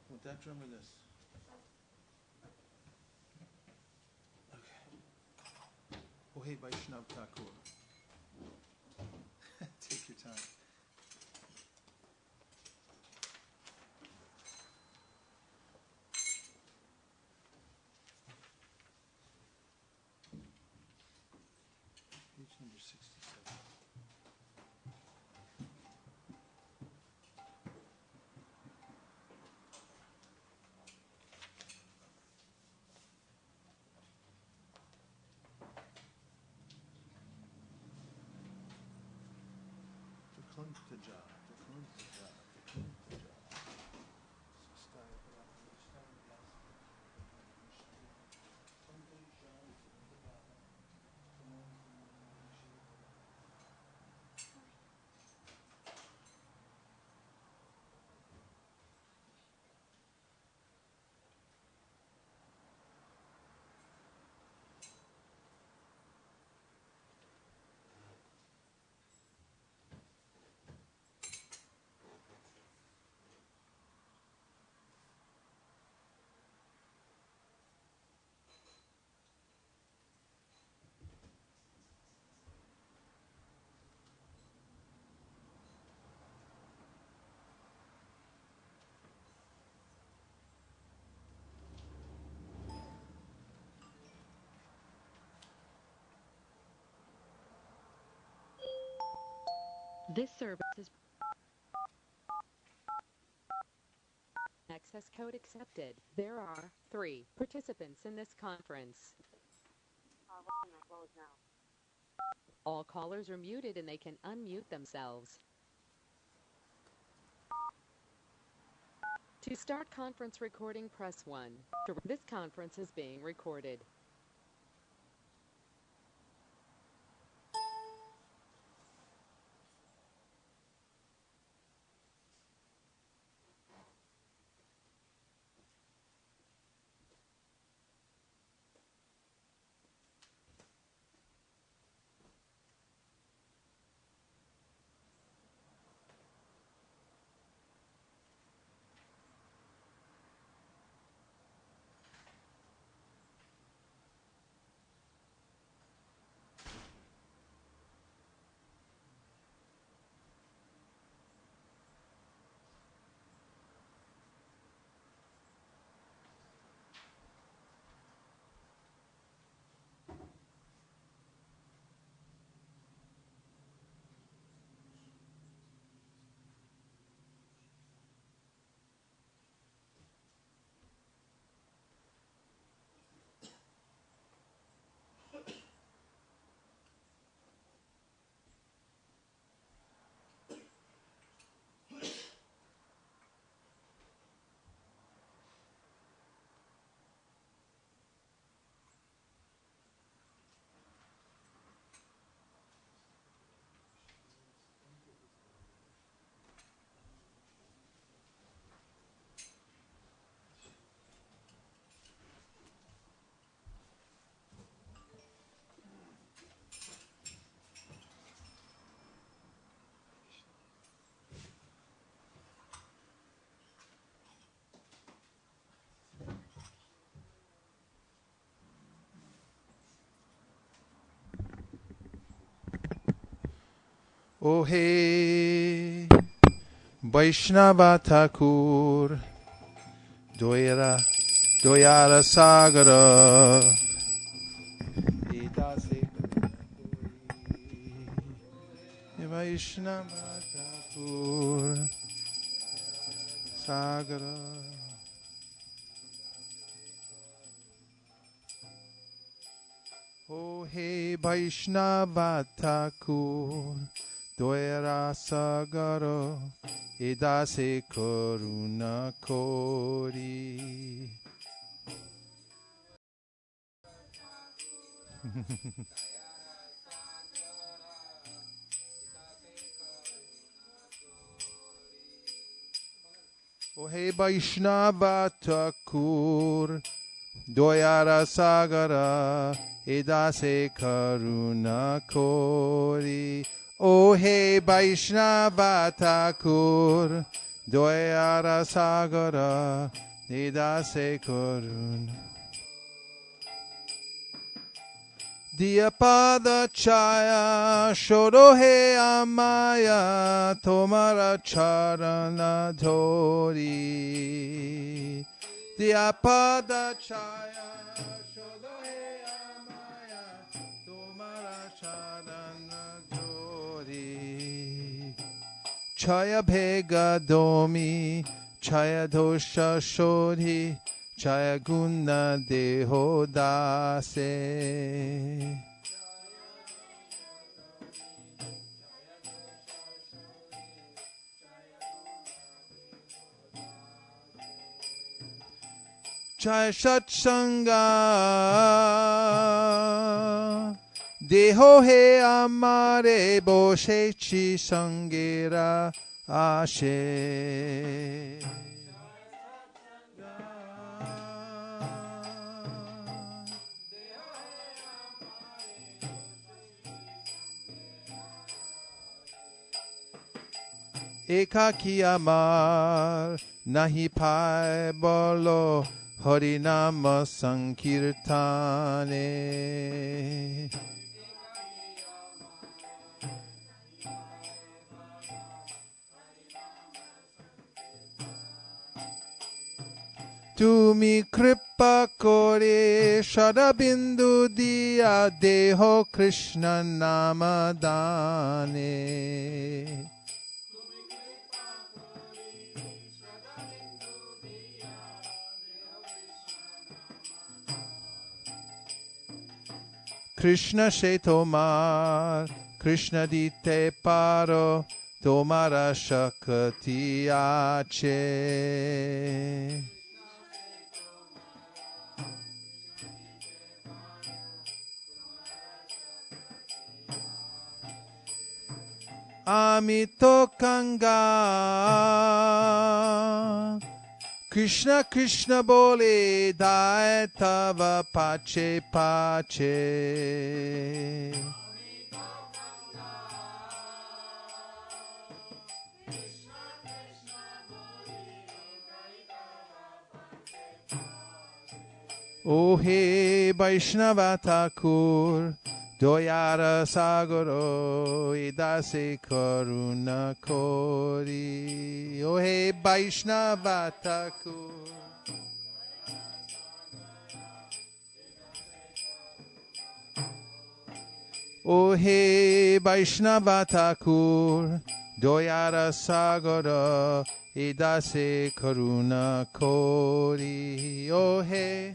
With that drum or this? Okay. Oh, hey, Vaisesika Thakur. Take your time. Page number 67. This service is access code accepted. There are 3 participants in this conference. All callers are muted and they can unmute themselves. To start conference recording, press 1. This conference is being recorded. Oh, hey, Vaishnava Thakur, Doyara Sagara, Edase Vaishnava Thakur, Sagara. Oh, hey, Vaishnava Thakur, Doyara Sagara, Edase Karuna Kori. O hey Vaishnava Thakur, Doyara Sagara, Edase Karuna Kori. O hey Vaishnava Thakur, Doyara Sagara, Edase Karuna. Diyapada Chaya Shodohe Amaya Tomara Charana Dhori. Diyapada Chaya Shodohe Amaya Tomara Charana Dhori. Chaya Bhega Domi Chaya Dosha Shodhi Chaya Guna Deho Dase. Chaya Satsanga Deho He Amare Boshe Chi Sangera Ashe. Ekaki amar nahi pai bolo harinama sankirtane. Tumi kripa kore shadabindu diya deho Krishna namadane. Krishna se tomar, Krishna dite paro, tomara shakti ache. Amito kanga, Krishna Krishna bole dae tava pache pache. O he Vaishnava Thakur, Doyara Sagaro, Idase Karuna Kori. O he Vaishnava Thakur. O he Vaishnava Thakur, Doyara Sagara, Idase Karuna Kori. O he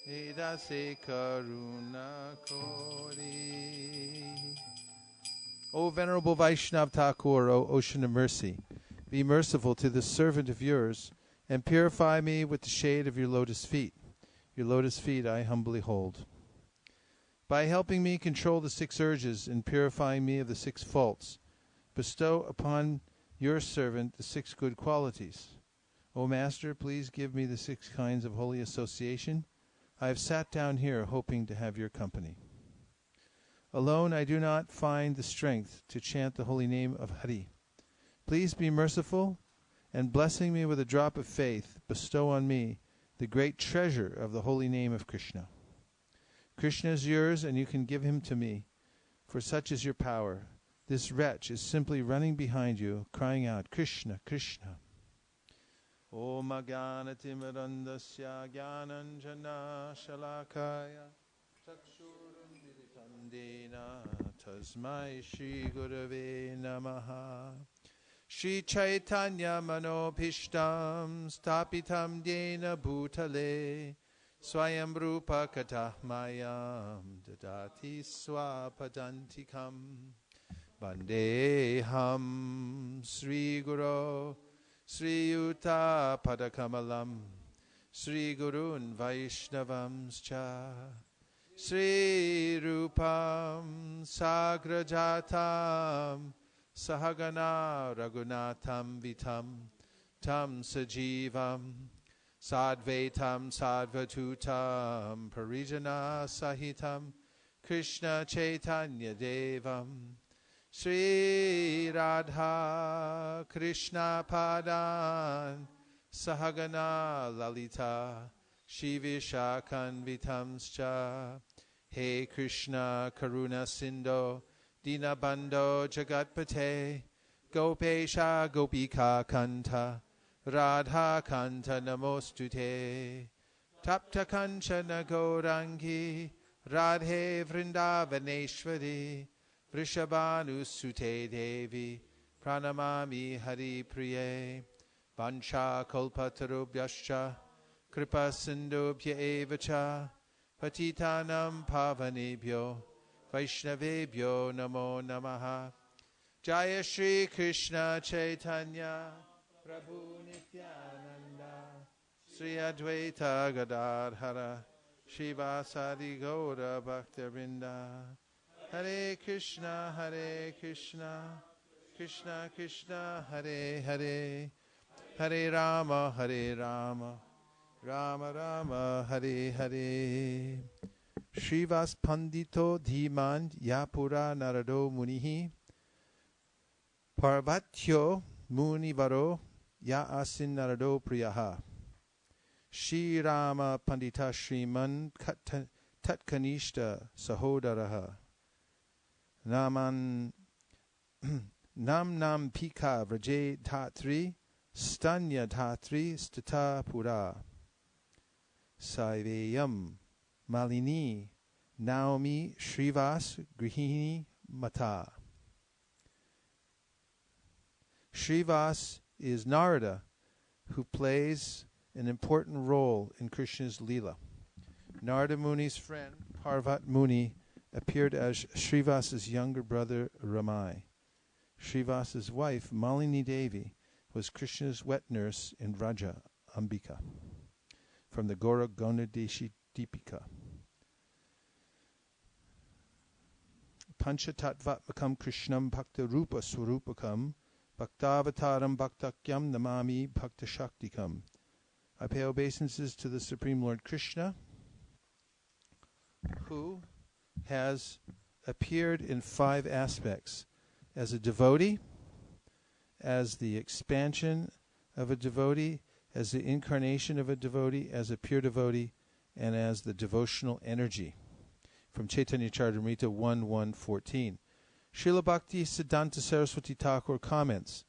Idase Karuna Kori. O Venerable Vaishnav Thakur, O Ocean of Mercy, be merciful to this servant of yours, and purify me with the shade of your lotus feet. Your lotus feet I humbly hold. By helping me control the 6 urges and purifying me of the 6 faults, bestow upon your servant the 6 good qualities. O Master, please give me the 6 kinds of holy association. I have sat down here hoping to have your company. Alone I do not find the strength to chant the holy name of Hari. Please be merciful, and blessing me with a drop of faith, bestow on me the great treasure of the holy name of Krishna. Krishna is yours, and you can give him to me, for such is your power. This wretch is simply running behind you, crying out, Krishna, Krishna. Om Agyanatimirandasya Gyananjana Shalakaya Chakshurum Militam Dena Tasmai Shri Gurave Namaha. Shri Caitanya Manobhishtam Stapitam Dena Bhutale Swayam Rupa Katahmayam Dadati Swapadantikam Vandeham Sri Guru Sri Yuta Padakamalam Sri Gurun Vaishnavamscha Sri Rupam Sagrajatam Sahagana Raghunatham Vitam Tam Sajivam Sadvaitam Sadvatutam Parijana Sahitam Krishna Chaitanya Devam Sri Radha Krishna Padan Sahagana Lalita Shivishakan Vitamscha He Krishna Karuna Sindho Dinabandho Jagatpate Gopesha Gopika Kanta Radha Kanta Namostute Tapta Kanchana Gaurangi Radhe Vrindavaneshwari Vrishabhanu Sute Devi Pranamami Hari Priye Vancha Kalpatarubhyascha Kripa Sindhubhya Evacha Patitanam Pavanebhyo Vaishnavebhyo Namo Namaha Jaya Shri Krishna Chaitanya Prabhu Nityananda Sri Advaita Gadadhara Srivas Gaura Bhaktivinoda Hare Krishna Krishna Krishna Hare Hare Hare Rama Rama Rama Hare Hare Srivas Pandito Dhiman Yapura Narado Munihi Parvatyo Munivaro Ya Asin Narado Priyaha Shri Rama Pandita Shriman Tatkanishta Sahodaraha Nam Pika Vraje Dhatri Stanya Dhatri Stata Pura Saiveyam Malini Naomi Srivas Grihini Mata. Srivas is Narada, who plays an important role in Krishna's Leela. Narada Muni's friend, Parvat Muni, appeared as Srivas's younger brother, Ramai. Srivas's wife, Malini Devi, was Krishna's wet nurse in Vraja, Ambika, from the Gora Gonadeshi Deepika. Panchatattvatmakam Krishnam Bhakta Rupa Swarupakam Bhaktavataram Bhaktakyam Namami Bhakta Shaktikam. I pay obeisances to the Supreme Lord Krishna, who has appeared in 5 aspects: as a devotee, as the expansion of a devotee, as the incarnation of a devotee, as a pure devotee, and as the devotional energy. From Chaitanya Charitamrita 1.1.14. Srila Bhakti Siddhanta Saraswati Thakur comments,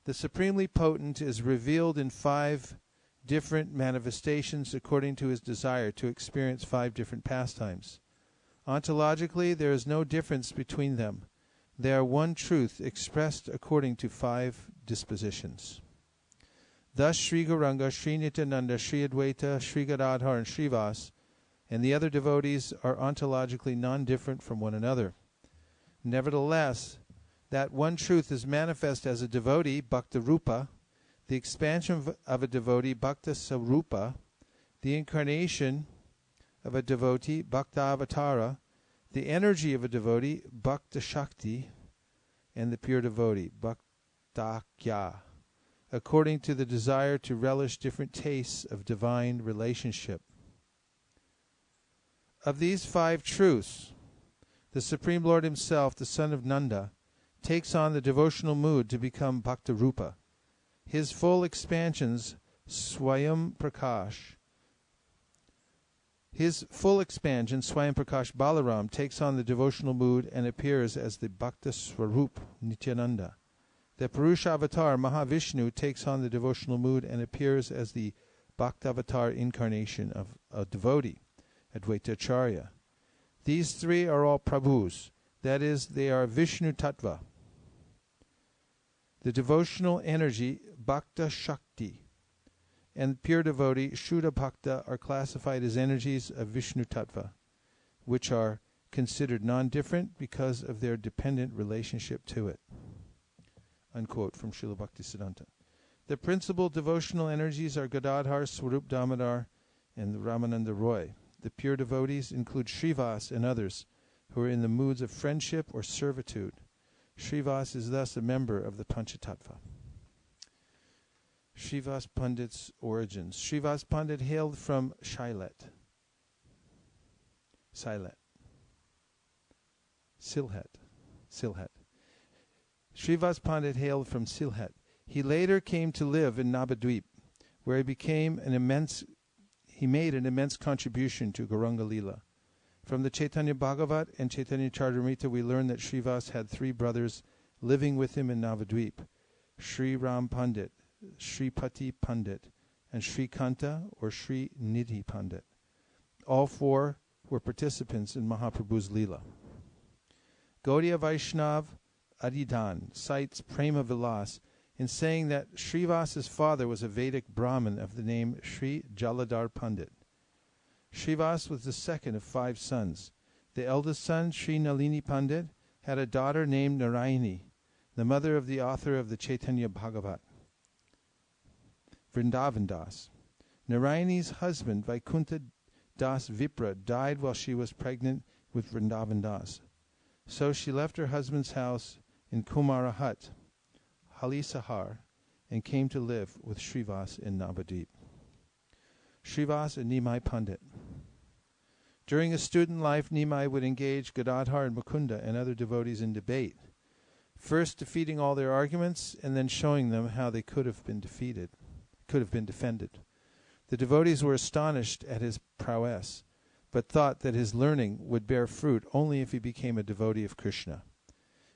the Supremely Potent is revealed in 5 different manifestations according to his desire to experience 5 different pastimes. Ontologically, there is no difference between them. They are one truth expressed according to 5 dispositions. Thus Sri Gauranga, Sri Nityananda, Sri Advaita, Sri Gadadhar, and Srivas, and the other devotees are ontologically non-different from one another. Nevertheless, that one truth is manifest as a devotee, Bhakta Rupa, the expansion of a devotee, Bhakta Sarupa, the incarnation of a devotee, Bhakta Avatara, the energy of a devotee, Bhakta Shakti, and the pure devotee, Bhaktakya, according to the desire to relish different tastes of divine relationship. Of these 5 truths, the Supreme Lord himself, the son of Nanda, takes on the devotional mood to become Bhakta Rupa. His full expansions, Swayam Prakash, Balaram, takes on the devotional mood and appears as the Bhakta Swarup Nityananda. The Purusha Avatar, Mahavishnu, takes on the devotional mood and appears as the Bhaktavatar incarnation of a devotee, Advaita Acharya. These 3 are all Prabhus, that is, they are Vishnu Tattva. The devotional energy, Bhakta Shakti, and pure devotee, Shuddha Bhakta, are classified as energies of Vishnu Tattva, which are considered non-different because of their dependent relationship to it. Unquote from Srila Bhaktisiddhanta. The principal devotional energies are Gadadhar, Swarup Damodar, and Ramananda Roy. The pure devotees include Srivas and others who are in the moods of friendship or servitude. Srivas is thus a member of the Panchatattva. Srivas Pandit's origins. Srivas Pandit hailed from Sylhet. Srivas Pandit hailed from Sylhet. He later came to live in Navadvip, where he made an immense contribution to Gauranga Lila. From the Chaitanya Bhagavat and Chaitanya Charitamrita we learn that Srivas had 3 brothers living with him in Navadvip, Sri Ram Pandit, Sri Pati Pandit, and Sri Kanta or Sri Nidhi Pandit. All 4 were participants in Mahaprabhu's Leela. Gaudiya Vaishnav Adidan cites Prema Vilas in saying that Srivas's father was a Vedic Brahmin of the name Sri Jaladhar Pandit. Srivas was the second of 5 sons. The eldest son, Sri Nalini Pandit, had a daughter named Narayani, the mother of the author of the Chaitanya Bhagavat, Vrindavan Das. Narayani's husband, Vaikuntha Das Vipra, died while she was pregnant with Vrindavan Das. So she left her husband's house in Kumara Hut, Halisahar, and came to live with Srivas in Navadvip. Srivas and Nimai Pandit. During his student life, Nimai would engage Gadadhar and Mukunda and other devotees in debate, first defeating all their arguments and then showing them how they could have been defended. The devotees were astonished at his prowess, but thought that his learning would bear fruit only if he became a devotee of Krishna.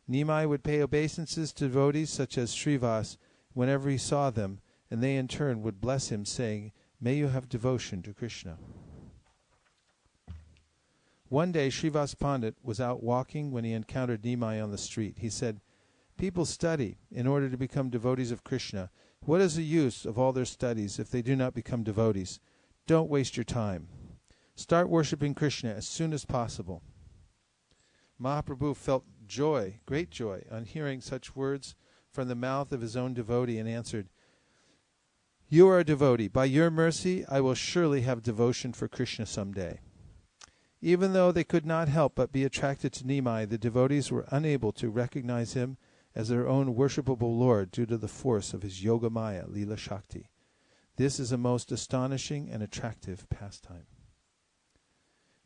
Nimai would pay obeisances to devotees such as Srivas whenever he saw them, and they in turn would bless him, saying, "May you have devotion to Krishna." One day Srivas Pandit was out walking when he encountered Nimai on the street. He said, "People study in order to become devotees of Krishna. What is the use of all their studies if they do not become devotees? Don't waste your time. Start worshipping Krishna as soon as possible." Mahaprabhu felt joy, great joy, on hearing such words from the mouth of his own devotee and answered, "You are a devotee. By your mercy, I will surely have devotion for Krishna someday." Even though they could not help but be attracted to Nimai, the devotees were unable to recognize him as their own worshipable Lord due to the force of his Yogamaya, Lila Shakti. This is a most astonishing and attractive pastime.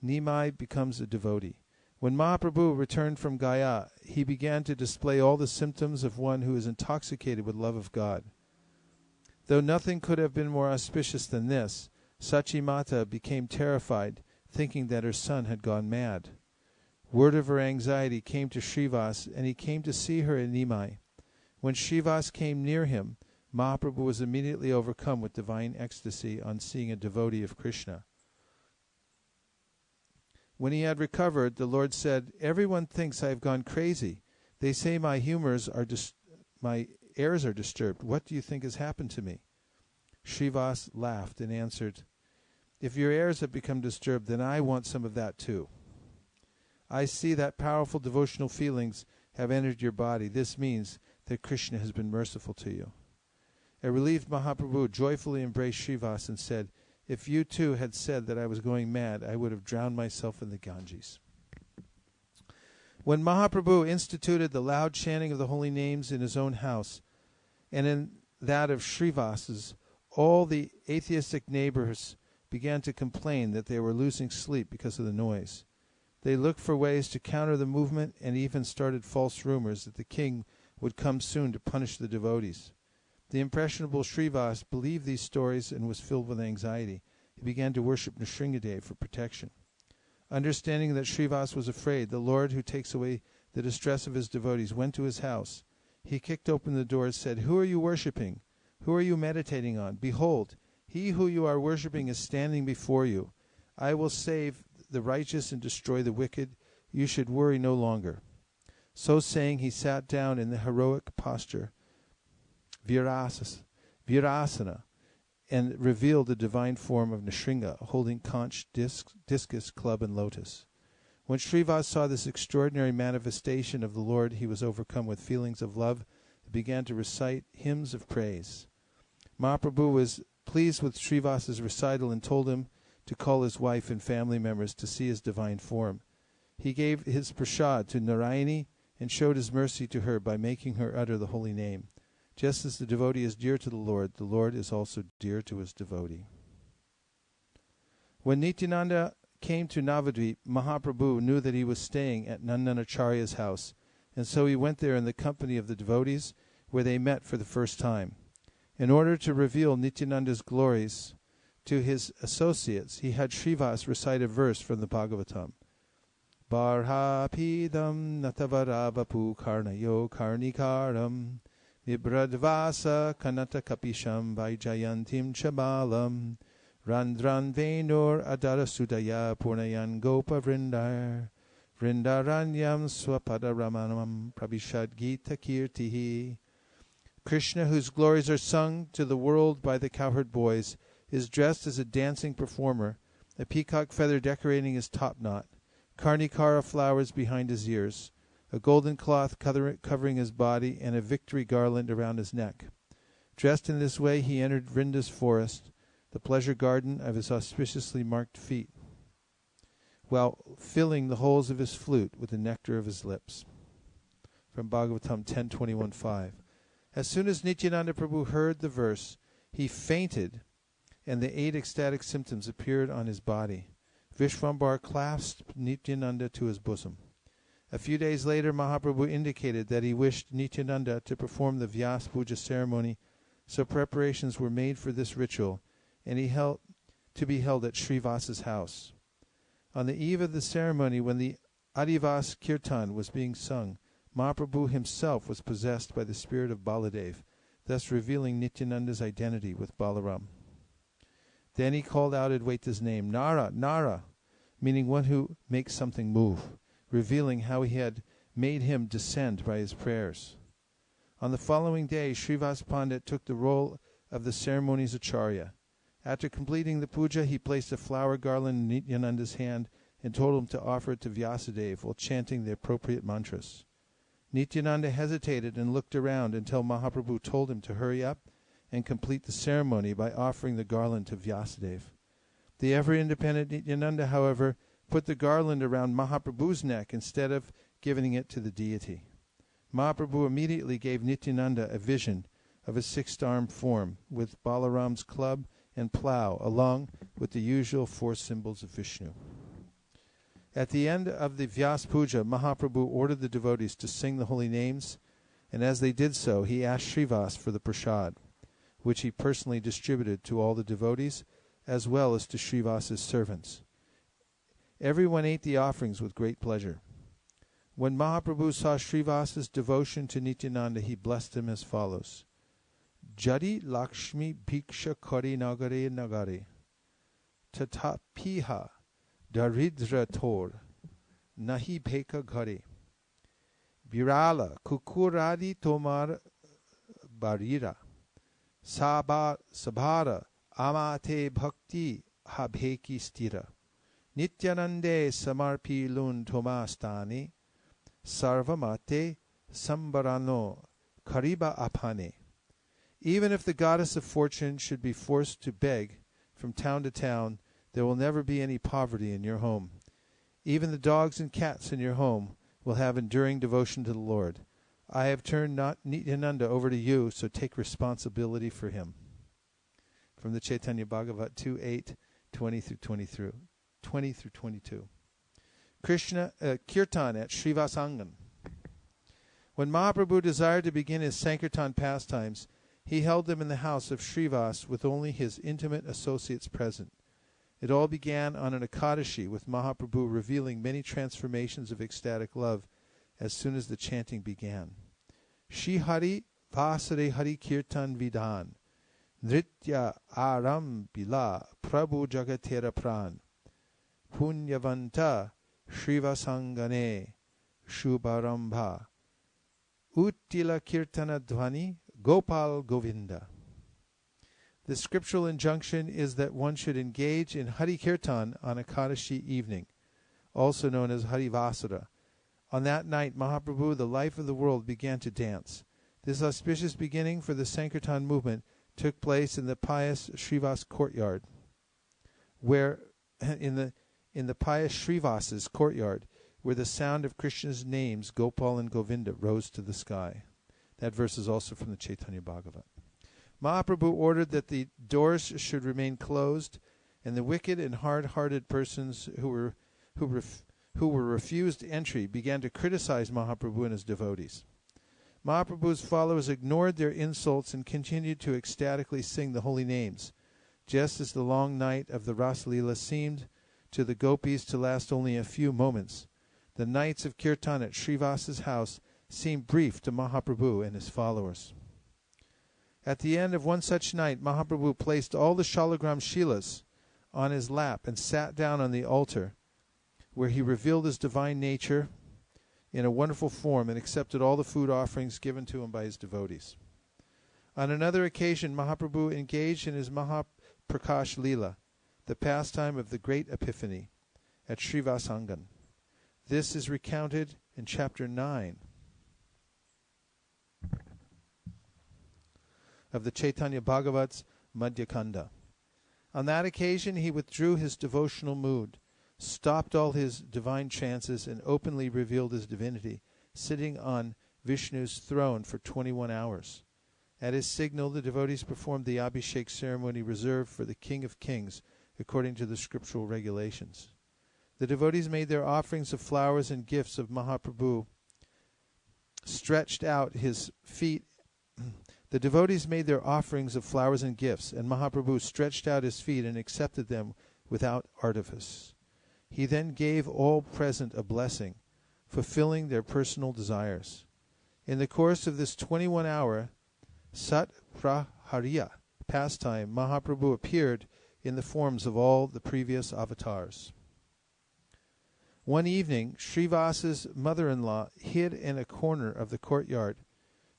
Nimai becomes a devotee. When Mahaprabhu returned from Gaya, he began to display all the symptoms of one who is intoxicated with love of God. Though nothing could have been more auspicious than this, Sachi Mata became terrified, thinking that her son had gone mad. Word of her anxiety came to Srivas, and he came to see her in Nimai. When Srivas came near him, Mahaprabhu was immediately overcome with divine ecstasy on seeing a devotee of Krishna. When he had recovered, the Lord said, "Everyone thinks I have gone crazy. They say my my airs are disturbed. What do you think has happened to me?" Srivas laughed and answered, "If your airs have become disturbed, then I want some of that too. I see that powerful devotional feelings have entered your body. This means that Krishna has been merciful to you." A relieved Mahaprabhu joyfully embraced Srivas and said, "If you too had said that I was going mad, I would have drowned myself in the Ganges." When Mahaprabhu instituted the loud chanting of the holy names in his own house and in that of Srivas's, all the atheistic neighbors began to complain that they were losing sleep because of the noise. They looked for ways to counter the movement and even started false rumors that the king would come soon to punish the devotees. The impressionable Srivas believed these stories and was filled with anxiety. He began to worship Nrsingadev for protection. Understanding that Srivas was afraid, the Lord, who takes away the distress of his devotees, went to his house. He kicked open the door and said, "Who are you worshipping? Who are you meditating on? Behold, he who you are worshipping is standing before you. I will save the righteous and destroy the wicked. You should worry no longer." So saying, he sat down in the heroic posture, Virasana, and revealed the divine form of Nrsinga, holding conch, discus, club, and lotus. When Srivas saw this extraordinary manifestation of the Lord, he was overcome with feelings of love and began to recite hymns of praise. Mahaprabhu was pleased with Srivas's recital and told him to call his wife and family members to see his divine form. He gave his prasad to Narayani and showed his mercy to her by making her utter the holy name. Just as the devotee is dear to the Lord is also dear to his devotee. When Nityananda came to Navadvip, Mahaprabhu knew that he was staying at Nandanacharya's house, and so he went there in the company of the devotees, where they met for the first time. In order to reveal Nityananda's glories to his associates, he had Srivas recite a verse from the Bhagavatam. Barhapidam natavarabapu karnayo karnikaram vibradvasa kanata kapisham vaijayantim chabalam randran venur adara sudaya purnayan gopa vrindar vrindaranyam swapadaramanam prabhishad gita kirtihi. Krishna, whose glories are sung to the world by the cowherd boys, is dressed as a dancing performer, a peacock feather decorating his top knot, karnikara flowers behind his ears, a golden cloth covering his body, and a victory garland around his neck. Dressed in this way, he entered Vrinda's forest, the pleasure garden of his auspiciously marked feet, while filling the holes of his flute with the nectar of his lips. From Bhagavatam 10:21-5. As soon as Nityananda Prabhu heard the verse, he fainted, and the 8 ecstatic symptoms appeared on his body. Vishvambar clasped Nityananda to his bosom. A few days later, Mahaprabhu indicated that he wished Nityananda to perform the Vyas Puja ceremony, so preparations were made for this ritual, and to be held at Srivas's house. On the eve of the ceremony, when the Adivas Kirtan was being sung, Mahaprabhu himself was possessed by the spirit of Baladev, thus revealing Nityananda's identity with Balaram. Then he called out Advaita's name, Nara, Nara, meaning one who makes something move, revealing how he had made him descend by his prayers. On the following day, Srivas Pandit took the role of the ceremony's acharya. After completing the puja, he placed a flower garland in Nityananda's hand and told him to offer it to Vyasadeva while chanting the appropriate mantras. Nityananda hesitated and looked around until Mahaprabhu told him to hurry up and complete the ceremony by offering the garland to Vyasadeva. The ever-independent Nityananda, however, put the garland around Mahaprabhu's neck instead of giving it to the deity. Mahaprabhu immediately gave Nityananda a vision of a 6-armed form with Balaram's club and plough, along with the usual 4 symbols of Vishnu. At the end of the Vyas Puja, Mahaprabhu ordered the devotees to sing the holy names, and as they did so, he asked Srivas for the prasad, which he personally distributed to all the devotees, as well as to Srivas's servants. Everyone ate the offerings with great pleasure. When Mahaprabhu saw Srivas's devotion to Nityananda, he blessed him as follows. Jadi Lakshmi Bhiksha Kari Nagare Nagare Tatapiha Daridra Tor Nahi Bheka Ghare Birala Kukuradi Tomar Barira Sabhara Amate Bhakti Habheki Stira Nityanande Samarpi Lun Tomastani Sarvamate Sambarano Kariba Apane. Even if the goddess of fortune should be forced to beg from town to town, there will never be any poverty in your home. Even the dogs and cats in your home will have enduring devotion to the Lord. I have turned Nityananda over to you, so take responsibility for him. From the Chaitanya Bhagavat 2:8, 20-22. Krishna Kirtan at Srivasangan. When Mahaprabhu desired to begin his Sankirtan pastimes, he held them in the house of Srivas with only his intimate associates present. It all began on an Ekadashi, with Mahaprabhu revealing many transformations of ecstatic love as soon as the chanting began. Shri Hari Vasare Hari Kirtan Vidhan Nritya Aram Bila Prabhu Jagatera Pran Punyavanta Srivasangane Shubharambha Uttila Kirtana Dhvani Gopal Govinda. The scriptural injunction is that one should engage in Hari Kirtan on Ekadashi evening, also known as Hari Vasara. On that night, Mahaprabhu, the life of the world, began to dance. This auspicious beginning for the Sankirtan movement took place in the pious Srivas courtyard, where in the pious Srivas's courtyard, where the sound of Krishna's names, Gopal and Govinda, rose to the sky. That verse is also from the Chaitanya Bhagavat. Mahaprabhu ordered that the doors should remain closed, and the wicked and hard-hearted persons who were refused entry began to criticize Mahaprabhu and his devotees. Mahaprabhu's followers ignored their insults and continued to ecstatically sing the holy names, just as the long night of the Ras Leela seemed to the gopis to last only a few moments. The nights of kirtan at Srivas's house seemed brief to Mahaprabhu and his followers. At the end of one such night, Mahaprabhu placed all the Shalagram Shilas on his lap and sat down on the altar, where he revealed his divine nature in a wonderful form and accepted all the food offerings given to him by his devotees. On another occasion, Mahaprabhu engaged in his Mahaprakash Leela, the pastime of the Great Epiphany, at Srivasangan. This is recounted in chapter 9 of the Chaitanya Bhagavat's Madhyakanda. On that occasion, he withdrew his devotional mood, stopped all his divine chances, and openly revealed his divinity, sitting on Vishnu's throne for 21 hours. At his signal, the devotees performed the Abhishek ceremony reserved for the King of Kings, according to the scriptural regulations. The devotees made their offerings of flowers and gifts of Mahaprabhu, stretched out his feet. The devotees made their offerings of flowers and gifts, and Mahaprabhu stretched out his feet and accepted them without artifice. He then gave all present a blessing, fulfilling their personal desires. In the course of this 21-hour Sat Prahariya pastime, Mahaprabhu appeared in the forms of all the previous avatars. One evening, Srivas's mother-in-law hid in a corner of the courtyard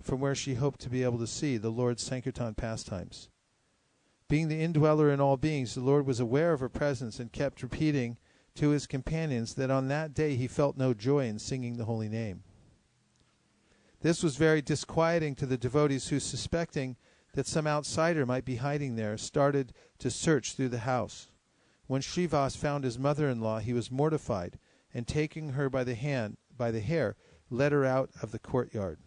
from where she hoped to be able to see the Lord's Sankirtan pastimes. Being the indweller in all beings, the Lord was aware of her presence and kept repeating to his companions that on that day he felt no joy in singing the holy name. This was very disquieting to the devotees who, suspecting that some outsider might be hiding there, started to search through the house. When Srivas found his mother-in-law, he was mortified, and taking her by the hair, led her out of the courtyard.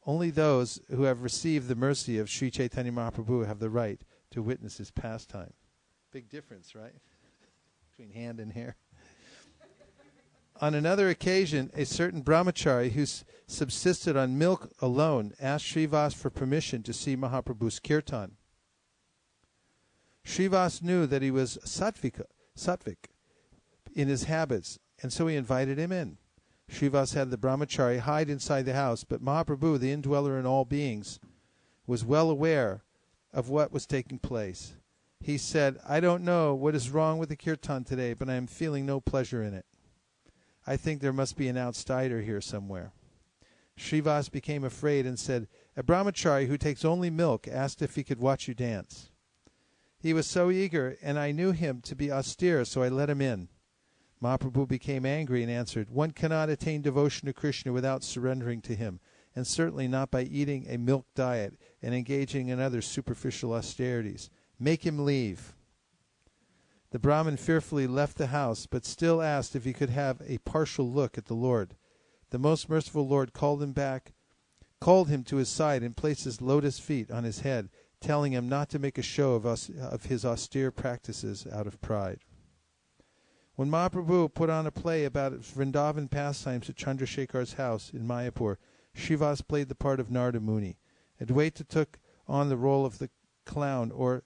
Only those who have received the mercy of Sri Chaitanya Mahaprabhu have the right to witness his pastime. Big difference, right? Between hand and hair. On another occasion, a certain brahmachari who subsisted on milk alone asked Srivas for permission to see Mahaprabhu's kirtan. Srivas knew that he was sattvic in his habits, and so he invited him in. Srivas had the brahmachari hide inside the house, but Mahaprabhu, the indweller in all beings, was well aware of what was taking place. He said, "I don't know what is wrong with the kirtan today, but I am feeling no pleasure in it. I think there must be an outsider here somewhere." Srivas became afraid and said, "A brahmachari who takes only milk asked if he could watch you dance. He was so eager, and I knew him to be austere, so I let him in." Mahaprabhu became angry and answered, "One cannot attain devotion to Krishna without surrendering to him, and certainly not by eating a milk diet and engaging in other superficial austerities. Make him leave." The Brahmin fearfully left the house, but still asked if he could have a partial look at the Lord. The most merciful Lord called him to his side, and placed his lotus feet on his head, telling him not to make a show of his austere practices out of pride. When Mahaprabhu put on a play about Vrindavan pastimes at Chandrasekhar's house in Mayapur, Srivas played the part of Narada Muni. Advaita took on the role of the clown, or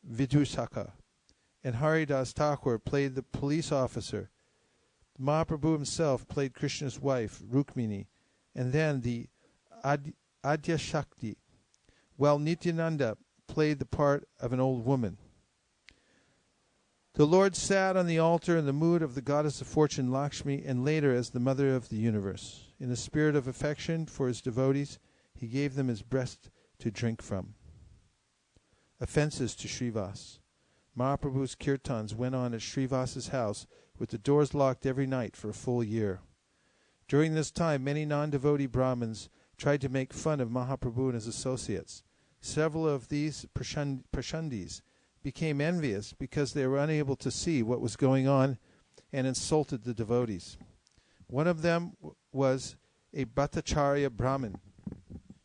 Vidusaka, and Haridas Thakur played the police officer. Mahaprabhu himself played Krishna's wife, Rukmini, and then the Adyashakti, while Nityananda played the part of an old woman. The Lord sat on the altar in the mood of the goddess of fortune Lakshmi, and later as the mother of the universe. In a spirit of affection for his devotees, he gave them his breast to drink from. Offenses to Srivas. Mahaprabhu's kirtans went on at Srivas's house with the doors locked every night for a full year. During this time, many non-devotee Brahmins tried to make fun of Mahaprabhu and his associates. Several of these Prashandis became envious because they were unable to see what was going on and insulted the devotees. One of them was a Bhattacharya Brahmin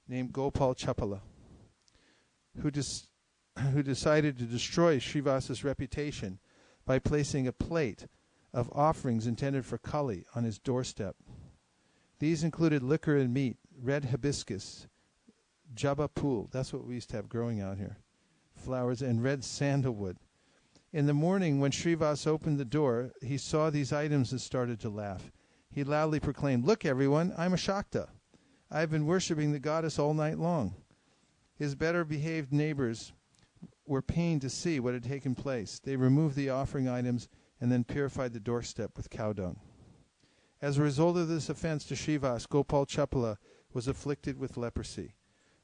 named Gopal Chapala, who decided to destroy Srivas's reputation by placing a plate of offerings intended for Kali on his doorstep. These included liquor and meat, red hibiscus, jaba pool, that's what we used to have growing out here, flowers, and red sandalwood. In the morning, when Srivas opened the door, he saw these items and started to laugh. He loudly proclaimed, "Look, everyone, I'm a Shakta. I've been worshipping the goddess all night long." His better-behaved neighbors were pained to see what had taken place. They removed the offering items and then purified the doorstep with cow dung. As a result of this offense to Srivas, Gopal Chapala was afflicted with leprosy.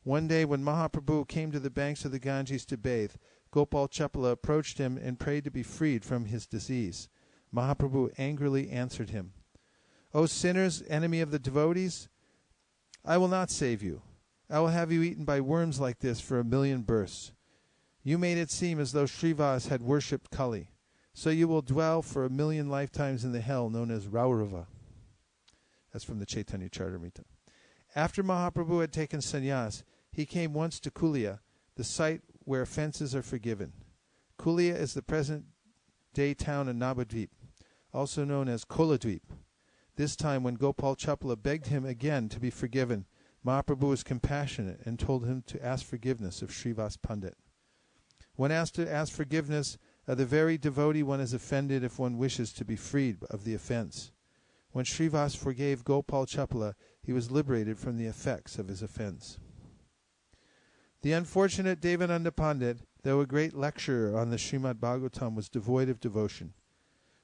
One day when Mahaprabhu came to the banks of the Ganges to bathe, Gopal Chapala approached him and prayed to be freed from his disease. Mahaprabhu angrily answered him, "O sinners, enemy of the devotees, I will not save you. I will have you eaten by worms like this for 1,000,000 births. You made it seem as though Srivas had worshipped Kali, so you will dwell for 1,000,000 lifetimes in the hell known as Raurava." That's from the Chaitanya Charitamrita. After Mahaprabhu had taken sannyas, he came once to Kulia, the site where offenses are forgiven. Kulia is the present-day town of Navadvip, also known as Koladvip. This time, when Gopal Chapala begged him again to be forgiven, Mahaprabhu was compassionate and told him to ask forgiveness of Srivas Pandit. One asked to ask forgiveness of the very devotee one is offended if one wishes to be freed of the offense. When Srivas forgave Gopal Chapala, he was liberated from the effects of his offense. The unfortunate Devananda Pandit, though a great lecturer on the Srimad Bhagavatam, was devoid of devotion.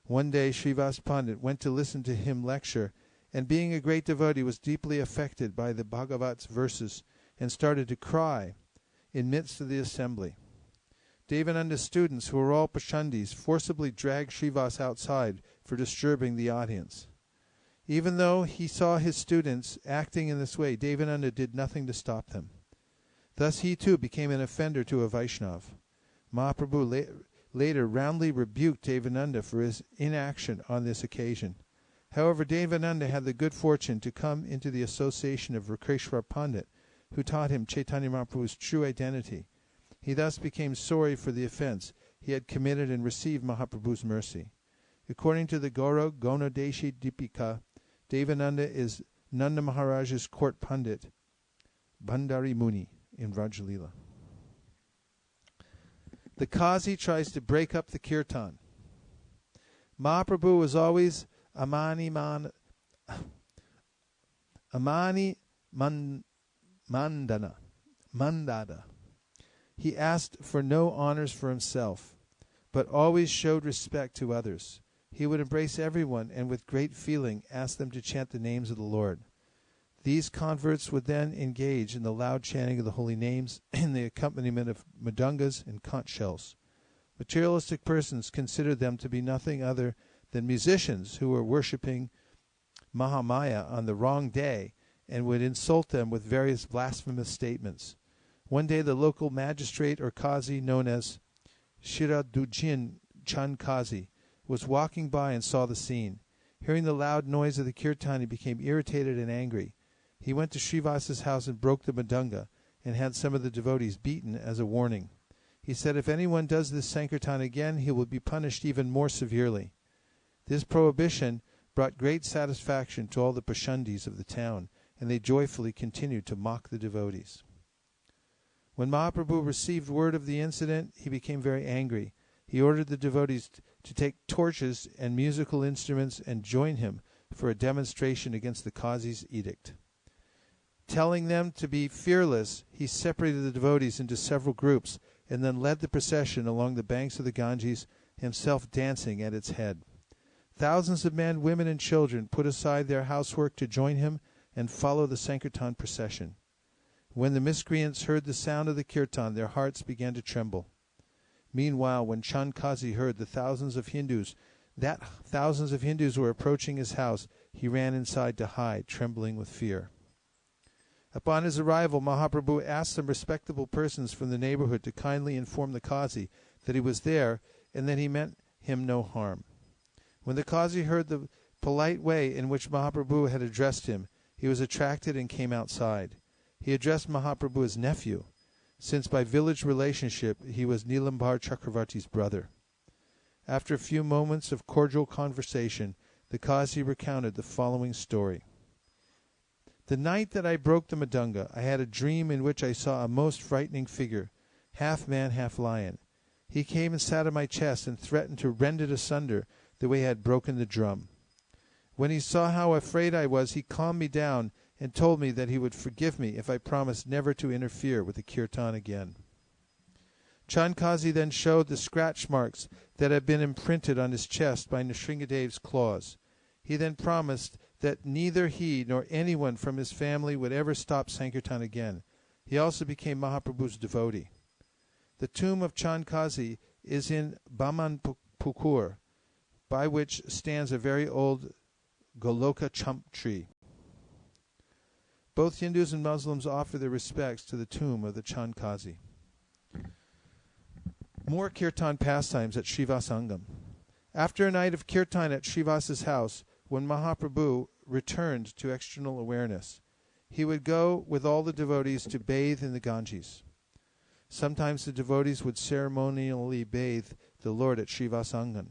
One day Srivas Pandit went to listen to him lecture, and being a great devotee was deeply affected by the Bhagavat's verses and started to cry in midst of the assembly. Devananda's students, who were all Pashandis, forcibly dragged Srivas outside for disturbing the audience. Even though he saw his students acting in this way, Devananda did nothing to stop them. Thus he too became an offender to a Vaishnav. Mahaprabhu later roundly rebuked Devananda for his inaction on this occasion. However, Devananda had the good fortune to come into the association of Rakreshwar Pandit, who taught him Chaitanya Mahaprabhu's true identity. He thus became sorry for the offense he had committed and received Mahaprabhu's mercy. According to the Gaura Gonadeshi Dipika, Devananda is Nanda Maharaj's court Pandit, Bandari Muni, in Rajalila. The Qazi tries to break up the kirtan. Mahaprabhu was always Mandana. He asked for no honors for himself, but always showed respect to others. He would embrace everyone and with great feeling ask them to chant the names of the Lord. These converts would then engage in the loud chanting of the holy names and the accompaniment of mridungas and conch shells. Materialistic persons considered them to be nothing other than musicians who were worshipping Mahamaya on the wrong day and would insult them with various blasphemous statements. One day the local magistrate or Qazi, known as Shiradujin Chand Qazi, was walking by and saw the scene. Hearing the loud noise of the kirtan, he became irritated and angry. He went to Srivas's house and broke the mridanga and had some of the devotees beaten as a warning. He said, "If anyone does this sankirtan again, he will be punished even more severely." This prohibition brought great satisfaction to all the Pashandis of the town, and they joyfully continued to mock the devotees. When Mahaprabhu received word of the incident, he became very angry. He ordered the devotees to take torches and musical instruments and join him for a demonstration against the Qazi's edict. Telling them to be fearless, he separated the devotees into several groups and then led the procession along the banks of the Ganges, himself dancing at its head. Thousands of men, women, and children put aside their housework to join him and follow the Sankirtan procession. When the miscreants heard the sound of the kirtan, their hearts began to tremble. Meanwhile, when Chand Qazi heard that thousands of Hindus were approaching his house, he ran inside to hide, trembling with fear. Upon his arrival, Mahaprabhu asked some respectable persons from the neighborhood to kindly inform the Qazi that he was there and that he meant him no harm. When the Qazi heard the polite way in which Mahaprabhu had addressed him, he was attracted and came outside. He addressed Mahaprabhu as nephew, since by village relationship he was Nilambar Chakravarti's brother. After a few moments of cordial conversation, the Qazi recounted the following story. The night that I broke the Madunga, I had a dream in which I saw a most frightening figure, half man, half lion. He came and sat on my chest and threatened to rend it asunder the way I had broken the drum. When he saw how afraid I was, he calmed me down and told me that he would forgive me if I promised never to interfere with the kirtan again. Chand Kazi then showed the scratch marks that had been imprinted on his chest by Nrsingadev's claws. He then promised that neither he nor anyone from his family would ever stop Sankirtan again. He also became Mahaprabhu's devotee. The tomb of Chand Kazi is in Baman Pukur, by which stands a very old Goloka chump tree. Both Hindus and Muslims offer their respects to the tomb of the Chand Kazi. More kirtan pastimes at Srivas Angam. After a night of kirtan at Srivas's house, when Mahaprabhu returned to external awareness, he would go with all the devotees to bathe in the Ganges. Sometimes the devotees would ceremonially bathe the Lord at Srivas Angam.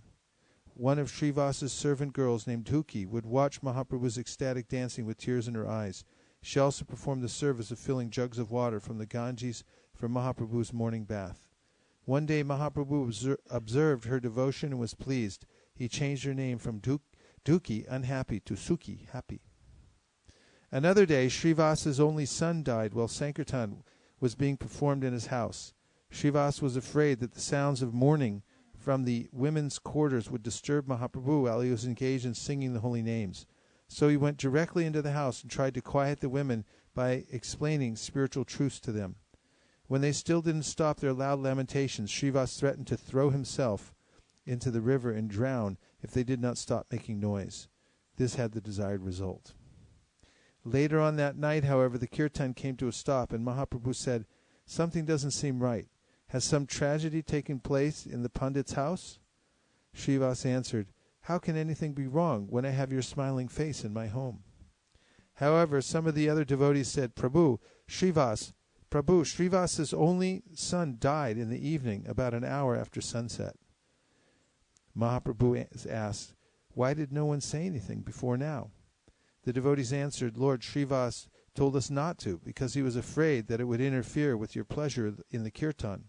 One of Srivas's servant girls named Dhuki would watch Mahaprabhu's ecstatic dancing with tears in her eyes. She also performed the service of filling jugs of water from the Ganges for Mahaprabhu's morning bath. One day Mahaprabhu observed her devotion and was pleased. He changed her name from Dhuki, unhappy, to Sukhi, happy. Another day, Srivas's only son died while Sankirtan was being performed in his house. Srivas was afraid that the sounds of mourning from the women's quarters would disturb Mahaprabhu while he was engaged in singing the holy names. So he went directly into the house and tried to quiet the women by explaining spiritual truths to them. When they still didn't stop their loud lamentations, Srivas threatened to throw himself into the river and drown if they did not stop making noise. This had the desired result. Later on that night, however, the kirtan came to a stop, and Mahaprabhu said, "Something doesn't seem right. Has some tragedy taken place in the Pandit's house?" Srivas answered, "How can anything be wrong when I have your smiling face in my home?" However, some of the other devotees said, Prabhu, Srivas's only son died in the evening about an hour after sunset." Mahaprabhu asked, "Why did no one say anything before now?" The devotees answered, "Lord, Srivas told us not to, because he was afraid that it would interfere with your pleasure in the kirtan."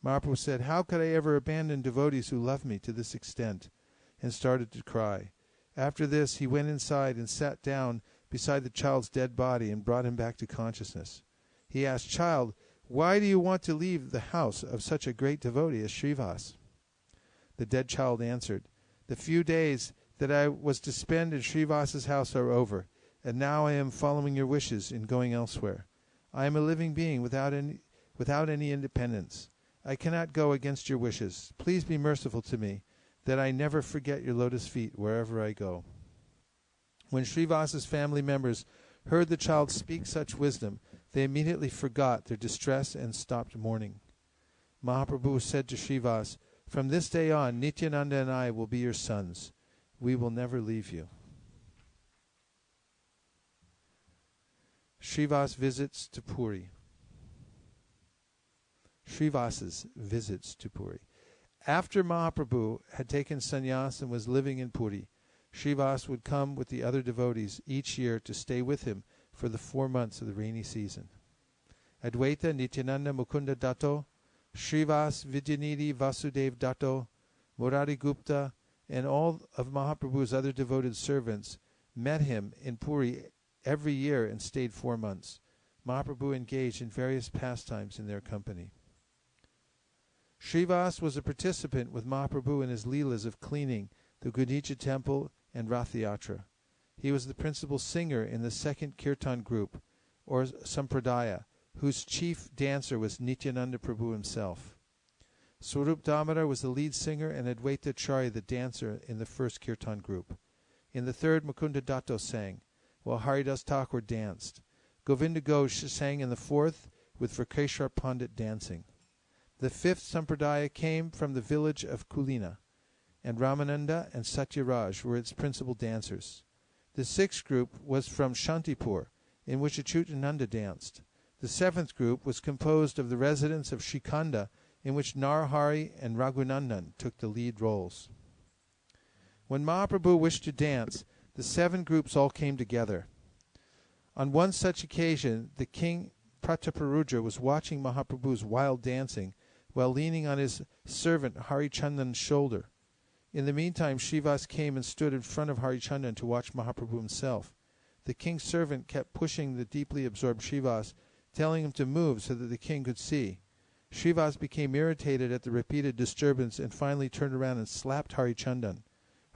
Mahaprabhu said, "How could I ever abandon devotees who love me to this extent?" and started to cry. After this, he went inside and sat down beside the child's dead body and brought him back to consciousness. He asked, "Child, why do you want to leave the house of such a great devotee as Srivas?" The dead child answered, "The few days that I was to spend in Srivas's house are over, and now I am following your wishes in going elsewhere. I am a living being without any independence. I cannot go against your wishes. Please be merciful to me, that I never forget your lotus feet wherever I go." When Srivas's family members heard the child speak such wisdom, they immediately forgot their distress and stopped mourning. Mahaprabhu said to Srivas, "From this day on, Nityananda and I will be your sons. We will never leave you." Srivas visits to Puri. Srivas's visits to Puri. After Mahaprabhu had taken sannyas and was living in Puri, Srivas would come with the other devotees each year to stay with him for the 4 months of the rainy season. Advaita, Nityananda, Mukunda Dato, Srivas, Vidyanidhi, Vasudev Dato, Murari Gupta, and all of Mahaprabhu's other devoted servants met him in Puri every year and stayed 4 months. Mahaprabhu engaged in various pastimes in their company. Srivas was a participant with Mahaprabhu in his leelas of cleaning the Gundicha temple and Rath Yatra. He was the principal singer in the second kirtan group, or Sampradaya, whose chief dancer was Nityananda Prabhu himself. Swarup Damodar was the lead singer and Advaita Charya the dancer in the first kirtan group. In the third, Mukunda Dato sang, while Haridas Thakur danced. Govinda Ghosh sang in the fourth, with Virkeshwar Pandit dancing. The fifth sampradaya came from the village of Kulina, and Ramananda and Satyaraj were its principal dancers. The sixth group was from Shantipur, in which Achyutananda danced. The seventh group was composed of the residents of Shikanda, in which Narahari and Raghunandan took the lead roles. When Mahaprabhu wished to dance, the seven groups all came together. On one such occasion, the king Prataparudra was watching Mahaprabhu's wild dancing while leaning on his servant Harichandan's shoulder. In the meantime, Srivas came and stood in front of Harichandan to watch Mahaprabhu himself. The king's servant kept pushing the deeply absorbed Srivas, telling him to move so that the king could see. Srivas became irritated at the repeated disturbance and finally turned around and slapped Harichandan.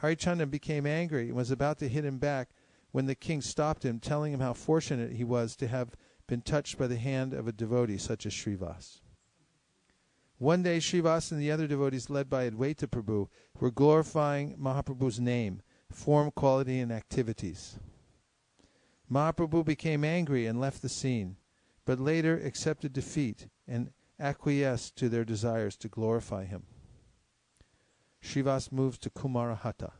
Harichandan became angry and was about to hit him back when the king stopped him, telling him how fortunate he was to have been touched by the hand of a devotee such as Srivas. One day, Srivas and the other devotees led by Advaita Prabhu were glorifying Mahaprabhu's name, form, quality, and activities. Mahaprabhu became angry and left the scene, but later accepted defeat and acquiesced to their desires to glorify him. Srivas moves to Kumarahata.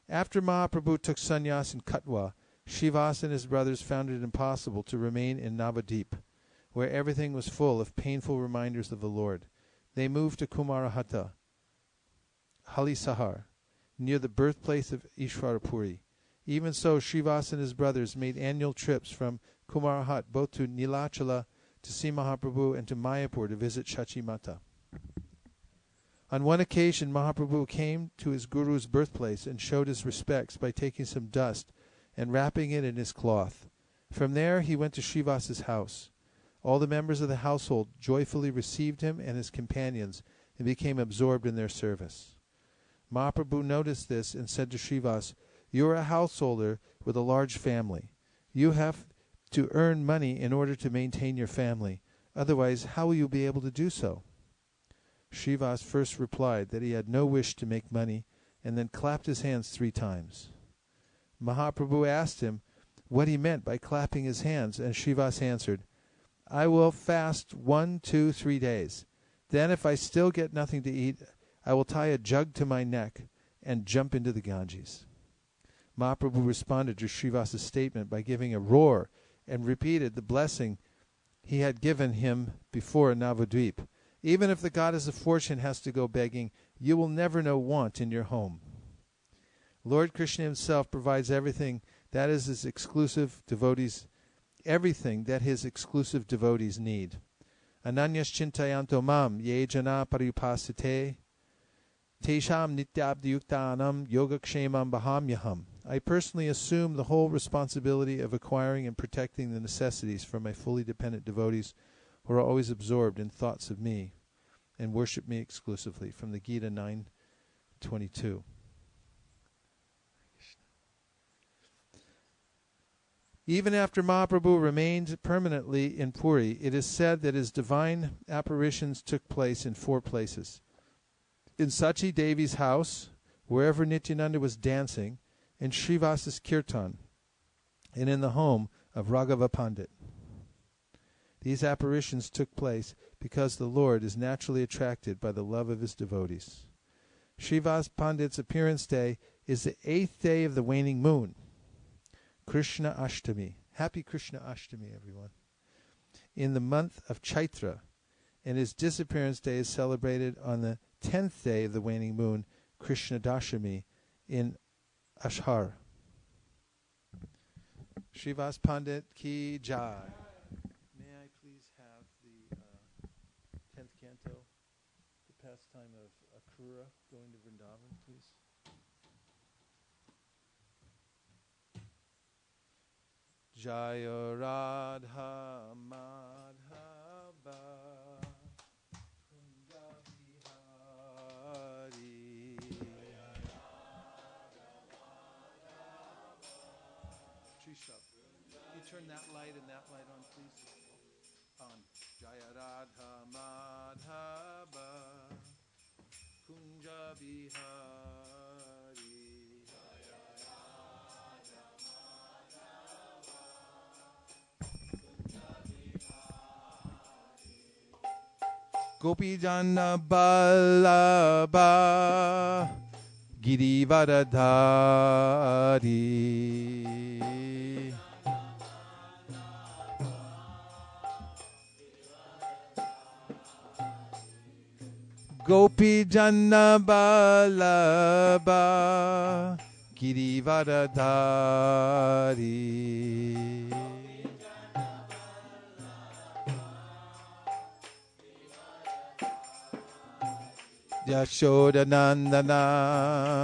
After Mahaprabhu took sannyas in Katwa, Srivas and his brothers found it impossible to remain in Navadip, where everything was full of painful reminders of the Lord. They moved to Kumarahata, Halisahar, near the birthplace of Ishwarapuri. Even so, Srivas and his brothers made annual trips from Kumarahat both to Nilachala to see Mahaprabhu and to Mayapur to visit Shachimata. On one occasion, Mahaprabhu came to his guru's birthplace and showed his respects by taking some dust and wrapping it in his cloth. From there, he went to Srivas's house. All the members of the household joyfully received him and his companions and became absorbed in their service. Mahaprabhu noticed this and said to Srivas, "You are a householder with a large family. You have to earn money in order to maintain your family. Otherwise, how will you be able to do so?" Srivas first replied that he had no wish to make money, and then clapped his hands 3 times. Mahaprabhu asked him what he meant by clapping his hands, and Srivas answered, "I will fast 1, 2, 3 days. Then if I still get nothing to eat, I will tie a jug to my neck and jump into the Ganges." Mahaprabhu responded to Srivas' statement by giving a roar and repeated the blessing he had given him before in Navadvip. "Even if the goddess of fortune has to go begging, you will never know want in your home." Lord Krishna himself provides everything that is his exclusive devotees, everything that his exclusive devotees need. Ananyas chintayanto mam ye jana paripasite tesham nityabdiyuktanam yogakshemam bahamyaham. I personally assume the whole responsibility of acquiring and protecting the necessities for my fully dependent devotees who are always absorbed in thoughts of me and worship me exclusively. From the Gita 9:22. Even after Mahaprabhu remained permanently in Puri, it is said that his divine apparitions took place in 4 places. In Sachi Devi's house, wherever Nityananda was dancing, in Srivas's kirtan, and in the home of Raghava Pandit. These apparitions took place because the Lord is naturally attracted by the love of his devotees. Srivas Pandit's appearance day is the 8th day of the waning moon, Krishna Ashtami. Happy Krishna Ashtami, everyone. In the month of Chaitra, and his disappearance day is celebrated on the 10th day of the waning moon, Krishna Dashami, in Ashar. Srivas Pandit ki jai. May I please have the 10th canto, the pastime of Akrura, going to Vrindavan, please? Jaya Radha Madhava Kunda Bihari. Trisha, you turn that light and that light on, please. On. Jaya Radha Madhava Kunja Bihari. Jaya Radha Madhava Gopijana Ballabha Girivardhari. Gopijana Ballabha Girivardhari. Yashodanandana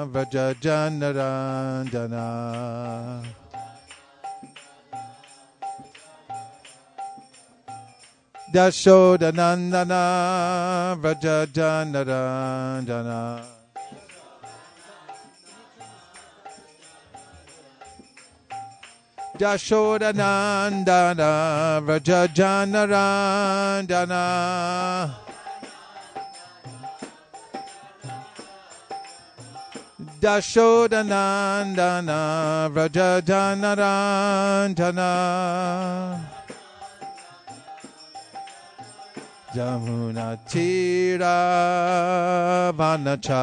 Vrajajanarandana. Yashodanandana Vrajajanarandana. Yashodanandana Vrajajanarandana. Yashodanandana Vrajajanarandana. Jamuna Tira Vanachari.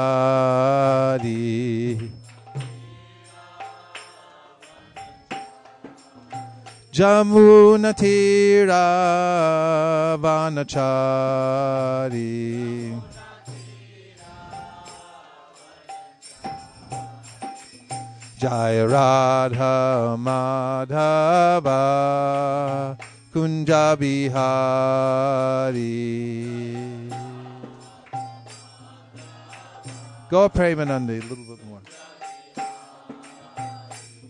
Jamuna Tira Vanachari. Jai Radha Madhava Kunja Bihari. Go Premanandi, a little bit more.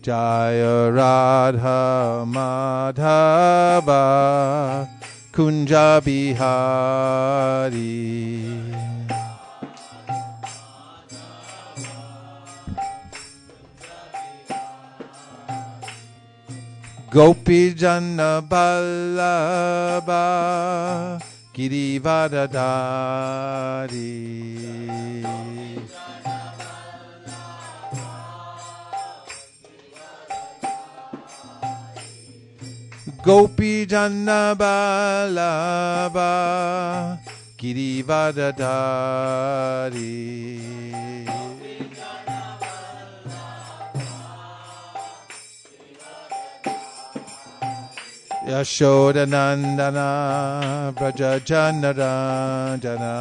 Jai Radha Madhava Kunja Bihari. Gopijana Ballabha Girivardhari. Gopijana Ballabha Girivardhari. Yashodanandana Vrajajanarandana.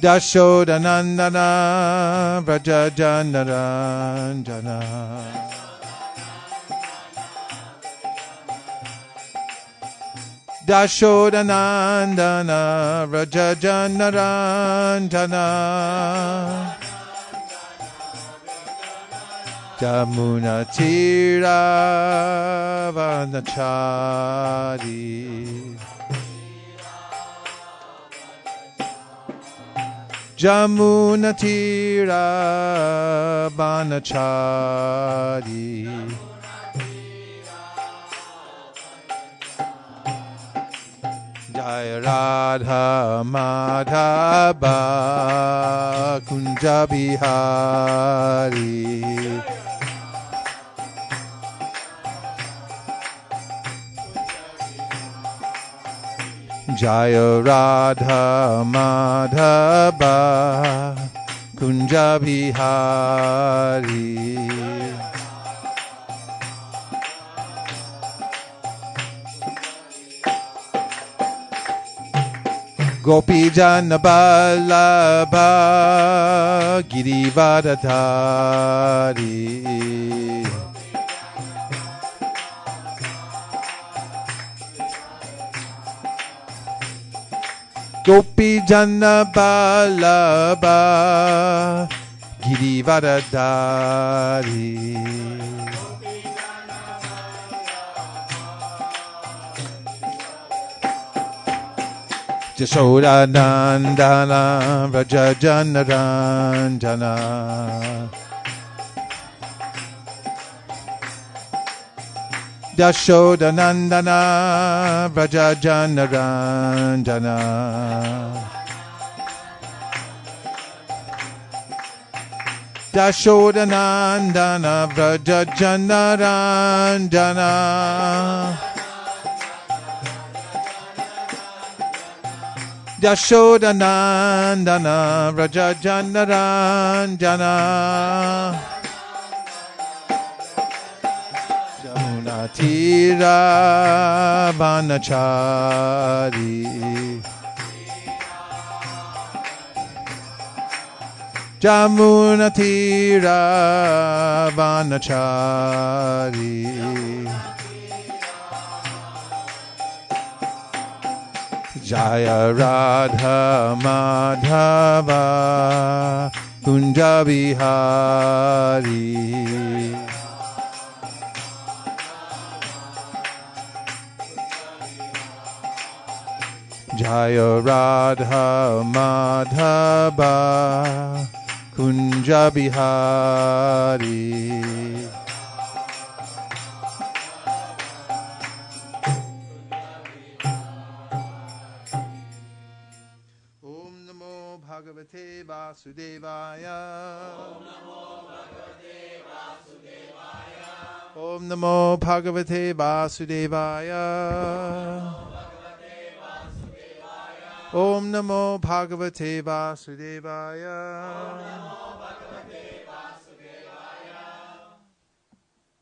Yashodanandana Vrajajanarandana. Yashodanandana Vrajajanarandana. Jamuna Tira Vanachari. Jamuna Tira Vanachari. Jai Radha Madhava Kunja Bihari. Jaya Radha Madhava Kunja Bihari. Gopijana Ballabha Girivardhari. Gopijana Ballabha Girivardhari. Yashodanandana Vrajajanarandana. Yashodanandana Vrajajanarandana. Dashodanandana Vraja Janarandana Dashodanandana Vraja Janarandana Jamunatira Vanachari Jamunatira Vanachari Jaya Radha Madhava Kunja Vihari Jaya Radha Madhava Kunja Bihari Om Namo Bhagavate Vasudevaya Om Namo Bhagavate Vasudevaya Om Namo Bhagavate Vasudevaya.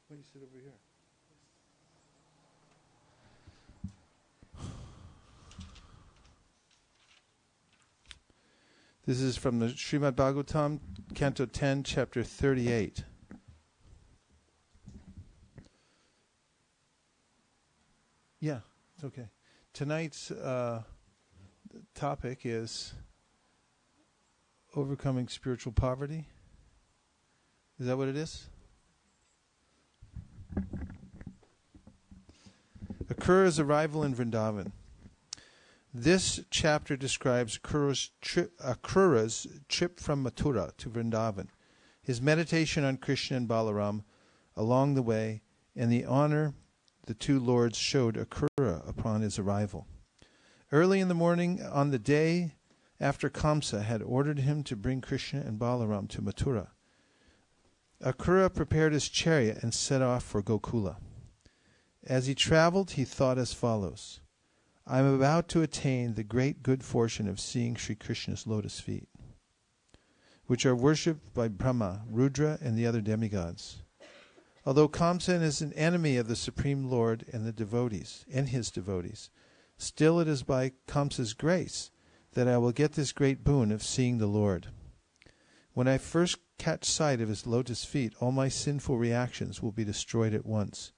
Why do you sit over here? This is from the Srimad Bhagavatam, Canto 10, Chapter 38. Yeah, it's okay. Tonight's topic is overcoming spiritual poverty. Is that what it is? Akrura's arrival in Vrindavan. This chapter describes Akrura's trip from Mathura to Vrindavan, his meditation on Krishna and Balaram along the way, and the honor the two lords showed Akrura upon his arrival. Early in the morning, on the day after Kamsa had ordered him to bring Krishna and Balaram to Mathura, Akrura prepared his chariot and set off for Gokula. As he traveled, he thought as follows: I am about to attain the great good fortune of seeing Sri Krishna's lotus feet, which are worshipped by Brahma, Rudra, and the other demigods. Although Kamsa is an enemy of the Supreme Lord and the devotees, and his devotees, still it is by Kamsa's grace that I will get this great boon of seeing the Lord. When I first catch sight of his lotus feet, all my sinful reactions will be destroyed at once.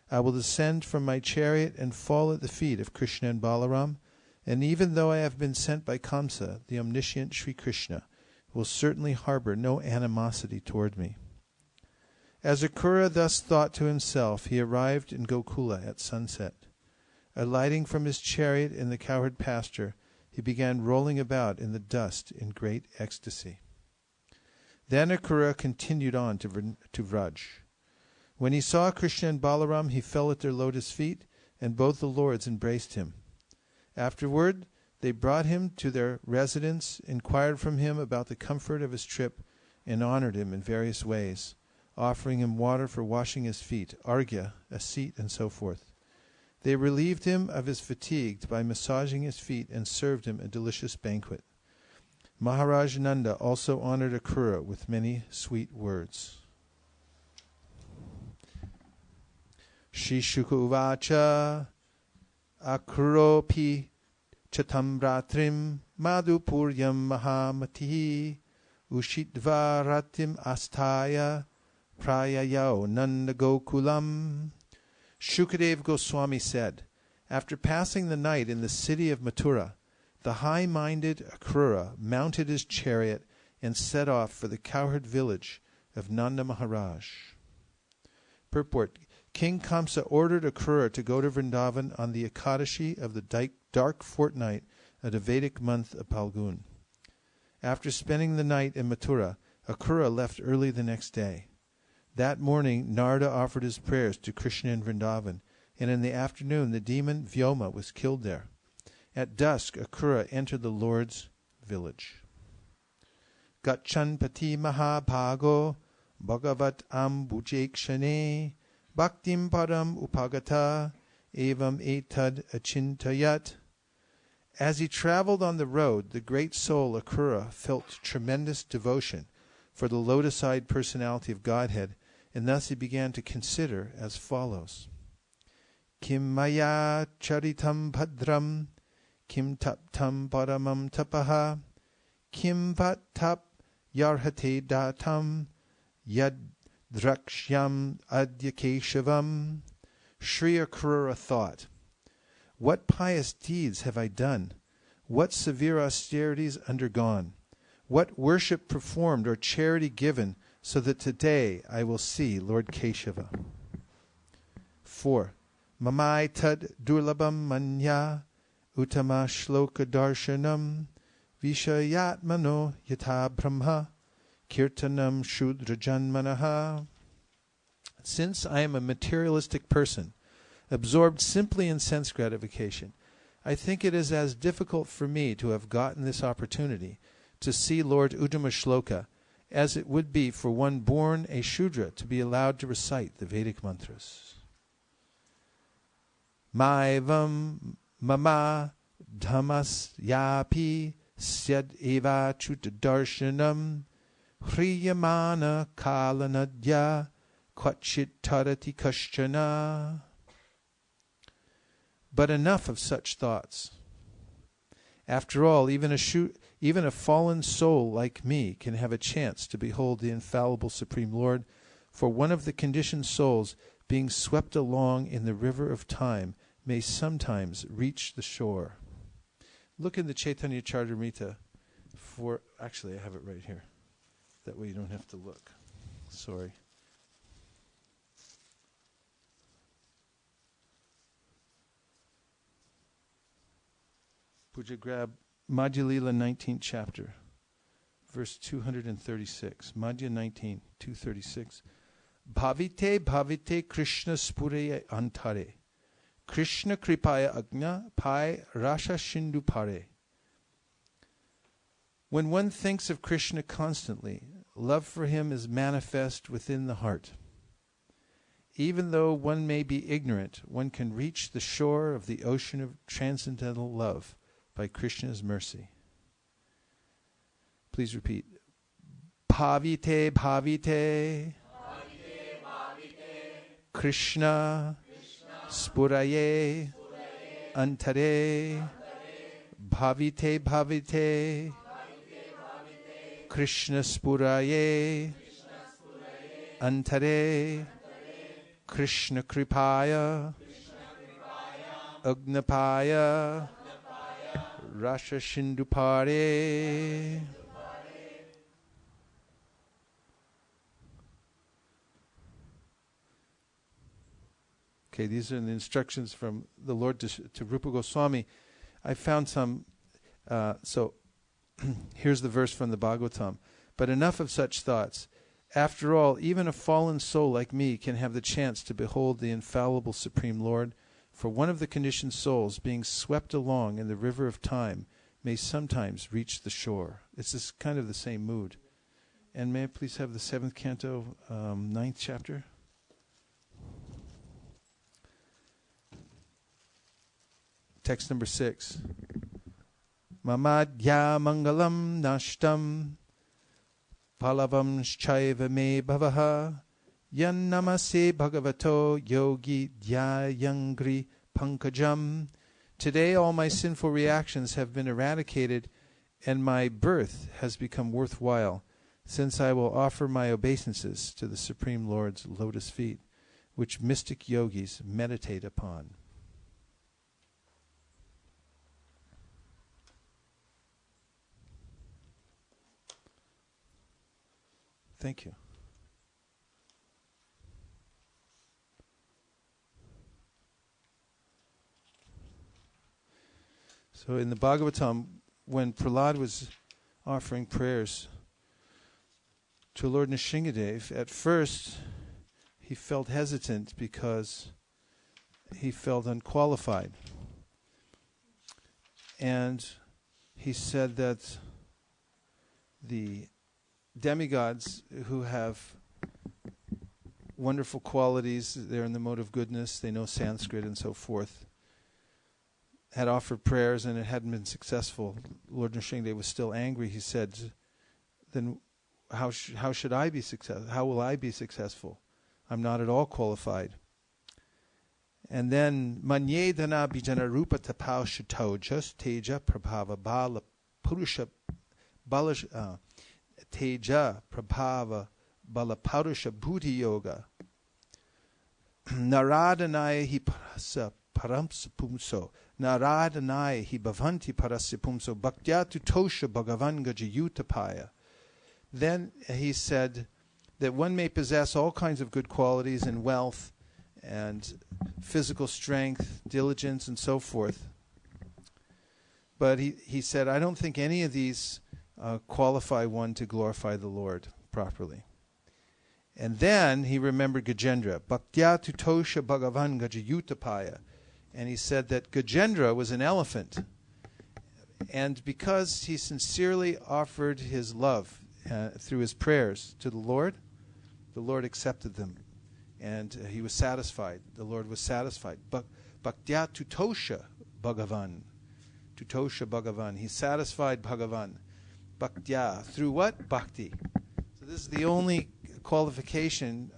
I will descend from my chariot and fall at the feet of Krishna and Balaram, and even though I have been sent by Kamsa, the omniscient Sri Krishna will certainly harbor no animosity toward me. As Akrura thus thought to himself, he arrived in Gokula at sunset. Alighting from his chariot in the cowherd pasture, he began rolling about in the dust in great ecstasy. Then Akrura continued on to Vraj. When he saw Krishna and Balaram, he fell at their lotus feet, and both the lords embraced him. Afterward, they brought him to their residence, inquired from him about the comfort of his trip, and honored him in various ways, offering him water for washing his feet, arghya, a seat, and so forth. They relieved him of his fatigue by massaging his feet and served him a delicious banquet. Maharaj Nanda also honored Akrura with many sweet words. Shri Shuka Uvacha Akruropi Chatam Ratrim Madhupuryam Mahamati Ushitva Ratim Astaya Prayayao Nanda Gokulam. Shukadev Goswami said, after passing the night in the city of Mathura, the high-minded Akrura mounted his chariot and set off for the cowherd village of Nanda Maharaj. Purport: King Kamsa ordered Akrura to go to Vrindavan on the Ekadashi of the dark fortnight of the Vedic month of Palgun. After spending the night in Mathura, Akrura left early the next day. That morning, Narada offered his prayers to Krishna in Vrindavan, and in the afternoon the demon Vyoma was killed there. At dusk, Akrura entered the Lord's village. Gachanpati Mahabhago Bhagavat Ambujekshane Bhaktim Param Upagata Evam Etad Achintayat. As he traveled on the road, the great soul Akura felt tremendous devotion for the lotus-eyed personality of Godhead, and thus he began to consider as follows. Kim maya charitam bhadram, kim taptam paramam tapaha, kim vatap yarhate datam, yad drakshyam adya keshavam. Sri Akrura thought, what pious deeds have I done? What severe austerities undergone? What worship performed or charity given, so that today I will see Lord Keshava? 4. Mamai tad durlabam manya utama shloka darshanam vishayatmano yata brahma kirtanam shudra janmanaha. Since I am a materialistic person, absorbed simply in sense gratification, I think it is as difficult for me to have gotten this opportunity to see Lord Uttama Shloka as it would be for one born a Shudra to be allowed to recite the Vedic mantras. Maivam mama dhammas yapi syad eva chutadarshanam hriyamana kalanadya kvachit tarati kashchana. But enough of such thoughts. After all, even a fallen soul like me can have a chance to behold the infallible Supreme Lord, for one of the conditioned souls, being swept along in the river of time, may sometimes reach the shore. Look in the Chaitanya Charitamrita for... Actually, I have it right here. That way you don't have to look. Sorry. Puja, grab Madhya Lila 19th chapter, verse 236. Madhya 19, 236. Bhavite bhavite Krishna spureye antare. Krishna kripaya agnya pai rasha shindu pare. When one thinks of Krishna constantly, love for him is manifest within the heart. Even though one may be ignorant, one can reach the shore of the ocean of transcendental love by Krishna's mercy. Please repeat. Bhavite bhavite Krishna spuraye antare. Bhavite bhavite Krishna spuraye antare. Krishna kripaya agnapaya Rasha Shindupare. Okay, these are the instructions from the Lord to Rupa Goswami. I found some, so here's the verse from the Bhagavatam. But enough of such thoughts. After all, even a fallen soul like me can have the chance to behold the infallible Supreme Lord, for one of the conditioned souls, being swept along in the river of time, may sometimes reach the shore. It's this kind of the same mood. And may I please have the 7th canto, 9th chapter? Text number 6. Mamadya mangalam nashtam palavam shchaiva me bhavaha yan namase bhagavato yogi dhyayangri pankajam. Today all my sinful reactions have been eradicated and my birth has become worthwhile, since I will offer my obeisances to the Supreme Lord's lotus feet, which mystic yogis meditate upon. Thank you. So in the Bhagavatam, when Prahlad was offering prayers to Lord Nrsingadev, at first he felt hesitant because he felt unqualified. And he said that the demigods who have wonderful qualities, they're in the mode of goodness, they know Sanskrit and so forth, had offered prayers and it hadn't been successful. Lord Nrsimhadev was still angry. He said, then how should I be successful? How will I be successful? I'm not at all qualified. And then Manyedana Bijana Rupa Tapao Shatojas Teja Prabhava Bala Purusha Balash Teja Prabhava Bala Purusha Bhuti Yoga Naradanaya Hi Parasa Paramsa Pumso Naradanaya Hi Bhavanti Parasya Pumso Bhaktyatu Tosha Bhagavan Gajayutapaya. Then he said that one may possess all kinds of good qualities and wealth and physical strength, diligence, and so forth. But he said, I don't think any of these qualify one to glorify the Lord properly. And then he remembered Gajendra, Bhaktya Tutosha Bhagavan Gajayutapaya. And he said that Gajendra was an elephant. And because he sincerely offered his love through his prayers to the Lord accepted them. And he was satisfied. The Lord was satisfied. Bhaktya Tutosha Bhagavan. Tutosha Bhagavan. He satisfied Bhagavan. Bhaktya. Through what? Bhakti. So this is the only qualification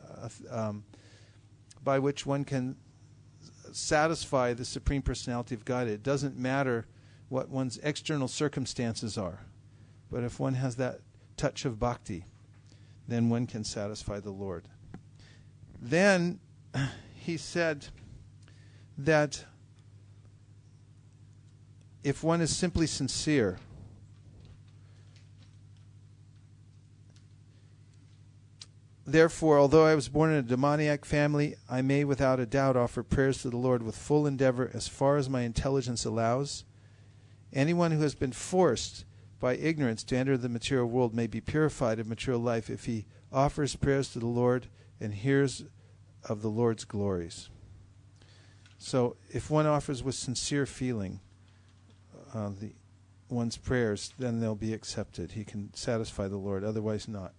by which one can satisfy the Supreme Personality of God. It doesn't matter what one's external circumstances are. But if one has that touch of bhakti, then one can satisfy the Lord. Then he said that if one is simply sincere, therefore, although I was born in a demoniac family, I may without a doubt offer prayers to the Lord with full endeavor as far as my intelligence allows. Anyone who has been forced by ignorance to enter the material world may be purified of material life if he offers prayers to the Lord and hears of the Lord's glories. So if one offers with sincere feeling one's prayers, then they'll be accepted. He can satisfy the Lord, otherwise not.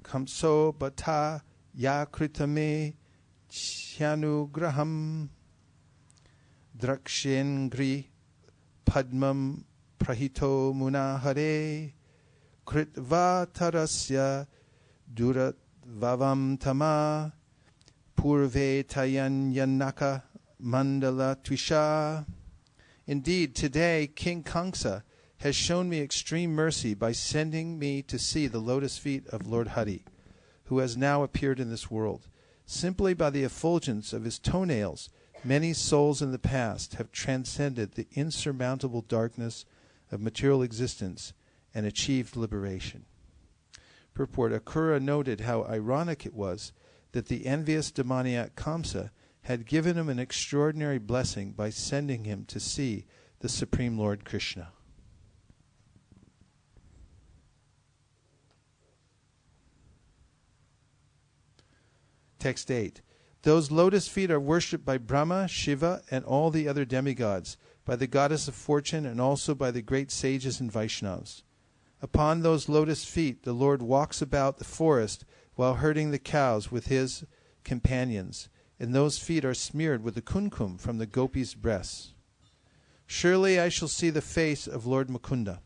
Kamso bata ya kritame chyanugraham drakshengri padmam prahito munahare kritva tarasya duratvavam tama purve tayanyanaka mandala twisha. Indeed, today King Kamsa has shown me extreme mercy by sending me to see the lotus feet of Lord Hari, who has now appeared in this world. Simply by the effulgence of his toenails, many souls in the past have transcended the insurmountable darkness of material existence and achieved liberation. Purport: Akura noted how ironic it was that the envious demoniac Kamsa had given him an extraordinary blessing by sending him to see the Supreme Lord Krishna. Text 8. Those lotus feet are worshipped by Brahma, Shiva, and all the other demigods, by the goddess of fortune, and also by the great sages and Vaishnavas. Upon those lotus feet the Lord walks about the forest while herding the cows with his companions, and those feet are smeared with the kumkum from the gopis' breasts. Surely I shall see the face of Lord Mukunda,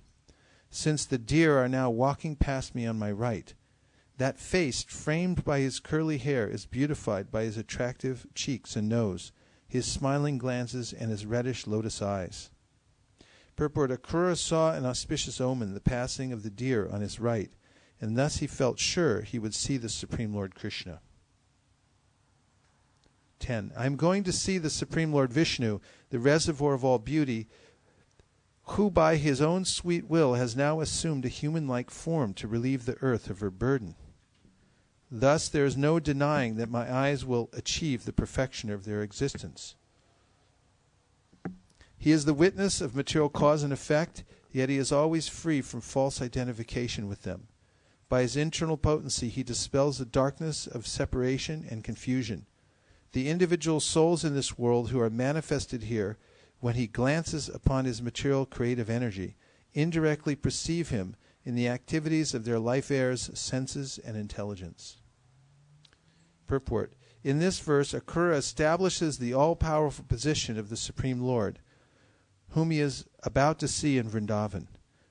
since the deer are now walking past me on my right. That face, framed by his curly hair, is beautified by his attractive cheeks and nose, his smiling glances, and his reddish lotus eyes. Purport: Akura saw an auspicious omen, the passing of the deer on his right, and thus he felt sure he would see the Supreme Lord Krishna. 10. I am going to see the Supreme Lord Vishnu, the reservoir of all beauty, who by his own sweet will has now assumed a human-like form to relieve the earth of her burden. Thus there is no denying that my eyes will achieve the perfection of their existence. He is the witness of material cause and effect, yet he is always free from false identification with them. By his internal potency, he dispels the darkness of separation and confusion. The individual souls in this world who are manifested here, when he glances upon his material creative energy, indirectly perceive him in the activities of their life heirs, senses, and intelligence. Purport. In this verse, Thakura establishes the all-powerful position of the Supreme Lord, whom he is about to see in Vrindavan.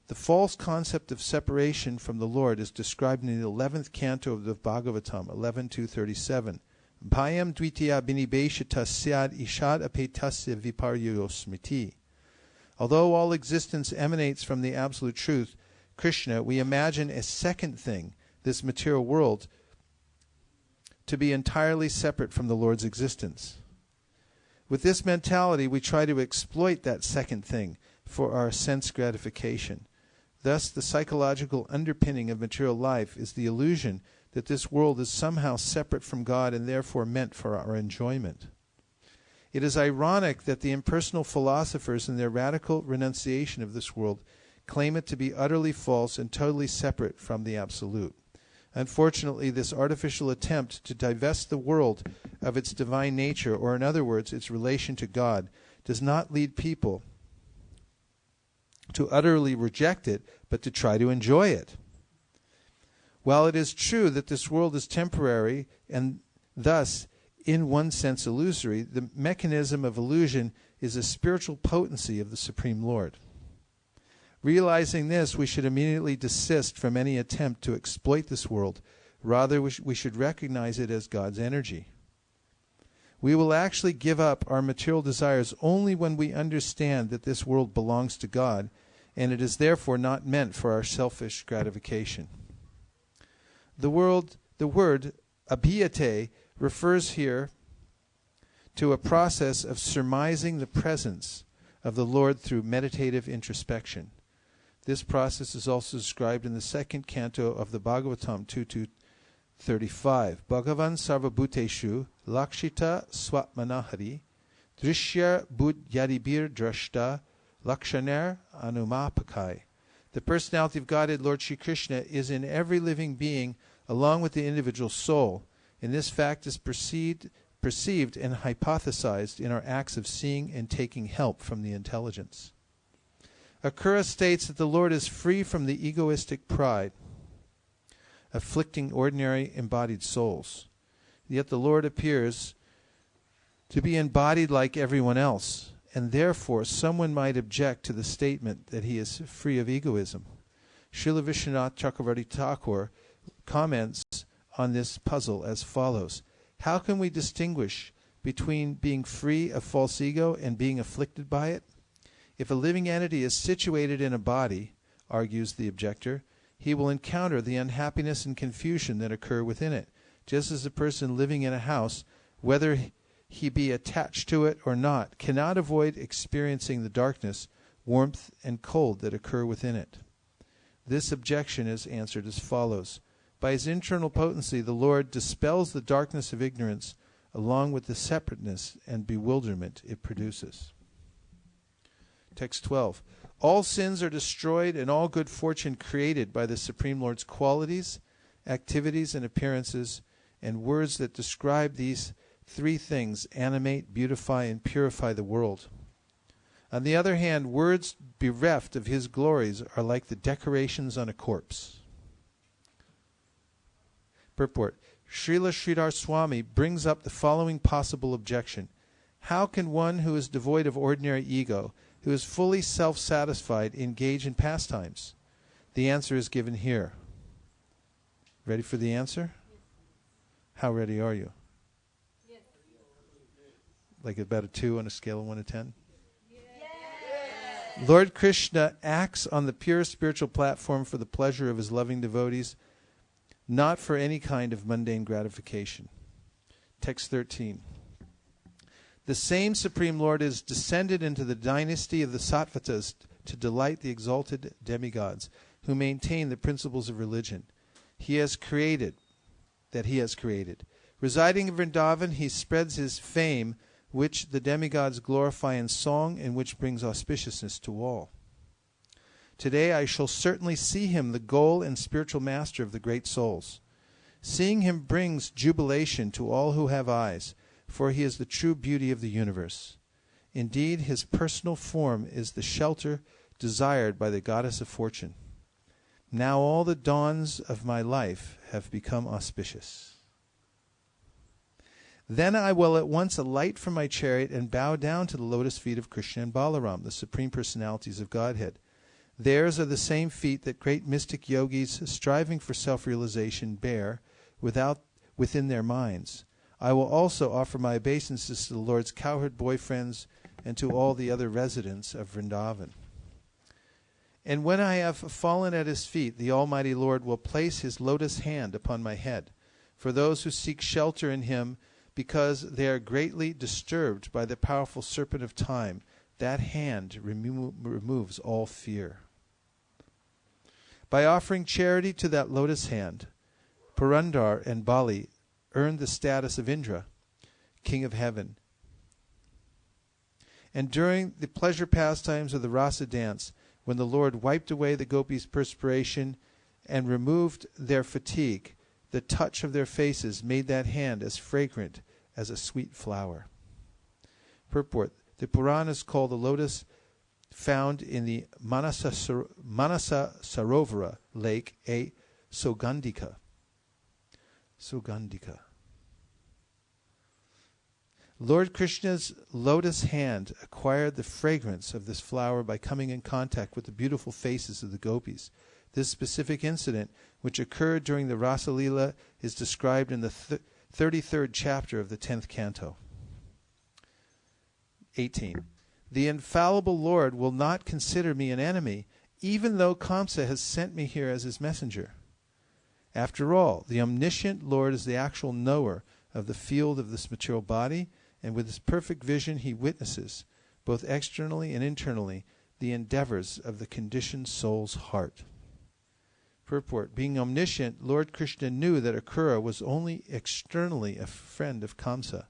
The false concept of separation from the Lord is described in the 11th canto of the Bhagavatam, 11.237. Bhayam dvitiya binibeshita syad ishad apetasya viparyo smriti. Although all existence emanates from the absolute truth, Krishna, we imagine a second thing, this material world, to be entirely separate from the Lord's existence. With this mentality, we try to exploit that second thing for our sense gratification. Thus, the psychological underpinning of material life is the illusion that this world is somehow separate from God and therefore meant for our enjoyment. It is ironic that the impersonal philosophers in their radical renunciation of this world claim it to be utterly false and totally separate from the Absolute. Unfortunately, this artificial attempt to divest the world of its divine nature, or in other words, its relation to God, does not lead people to utterly reject it, but to try to enjoy it. While it is true that this world is temporary and thus, in one sense, illusory, the mechanism of illusion is a spiritual potency of the Supreme Lord. Realizing this, we should immediately desist from any attempt to exploit this world. Rather, we should recognize it as God's energy. We will actually give up our material desires only when we understand that this world belongs to God, and it is therefore not meant for our selfish gratification. The word abhiyate refers here to a process of surmising the presence of the Lord through meditative introspection. This process is also described in the 2nd canto of the Bhagavatam 2.35. Bhagavan sarvabhuteshu lakshita swatmanahari drishya buddhyadibir drashta lakshaner anumapakai. The personality of Godhead, Lord Shri Krishna, is in every living being along with the individual soul, and this fact is perceived and hypothesized in our acts of seeing and taking help from the intelligence. Thakura states that the Lord is free from the egoistic pride afflicting ordinary embodied souls. Yet the Lord appears to be embodied like everyone else, and therefore someone might object to the statement that he is free of egoism. Srila Vishwanath Chakravarti Thakur comments on this puzzle as follows. How can we distinguish between being free of false ego and being afflicted by it? If a living entity is situated in a body, argues the objector, he will encounter the unhappiness and confusion that occur within it, just as a person living in a house, whether he be attached to it or not, cannot avoid experiencing the darkness, warmth, and cold that occur within it. This objection is answered as follows. By his internal potency, the Lord dispels the darkness of ignorance along with the separateness and bewilderment it produces. Text 12. All sins are destroyed and all good fortune created by the Supreme Lord's qualities, activities, and appearances, and words that describe these three things animate, beautify, and purify the world. On the other hand, words bereft of his glories are like the decorations on a corpse. Purport. Srila Sridhar Swami brings up the following possible objection. How can one who is devoid of ordinary ego, who is fully self-satisfied, engage in pastimes? The answer is given here. Ready for the answer? How ready are you? Yes. Like about a 2 on a scale of 1 to 10? Yes. Lord Krishna acts on the pure spiritual platform for the pleasure of his loving devotees, not for any kind of mundane gratification. Text 13. The same Supreme Lord is descended into the dynasty of the Sattvatas to delight the exalted demigods who maintain the principles of religion he has created. Residing in Vrindavan, he spreads his fame, which the demigods glorify in song and which brings auspiciousness to all. Today I shall certainly see him, the goal and spiritual master of the great souls. Seeing him brings jubilation to all who have eyes, for he is the true beauty of the universe. Indeed, his personal form is the shelter desired by the goddess of fortune. Now all the dawns of my life have become auspicious. Then I will at once alight from my chariot and bow down to the lotus feet of Krishna and Balaram, the Supreme Personalities of Godhead. Theirs are the same feet that great mystic yogis striving for self-realization bear within their minds. I will also offer my obeisances to the Lord's cowherd boyfriends and to all the other residents of Vrindavan. And when I have fallen at his feet, the Almighty Lord will place his lotus hand upon my head. For those who seek shelter in him, because they are greatly disturbed by the powerful serpent of time, that hand removes all fear. By offering charity to that lotus hand, Purandar and Bali earned the status of Indra, king of heaven. And during the pleasure pastimes of the rasa dance, when the Lord wiped away the gopis' perspiration and removed their fatigue, the touch of their faces made that hand as fragrant as a sweet flower. Purport. The Puranas call the lotus found in the Manasa Sarovara lake a Sogandhika. Sogandhika. Lord Krishna's lotus hand acquired the fragrance of this flower by coming in contact with the beautiful faces of the gopis. This specific incident, which occurred during the Rasa Leela, is described in the 33rd chapter of the 10th canto. 18. The infallible Lord will not consider me an enemy, even though Kamsa has sent me here as his messenger. After all, the omniscient Lord is the actual knower of the field of this material body, and with his perfect vision he witnesses, both externally and internally, the endeavors of the conditioned soul's heart. Purport. Being omniscient, Lord Krishna knew that Akrura was only externally a friend of Kamsa.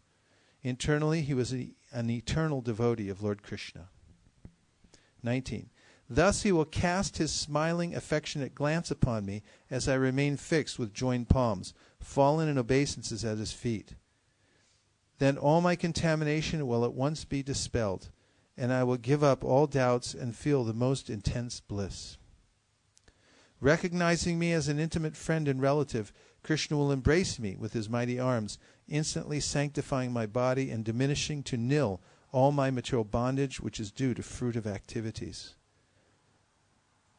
Internally, he was an eternal devotee of Lord Krishna. 19. Thus he will cast his smiling, affectionate glance upon me as I remain fixed with joined palms, fallen in obeisances at his feet. Then all my contamination will at once be dispelled, and I will give up all doubts and feel the most intense bliss. Recognizing me as an intimate friend and relative, Krishna will embrace me with his mighty arms, instantly sanctifying my body and diminishing to nil all my material bondage, which is due to fruitive activities.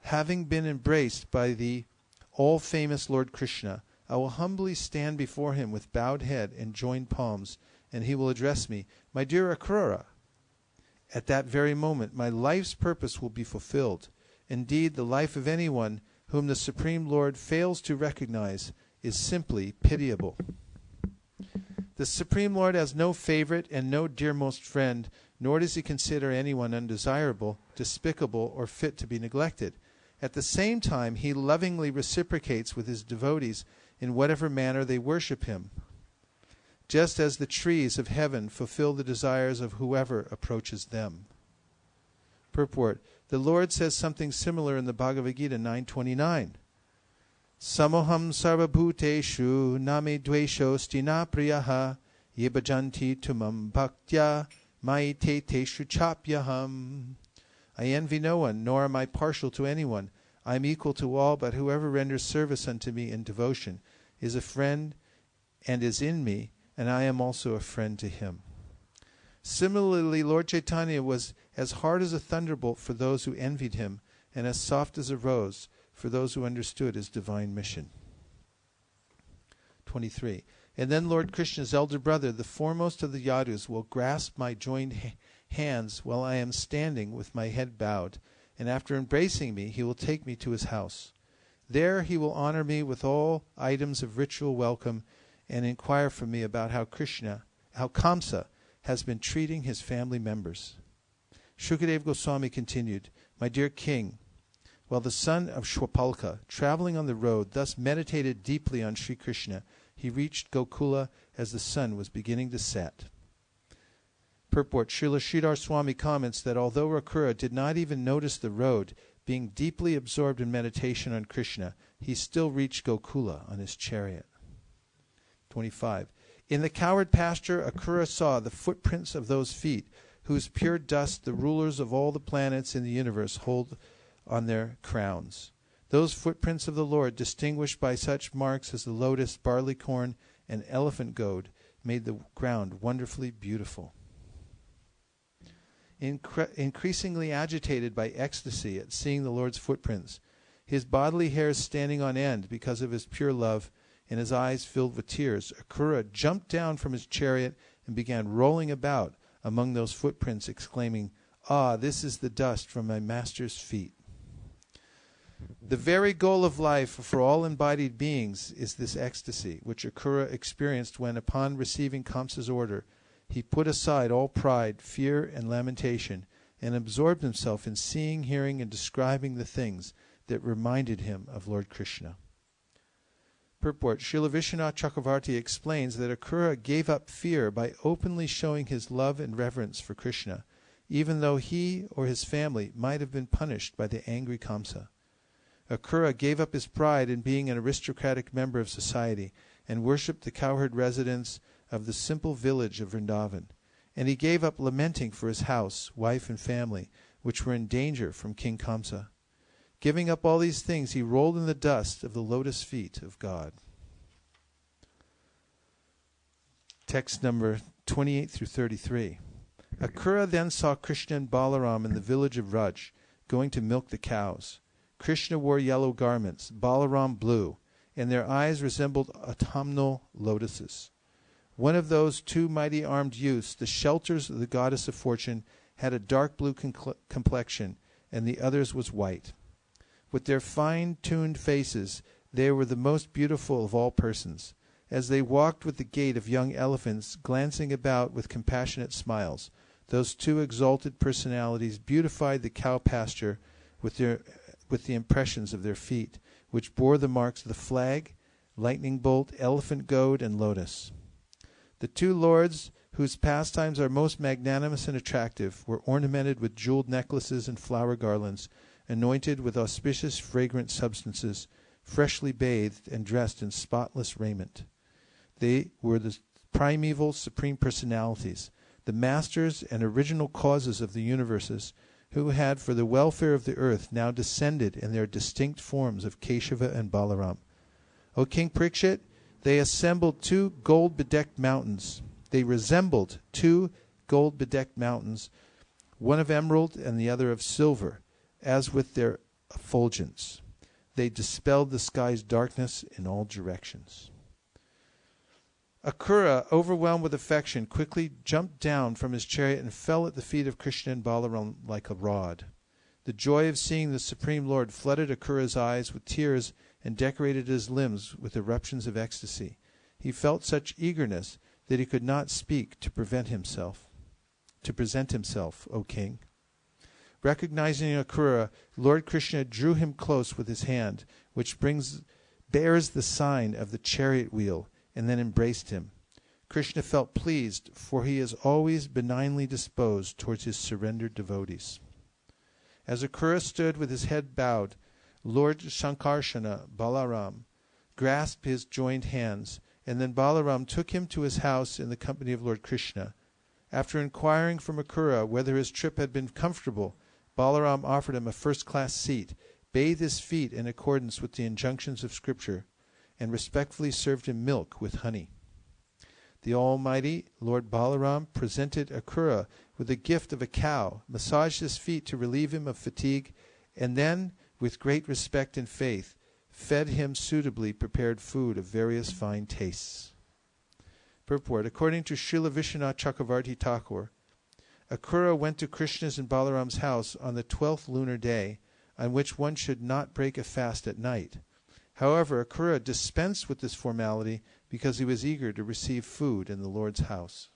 Having been embraced by the all-famous Lord Krishna, I will humbly stand before him with bowed head and joined palms, and he will address me, "My dear Akrura." At that very moment, my life's purpose will be fulfilled. Indeed, the life of anyone whom the Supreme Lord fails to recognize is simply pitiable. The Supreme Lord has no favorite and no dearmost friend, nor does he consider anyone undesirable, despicable, or fit to be neglected. At the same time, he lovingly reciprocates with his devotees in whatever manner they worship him, just as the trees of heaven fulfill the desires of whoever approaches them. Purport. The Lord says something similar in the Bhagavad Gita 9:29. Samoham sarvabhuteshu name dvesho stina priyaha ye bhajanti tumam bhaktya maite teshu chapyaham. I envy no one, nor am I partial to anyone. I am equal to all, but whoever renders service unto me in devotion is a friend and is in me, and I am also a friend to him. Similarly, Lord Caitanya was as hard as a thunderbolt for those who envied him, and as soft as a rose for those who understood his divine mission. 23. And then Lord Krishna's elder brother, the foremost of the Yadus, will grasp my joined hands while I am standing with my head bowed, and after embracing me, he will take me to his house. There he will honor me with all items of ritual welcome and inquire from me about how Kamsa has been treating his family members. Shukadeva Goswami continued, "My dear king, while the son of Shwapalka, traveling on the road, thus meditated deeply on Sri Krishna, he reached Gokula as the sun was beginning to set." Purport. Srila Sridhar Swami comments that although Akrura did not even notice the road, being deeply absorbed in meditation on Krishna, he still reached Gokula on his chariot. 25. In the cowherd pasture, Akrura saw the footprints of those feet, whose pure dust the rulers of all the planets in the universe hold on their crowns. Those footprints of the Lord, distinguished by such marks as the lotus, barley corn, and elephant goad, made the ground wonderfully beautiful. Increasingly agitated by ecstasy at seeing the Lord's footprints, his bodily hairs standing on end because of his pure love, and his eyes filled with tears, Akrura jumped down from his chariot and began rolling about among those footprints, exclaiming, "Ah, this is the dust from my master's feet." The very goal of life for all embodied beings is this ecstasy, which Akrura experienced when, upon receiving Kamsa's order, he put aside all pride, fear, and lamentation, and absorbed himself in seeing, hearing, and describing the things that reminded him of Lord Krishna. Purport. Srila Vishwanath Chakravarti explains that Akrura gave up fear by openly showing his love and reverence for Krishna, even though he or his family might have been punished by the angry Kamsa. Akrura gave up his pride in being an aristocratic member of society and worshipped the cowherd residents of the simple village of Vrindavan, and he gave up lamenting for his house, wife, and family, which were in danger from King Kamsa. Giving up all these things, he rolled in the dust of the lotus feet of God. Text number 28 through 33. Akrura then saw Krishna and Balaram in the village of Raj, going to milk the cows. Krishna wore yellow garments, Balaram blue, and their eyes resembled autumnal lotuses. One of those two mighty armed youths, the shelters of the goddess of fortune, had a dark blue complexion, and the other's was white. With their fine-tuned faces, they were the most beautiful of all persons. As they walked with the gait of young elephants, glancing about with compassionate smiles, those two exalted personalities beautified the cow pasture with the impressions of their feet, which bore the marks of the flag, lightning bolt, elephant goad, and lotus. The two lords, whose pastimes are most magnanimous and attractive, were ornamented with jeweled necklaces and flower garlands, anointed with auspicious fragrant substances, freshly bathed and dressed in spotless raiment. They were the primeval supreme personalities, the masters and original causes of the universes, who had for the welfare of the earth now descended in their distinct forms of Keshava and Balaram. O King Parikshit, they resembled two gold-bedecked mountains, one of emerald and the other of silver, as with their effulgence. They dispelled the sky's darkness in all directions. Akrura, overwhelmed with affection, quickly jumped down from his chariot and fell at the feet of Krishna and Balaram like a rod. The joy of seeing the Supreme Lord flooded Akrura's eyes with tears and decorated his limbs with eruptions of ecstasy. He felt such eagerness that he could not speak to present himself, O king. Recognizing Akrura, Lord Krishna drew him close with his hand, which bears the sign of the chariot wheel, and then embraced him. Krishna felt pleased, for he is always benignly disposed towards his surrendered devotees. As Akrura stood with his head bowed, Lord Shankarshana, Balaram, grasped his joined hands, and then Balaram took him to his house in the company of Lord Krishna. After inquiring from Akrura whether his trip had been comfortable, Balaram offered him a first-class seat, bathed his feet in accordance with the injunctions of Scripture, and respectfully served him milk with honey. The Almighty Lord Balaram presented Akrura with the gift of a cow, massaged his feet to relieve him of fatigue, and then, with great respect and faith, fed him suitably prepared food of various fine tastes. Purport. According to Srila Vishwanath Chakravarti Thakur, Akrura went to Krishna's and Balaram's house on the 12th lunar day, on which one should not break a fast at night. However, Akrura dispensed with this formality because he was eager to receive food in the Lord's house.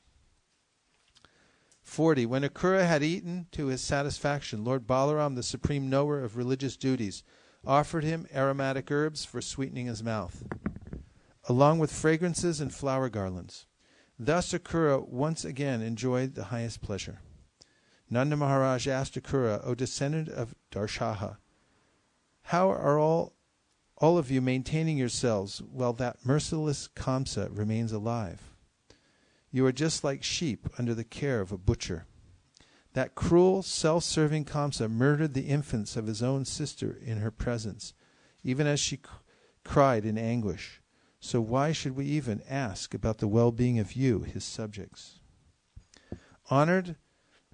40. When Akrura had eaten to his satisfaction, Lord Balaram, the supreme knower of religious duties, offered him aromatic herbs for sweetening his mouth, along with fragrances and flower garlands. Thus Akrura once again enjoyed the highest pleasure. Nanda Maharaj asked Akrura, O descendant of Darshaha, How are all of you maintaining yourselves while that merciless Kamsa remains alive? You are just like sheep under the care of a butcher. That cruel, self-serving Kamsa murdered the infants of his own sister in her presence, even as she cried in anguish. So why should we even ask about the well-being of you, his subjects? Honored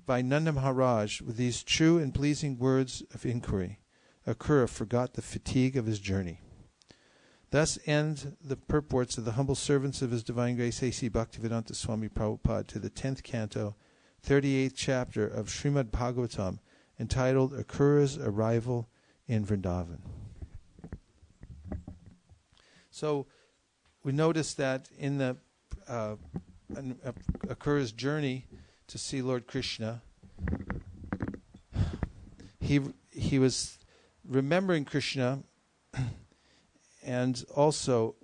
by Nanda Maharaj with these true and pleasing words of inquiry, Akrura forgot the fatigue of his journey. Thus end the purports of the humble servants of His Divine Grace A.C. Bhaktivedanta Swami Prabhupada to the 10th canto, 38th chapter of Srimad Bhagavatam, entitled Akrura's Arrival in Vrindavan. So we notice that in the Akrura's journey to see Lord Krishna, he was remembering Krishna and also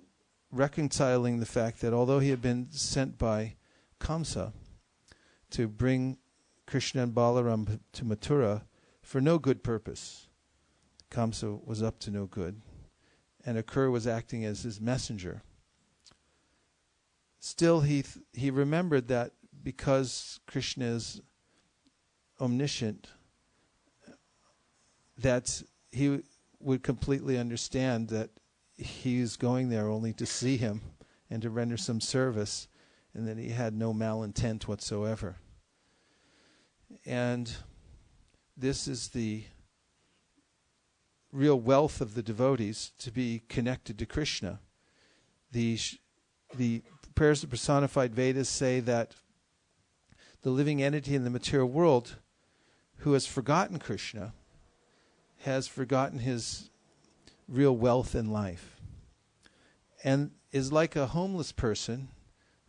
reconciling the fact that although he had been sent by Kamsa to bring Krishna and Balaram to Mathura for no good purpose, Kamsa was up to no good, and Akrura was acting as his messenger. Still, he remembered that because Krishna is omniscient, that he would completely understand that he's going there only to see him and to render some service, and that he had no malintent whatsoever. And this is the real wealth of the devotees, to be connected to Krishna. The prayers of personified Vedas say that the living entity in the material world who has forgotten Krishna has forgotten his real wealth in life, and is like a homeless person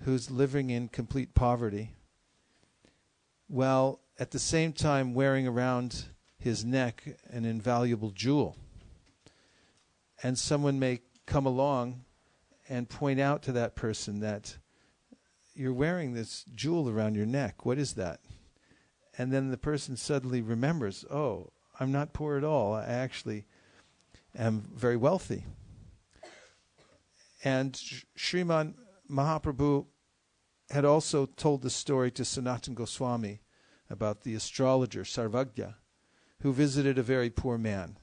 who's living in complete poverty, while at the same time wearing around his neck an invaluable jewel. And someone may come along and point out to that person that you're wearing this jewel around your neck. What is that? And then the person suddenly remembers, oh, I'm not poor at all. I actually am very wealthy. And Sriman Mahaprabhu had also told the story to Sanatana Goswami about the astrologer Sarvagya, who visited a very poor man.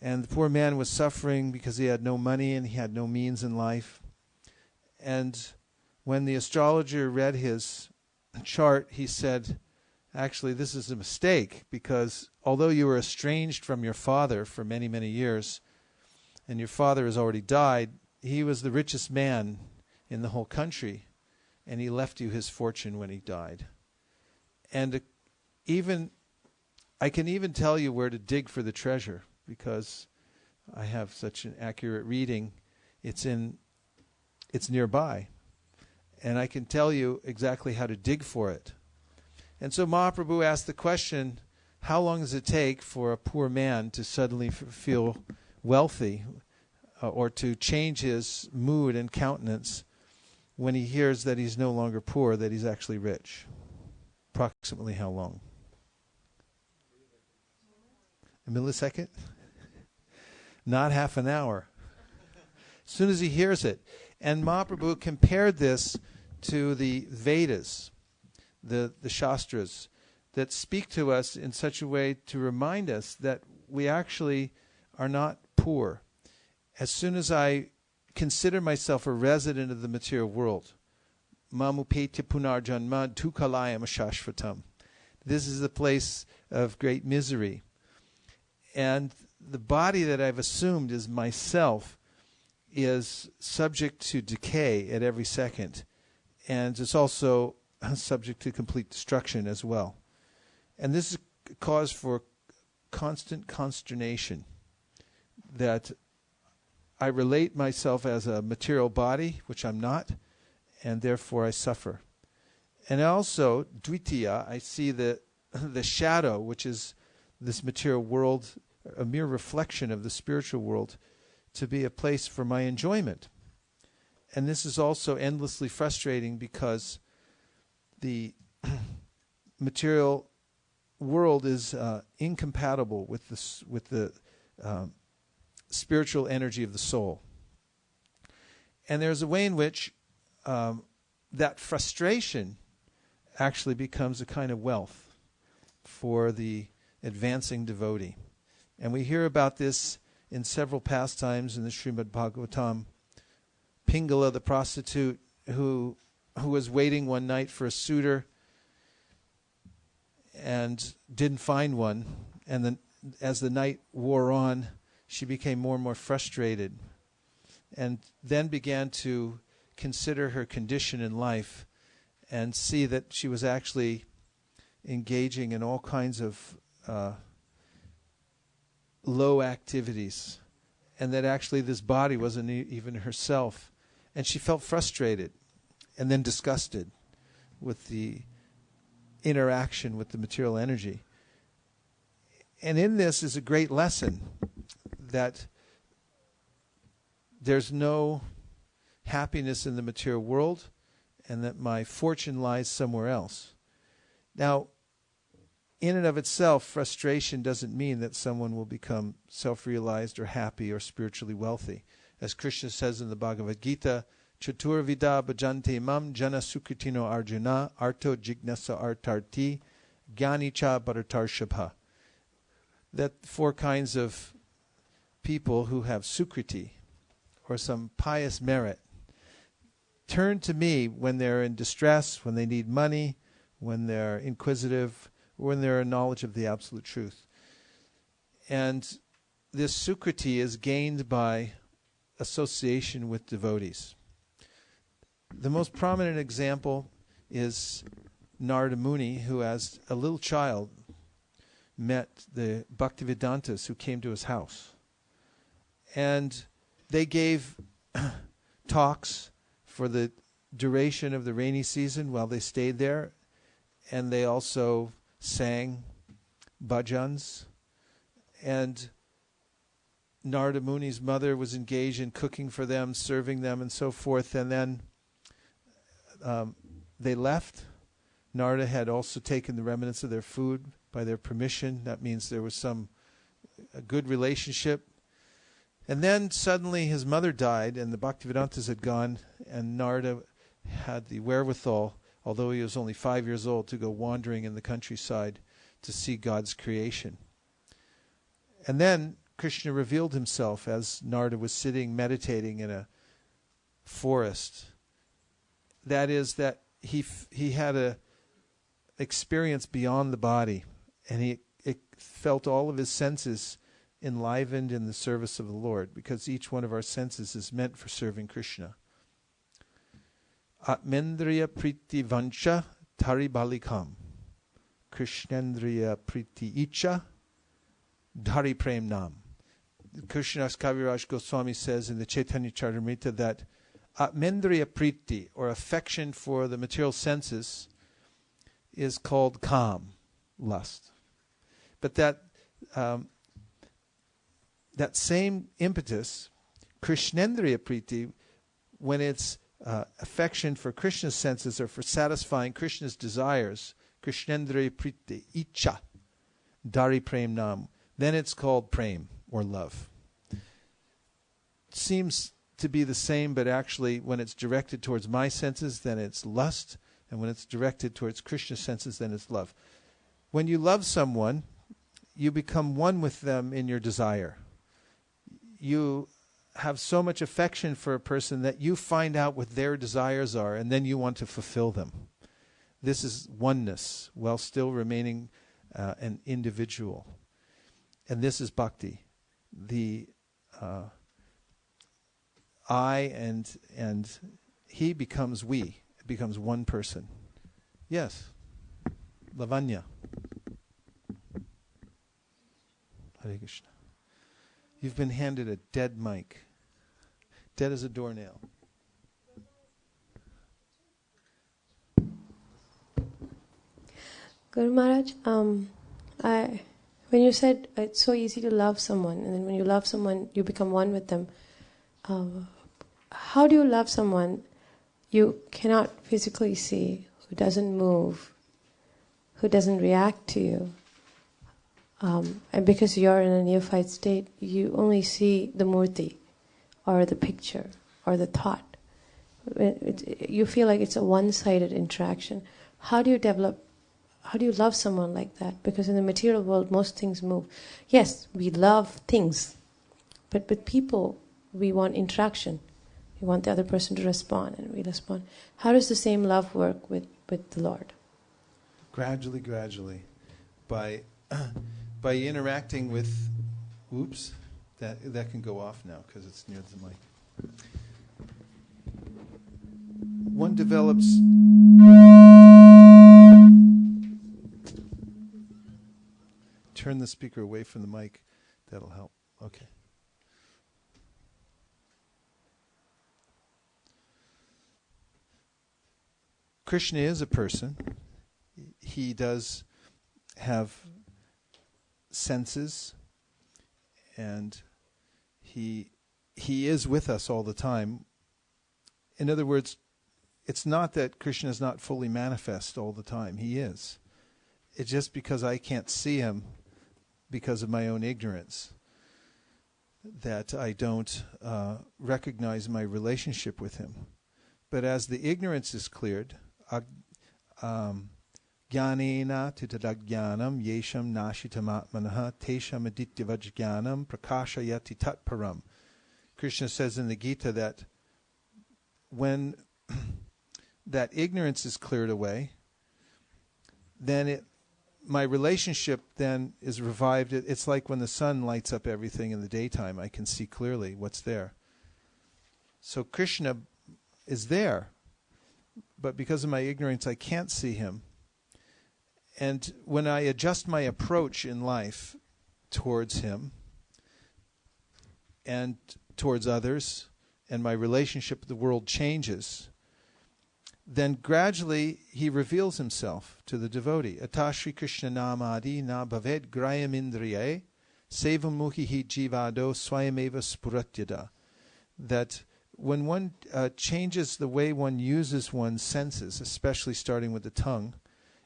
And the poor man was suffering because he had no money and he had no means in life. And when the astrologer read his chart, he said, actually, this is a mistake, because although you were estranged from your father for many, many years, and your father has already died, he was the richest man in the whole country, and he left you his fortune when he died. And I can even tell you where to dig for the treasure, because I have such an accurate reading. It's nearby, and I can tell you exactly how to dig for it. And so Mahaprabhu asked the question, how long does it take for a poor man to suddenly feel wealthy, or to change his mood and countenance when he hears that he's no longer poor, that he's actually rich? Approximately how long? A millisecond? Not half an hour. As soon as he hears it. And Mahaprabhu compared this to the Vedas, the Shastras, that speak to us in such a way to remind us that we actually are not poor. As soon as I consider myself a resident of the material world, mamupeti punarjanma dukalayam shashvatam. This is a place of great misery. And the body that I've assumed as myself is subject to decay at every second. And it's also subject to complete destruction as well. And this is a cause for constant consternation, that I relate myself as a material body, which I'm not, and therefore I suffer. And also, dvitiya, I see the shadow, which is this material world, a mere reflection of the spiritual world, to be a place for my enjoyment. And this is also endlessly frustrating, because the material world is incompatible with the spiritual energy of the soul. And there's a way in which that frustration actually becomes a kind of wealth for the advancing devotee. And we hear about this in several pastimes in the Srimad Bhagavatam. Pingala, the prostitute, who was waiting one night for a suitor and didn't find one, and then as the night wore on, she became more and more frustrated, and then began to consider her condition in life and see that she was actually engaging in all kinds of low activities, and that actually this body wasn't even herself. And she felt frustrated and then disgusted with the interaction with the material energy. And in this is a great lesson that there's no happiness in the material world and that my fortune lies somewhere else. Now, in and of itself, frustration doesn't mean that someone will become self-realized or happy or spiritually wealthy. As Krishna says in the Bhagavad Gita, Chaturvida bhajante mam jana sukritino arjuna arto jignasa artarti jnanicha bharatarshapha. That 4 kinds of people who have sukriti, or some pious merit, turn to me when they're in distress, when they need money, when they're inquisitive, or when they're in knowledge of the absolute truth. And this sukriti is gained by association with devotees. The most prominent example is Narada Muni, who as a little child met the Bhaktivedantas who came to his house. And they gave talks for the duration of the rainy season while they stayed there, and they also sang bhajans. And Narada Muni's mother was engaged in cooking for them, serving them, and so forth. And then they left. Narada had also taken the remnants of their food by their permission. That means there was a good relationship. And then suddenly his mother died, and the Bhaktivedantas had gone, and Narada had the wherewithal, although he was only 5 years old, to go wandering in the countryside to see God's creation. And then Krishna revealed himself as Narada was sitting meditating in a forest. That is, that he had a experience beyond the body, and he felt all of his senses enlivened in the service of the Lord, because each one of our senses is meant for serving Krishna. Atmendriya priti vancha tari balikam, Krishnendriya priti icha dhari prem nam. Krishnadas Kaviraj Goswami says in the Chaitanya Charitamrita that Atmendriya priti, or affection for the material senses, is called kam, lust. But that same impetus, Krishnendriya priti, when it's affection for Krishna's senses or for satisfying Krishna's desires, Krishnendriya priti icha dhari prem nam, then it's called prem, or love. Seems to be the same, but actually when it's directed towards my senses, then it's lust, and when it's directed towards Krishna's senses, then it's love. When you love someone, you become one with them in your desire. You have so much affection for a person that you find out what their desires are, and then you want to fulfill them. This is oneness, while still remaining an individual. And this is bhakti. The I and he becomes we. It becomes one person. Yes. Lavanya. Hare Krishna. You've been handed a dead mic. Dead as a doornail. Guru Maharaj, when you said it's so easy to love someone, and then when you love someone, you become one with them. How do you love someone you cannot physically see, who doesn't move, who doesn't react to you? And because you're in a neophyte state, you only see the murti, or the picture, or the thought. You feel like it's a one-sided interaction. How do you love someone like that? Because in the material world, most things move. Yes, we love things, but with people, we want interaction. We want the other person to respond, and we respond. How does the same love work with the Lord? Gradually, by interacting with, that can go off now because it's near the mic. One develops. Turn the speaker away from the mic. That'll help. Okay. Krishna is a person. He does have senses, and he is with us all the time. In other words, it's not that Krishna is not fully manifest all the time. He is. It's just because I can't see him because of my own ignorance that I don't recognize my relationship with him. But as the ignorance is cleared, jnanena titadagyanam yesham nashitamatmanaha tesham adityavajjnanam prakashayati tatparam. Krishna says in the Gita that when that ignorance is cleared away, then my relationship then is revived. It's like when the sun lights up everything in the daytime. I can see clearly what's there. So Krishna is there, but because of my ignorance, I can't see him. And when I adjust my approach in life towards him and towards others, and my relationship with the world changes, then gradually he reveals himself to the devotee. Atashri Krishna namadi na bhaved grayam indriye sevamuhi jivado swayameva spuratyada. That when one changes the way one uses one's senses, especially starting with the tongue,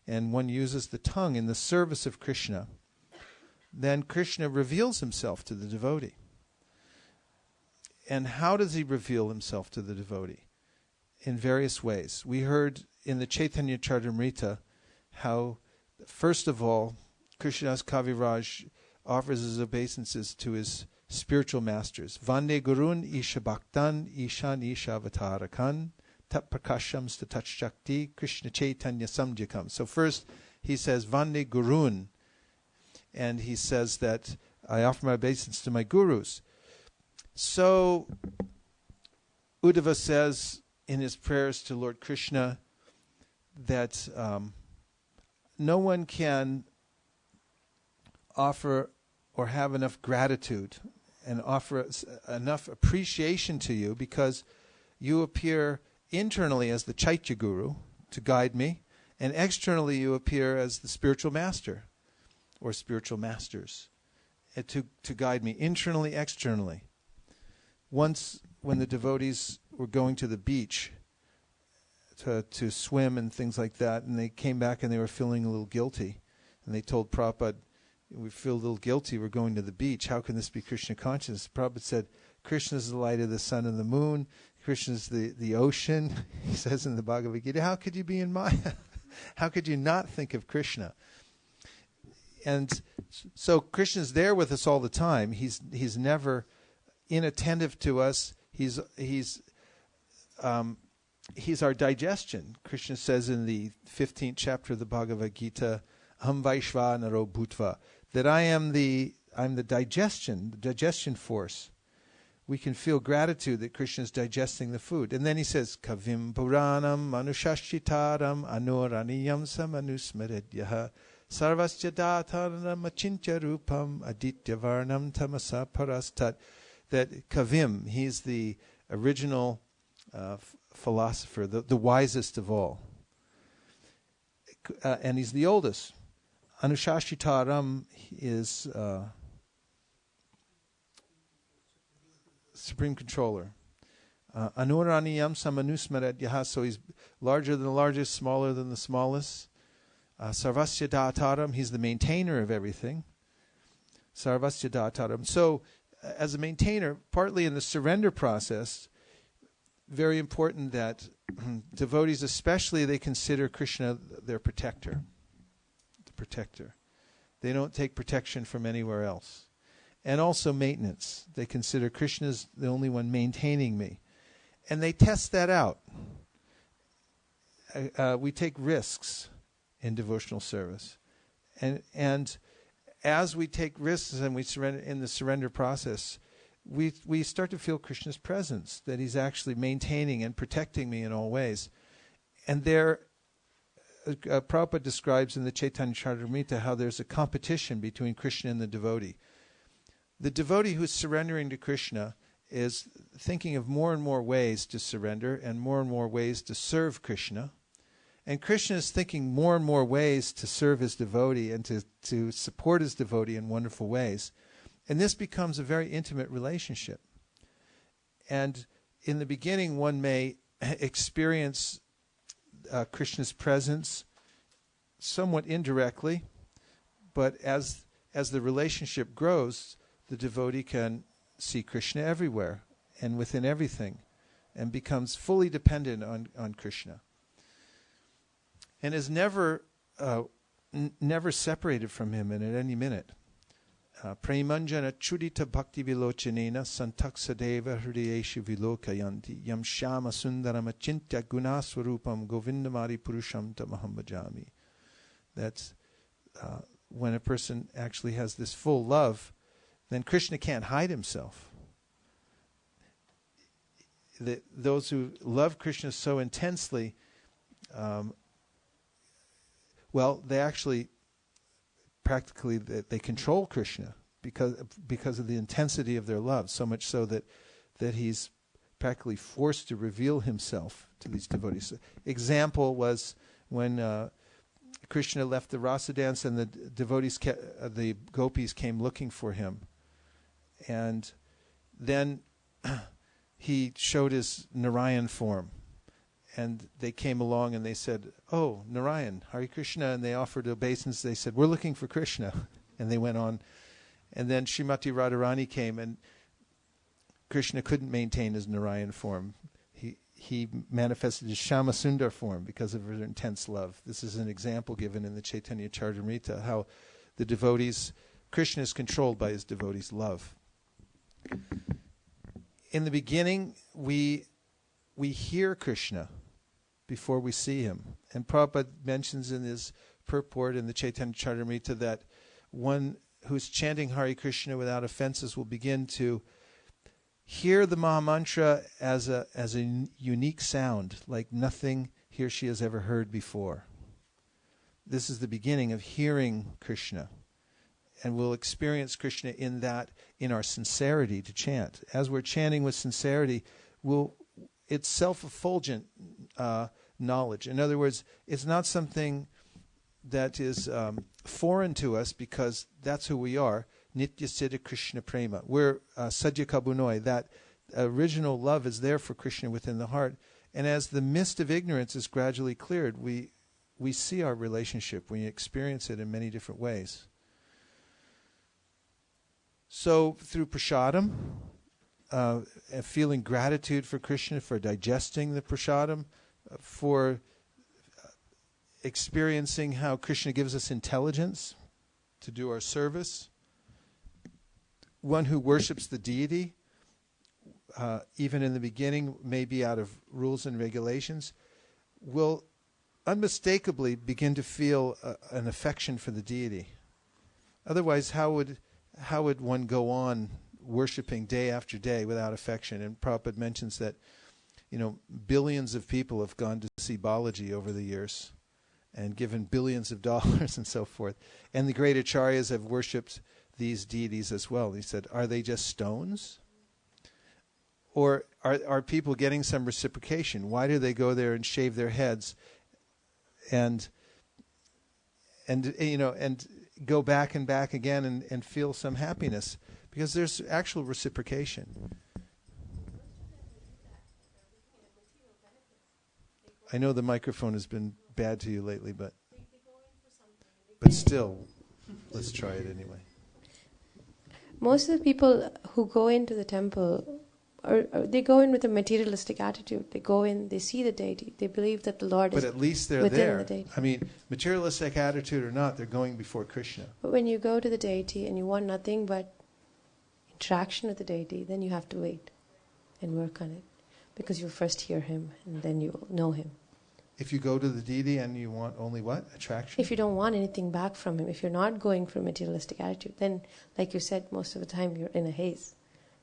and one uses the tongue in the service of Krishna, then Krishna reveals himself to the devotee. And how does he reveal himself to the devotee? In various ways. We heard in the Chaitanya Charitamrita how, first of all, Krishnadas Kaviraj offers his obeisances to his spiritual masters. Vande Gurun Isha Bhaktan Ishan Isha Avatarakan Tat Prakasham Statach Shakti Krishna Chaitanya Samjakam. So first he says Vande Gurun, and he says that I offer my obeisance to my gurus. So Uddhava says in his prayers to Lord Krishna that no one can offer or have enough gratitude and offer enough appreciation to you because you appear internally as the Chaitya Guru to guide me, and externally you appear as the spiritual master or spiritual masters to guide me internally, externally. Once when the devotees were going to the beach to swim and things like that, and they came back and they were feeling a little guilty, and they told Prabhupada, we feel a little guilty, we're going to the beach. How can this be Krishna consciousness? Prabhupada said, Krishna is the light of the sun and the moon. Krishna is the ocean. He says in the Bhagavad Gita, how could you be in Maya? How could you not think of Krishna? And so Krishna's there with us all the time. He's never inattentive to us. He's our digestion. Krishna says in the 15th chapter of the Bhagavad Gita, Aham Vaishvanaro Bhutva, that I am the digestion force. We can feel gratitude that Krishna is digesting the food. And then he says, Kavim Puranam Manushashitaram Anuraniyam Samanusmaredyaha Sarvasya Dataranam Achintya Rupam Aditya Varnam Tamasa Parastat. That Kavim, he's the original philosopher, the wisest of all. And he's the oldest. Anushashitaram is Supreme Controller. Anuraniyam Samanusmaredyaha, so he's larger than the largest, smaller than the smallest. Sarvasya Dataram, he's the maintainer of everything. Sarvasya dataram. So, as a maintainer, partly in the surrender process, very important that devotees especially, they consider Krishna their protector. The protector. They don't take protection from anywhere else. And also maintenance. They consider Krishna's the only one maintaining me. And they test that out. We take risks in devotional service. And as we take risks and we surrender in the surrender process, we start to feel Krishna's presence, that he's actually maintaining and protecting me in all ways. And there, Prabhupada describes in the Chaitanya Charitamrita how there's a competition between Krishna and the devotee. The devotee who's surrendering to Krishna is thinking of more and more ways to surrender and more ways to serve Krishna. And Krishna is thinking more and more ways to serve his devotee and to support his devotee in wonderful ways. And this becomes a very intimate relationship. And in the beginning, one may experience Krishna's presence somewhat indirectly, but as the relationship grows, the devotee can see Krishna everywhere and within everything and becomes fully dependent on Krishna. And is never separated from him at any minute. Premanjana chudita bhakti vilochanena santaksadeva hridayeshu vilokayanti yam shama sundaram achintya gunaswarupam govindamari purusham tamaham bhajami. That's when a person actually has this full love, then Krishna can't hide himself. Those who love Krishna so intensely, they actually practically they control Krishna because of the intensity of their love, so much so that he's practically forced to reveal himself to these devotees. Example was when Krishna left the rasa dance and the devotees, the gopis came looking for him, and then he showed his Narayan form. And they came along and they said, "Oh, Narayan, Hare Krishna," and they offered obeisance. They said, "We're looking for Krishna," and they went on. And then Srimati Radharani came, and Krishna couldn't maintain his Narayan form. He manifested his Shyamasundar form because of his intense love. This is an example given in the Chaitanya Charitamrita, how the devotees, Krishna is controlled by his devotees' love. In the beginning, we hear Krishna before we see him. And Prabhupada mentions in his purport in the Chaitanya Charitamrita that one who's chanting Hare Krishna without offenses will begin to hear the Mahamantra as a unique sound, like nothing he or she has ever heard before. This is the beginning of hearing Krishna. And we'll experience Krishna in our sincerity to chant. As we're chanting with sincerity, it's self-effulgent knowledge. In other words, it's not something that is foreign to us because that's who we are. Nitya Siddha Krishna Prema. We're Sadhya Kabunoi. That original love is there for Krishna within the heart. And as the mist of ignorance is gradually cleared, we see our relationship. We experience it in many different ways. So through prasadam, feeling gratitude for Krishna for digesting the prasadam, for experiencing how Krishna gives us intelligence to do our service. One who worships the deity, even in the beginning, maybe out of rules and regulations, will unmistakably begin to feel an affection for the deity. Otherwise, how would one go on worshipping day after day without affection? And Prabhupada mentions that, billions of people have gone to see Balaji over the years and given billions of dollars and so forth. And the great acharyas have worshipped these deities as well. He said, are they just stones? Or are people getting some reciprocation? Why do they go there and shave their heads and go back and back again and feel some happiness? Because there's actual reciprocation. I know the microphone has been bad to you lately, but still, let's try it anyway. Most of the people who go into the temple, they go in with a materialistic attitude. They go in, they see the deity, they believe that the Lord is But at least they're within there. the deity. I mean, materialistic attitude or not, they're going before Krishna. But when you go to the deity and you want nothing but interaction with the deity, then you have to wait and work on it. Because you'll first hear him and then you'll know him. If you go to the deity and you want only what? Attraction? If you don't want anything back from him, if you're not going for a materialistic attitude, then, like you said, most of the time you're in a haze.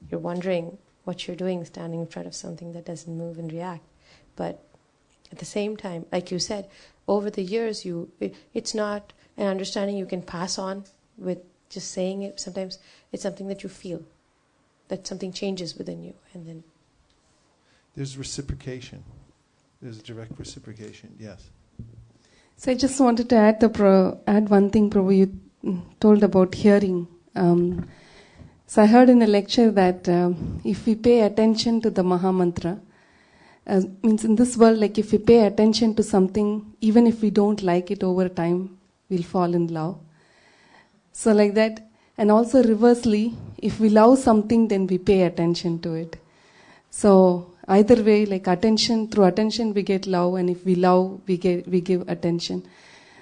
You're wondering what you're doing standing in front of something that doesn't move and react. But at the same time, like you said, over the years, it's not an understanding you can pass on with just saying it. Sometimes it's something that you feel, that something changes within you, and then There's reciprocation. There's direct reciprocation, yes. So I just wanted to add one thing, Prabhu, you told about hearing. So I heard in a lecture that if we pay attention to the Maha Mantra, means in this world, like if we pay attention to something, even if we don't like it over time, we'll fall in love. So like that, and also reversely, if we love something, then we pay attention to it. So either way, like through attention we get love, and if we love, we give attention.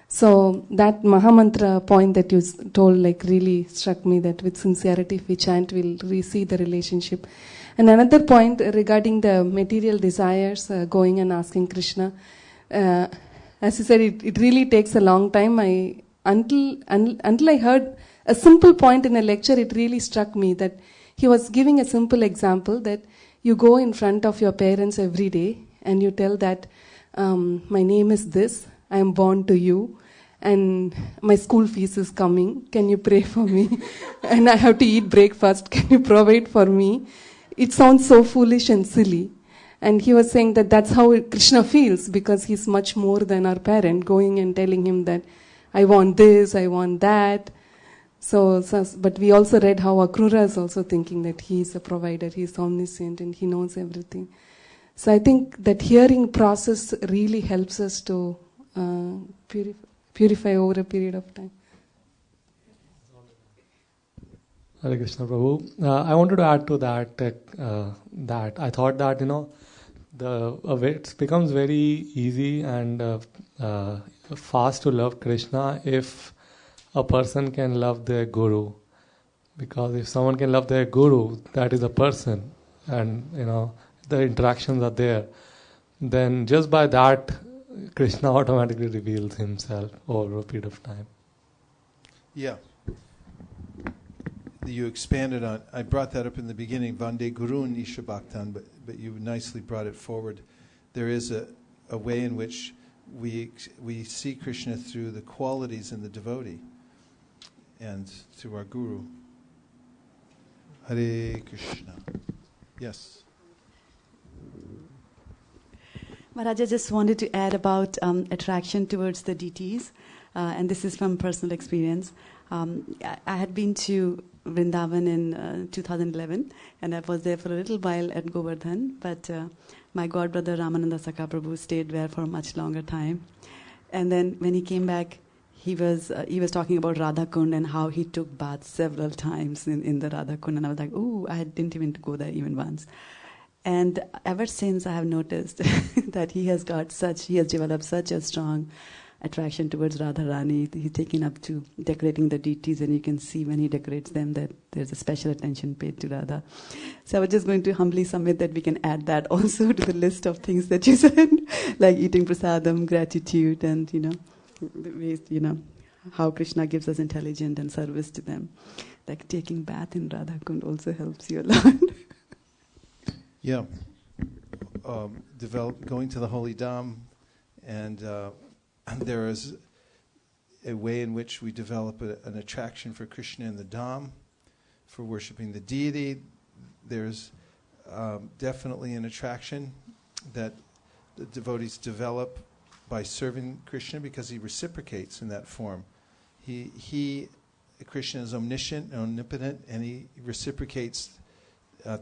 So that Maha Mantra point that you told like really struck me, that with sincerity if we chant, we'll see the relationship. And another point regarding the material desires, going and asking Krishna, as you said, it really takes a long time. Until I heard a simple point in a lecture, it really struck me that he was giving a simple example that you go in front of your parents every day and you tell that my name is this, I am born to you, and my school fees is coming, can you pray for me? And I have to eat breakfast, can you provide for me? It sounds so foolish and silly. And he was saying that that's how Krishna feels, because he's much more than our parent, going and telling him that I want this, I want that. So, but we also read how Akrura is also thinking that he is a provider, he is omniscient and he knows everything. So I think that hearing process really helps us to purify over a period of time. Hare Krishna Prabhu. I wanted to add to that that I thought that it becomes very easy and fast to love Krishna if a person can love their guru. Because if someone can love their guru, that is a person, and the interactions are there, then just by that Krishna automatically reveals himself over a period of time. Yeah. You expanded on, I brought that up in the beginning, Vande Gurun Isha Bhaktan, but you nicely brought it forward. There is a way in which we see Krishna through the qualities in the devotee and through our guru. Hare Krishna. Yes. Maharaj, I just wanted to add about attraction towards the deities, and this is from personal experience. I had been to Vrindavan in 2011, and I was there for a little while at Govardhan, but my godbrother Vaisesika Prabhu stayed there for a much longer time. And then when he came back, he was talking about Radha Kund and how he took baths several times in the Radha Kund, and I was like, ooh, I didn't even go there even once. And ever since I have noticed that he has developed such a strong attraction towards Radharani. He's taken up to decorating the deities, and you can see when he decorates them that there's a special attention paid to Radha. So I was just going to humbly submit that we can add that also to the list of things that you said, like eating prasadam, gratitude, and the ways, how Krishna gives us intelligence and service to them. Like taking bath in Radha Kund also helps you a lot. Yeah. Going to the Holy Dham, and there is a way in which we develop an attraction for Krishna in the Dham, for worshipping the deity. There's definitely an attraction that the devotees develop by serving Krishna, because he reciprocates in that form. Krishna is omniscient, omnipotent, and he reciprocates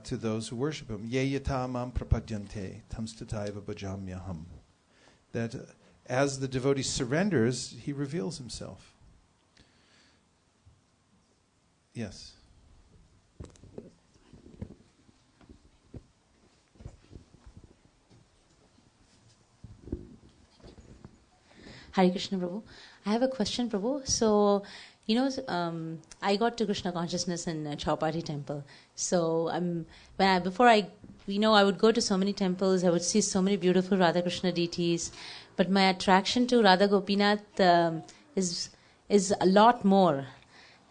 to those who worship him. Ye yata mam prapadyante tam stataiva bhajamyaham. That as the devotee surrenders, he reveals himself. Yes. Hare Krishna Prabhu. I have a question, Prabhu. So, I got to Krishna consciousness in Chowpatty temple. So, I would go to so many temples. I would see so many beautiful Radha Krishna deities. But my attraction to Radha Gopinath is a lot more.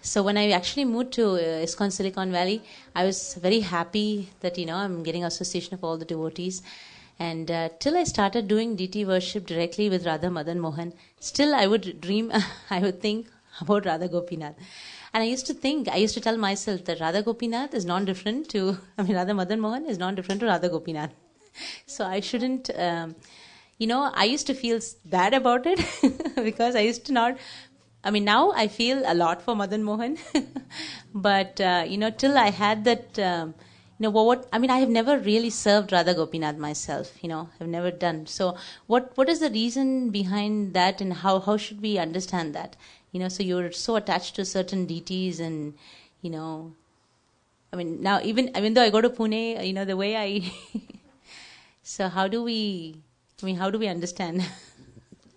So when I actually moved to ISKCON Silicon Valley, I was very happy that, I'm getting association of all the devotees. And till I started doing deity worship directly with Radha Madan Mohan, still I would dream, I would think about Radha Gopinath. And I used to tell myself that Radha Gopinath is non-different to, Radha Madan Mohan is non-different to Radha Gopinath. So I shouldn't, I used to feel bad about it because I used to not, now I feel a lot for Madan Mohan. But, till I had that, I have never really served Radha Gopinath myself, I've never done. So what is the reason behind that, and how should we understand that? So you're so attached to certain deities and, now even though I go to Pune, the way I, so how do we understand?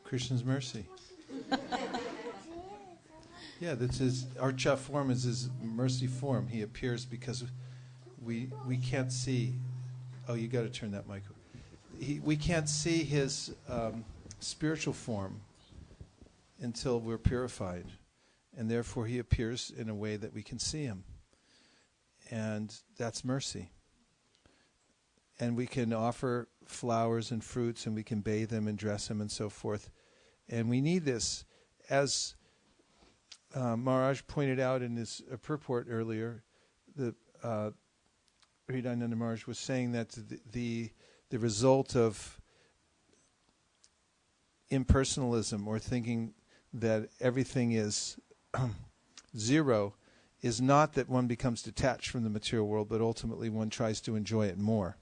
Krishna's mercy. Yeah, that's his Archa form is his mercy form. He appears because we can't see. Oh, you got to turn that mic. We can't see his spiritual form until we're purified, and therefore he appears in a way that we can see him, and that's mercy. And we can offer flowers and fruits, and we can bathe him and dress him and so forth. And we need this, as Maharaj pointed out in his purport earlier. The Hridayananda Maharaj was saying that the result of impersonalism, or thinking that everything is zero, is not that one becomes detached from the material world, but ultimately one tries to enjoy it more.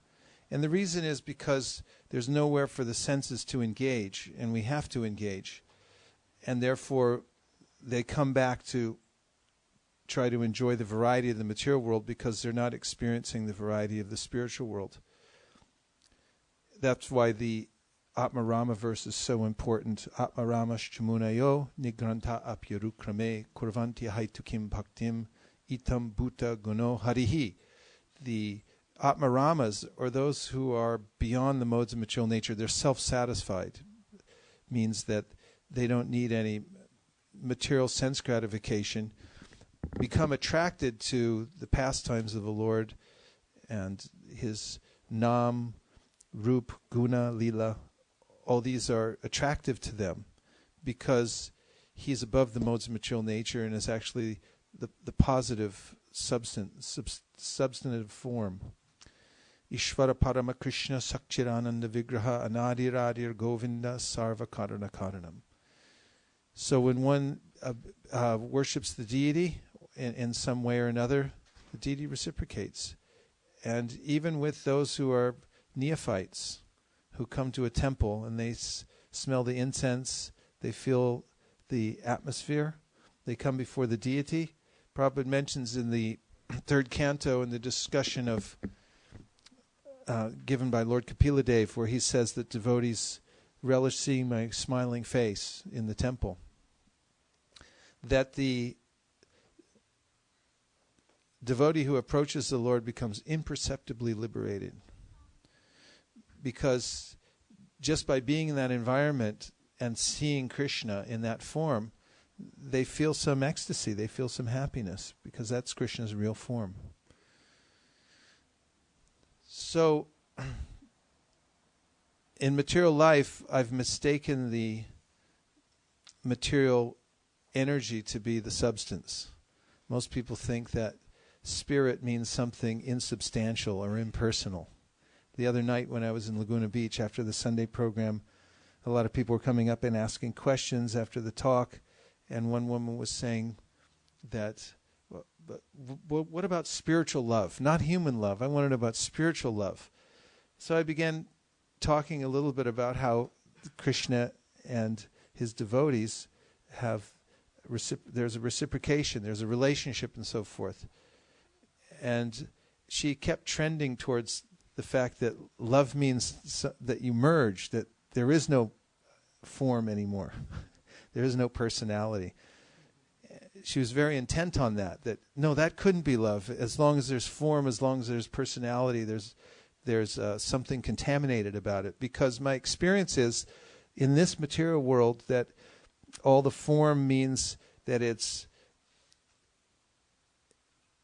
And the reason is because there's nowhere for the senses to engage, and we have to engage. And therefore, they come back to try to enjoy the variety of the material world because they're not experiencing the variety of the spiritual world. That's why the Atmarama verse is so important. Atmaramash chamunayo nigranta apyarukrame kurvanti haitukim bhaktim itam bhuta guno harihi. The Atmaramas, or those who are beyond the modes of material nature, they're self-satisfied. Means that they don't need any material sense gratification, become attracted to the pastimes of the Lord and his Nam, Rup, Guna, Lila. All these are attractive to them because he's above the modes of material nature and is actually the positive substantive form. Ishvara Parama Krishna Sakchirananda Vigraha Anadiradir Govinda Sarva Karana Karanam. So when one worships the deity in some way or another, the deity reciprocates. And even with those who are neophytes, who come to a temple and they smell the incense, they feel the atmosphere, they come before the deity. Prabhupada mentions in the third canto in the discussion of given by Lord Kapila where he says that devotees relish seeing my smiling face in the temple, that the devotee who approaches the Lord becomes imperceptibly liberated, because just by being in that environment and seeing Krishna in that form, they feel some ecstasy, they feel some happiness, because that's Krishna's real form. So, in material life, I've mistaken the material energy to be the substance. Most people think that spirit means something insubstantial or impersonal. The other night when I was in Laguna Beach after the Sunday program, a lot of people were coming up and asking questions after the talk, and one woman was saying that, but what about spiritual love? Not human love. I wanted about spiritual love. So I began talking a little bit about how Krishna and his devotees have, there's a reciprocation, there's a relationship and so forth. And she kept trending towards the fact that love means that you merge, that there is no form anymore. There is no personality. She was very intent on that no, that couldn't be love. As long as there's form, as long as there's personality, there's something contaminated about it. Because my experience is, in this material world, that all the form means that it's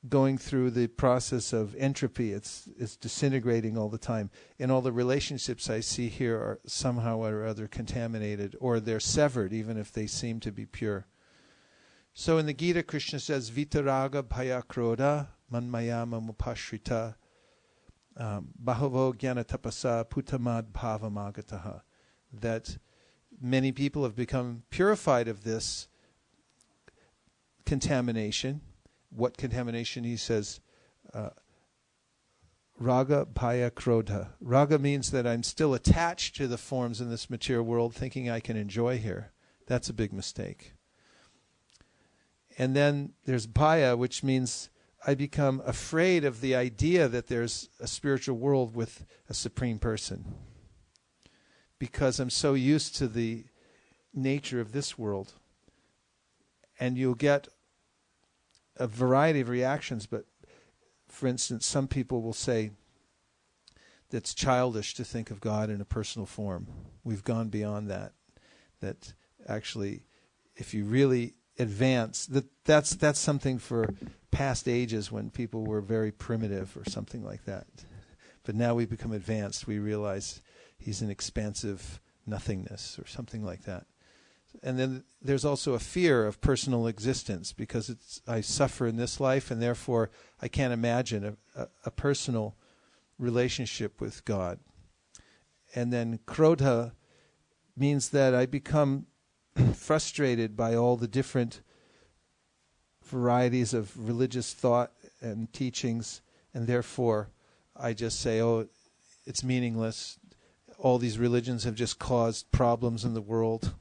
going through the process of entropy. It's disintegrating all the time. And all the relationships I see here are somehow or other contaminated, or they're severed, even if they seem to be pure. So in the Gita, Krishna says, Vitaraga bhaya krodha manmayama mupashrita bahavo jnana tapasa putamad bhavamagataha. That many people have become purified of this contamination. What contamination? He says, raga bhaya krodha. Raga means that I'm still attached to the forms in this material world, thinking I can enjoy here. That's a big mistake. And then there's bhaya, which means I become afraid of the idea that there's a spiritual world with a supreme person, because I'm so used to the nature of this world. And you'll get a variety of reactions, but for instance, some people will say that's childish to think of God in a personal form. We've gone beyond that. That actually, if you really advance, that's something for past ages when people were very primitive or something like that. But now we become advanced. We realize he's an expansive nothingness or something like that. And then there's also a fear of personal existence, because I suffer in this life, and therefore I can't imagine a personal relationship with God. And then krodha means that I become frustrated by all the different varieties of religious thought and teachings, and therefore I just say, oh, it's meaningless. All these religions have just caused problems in the world.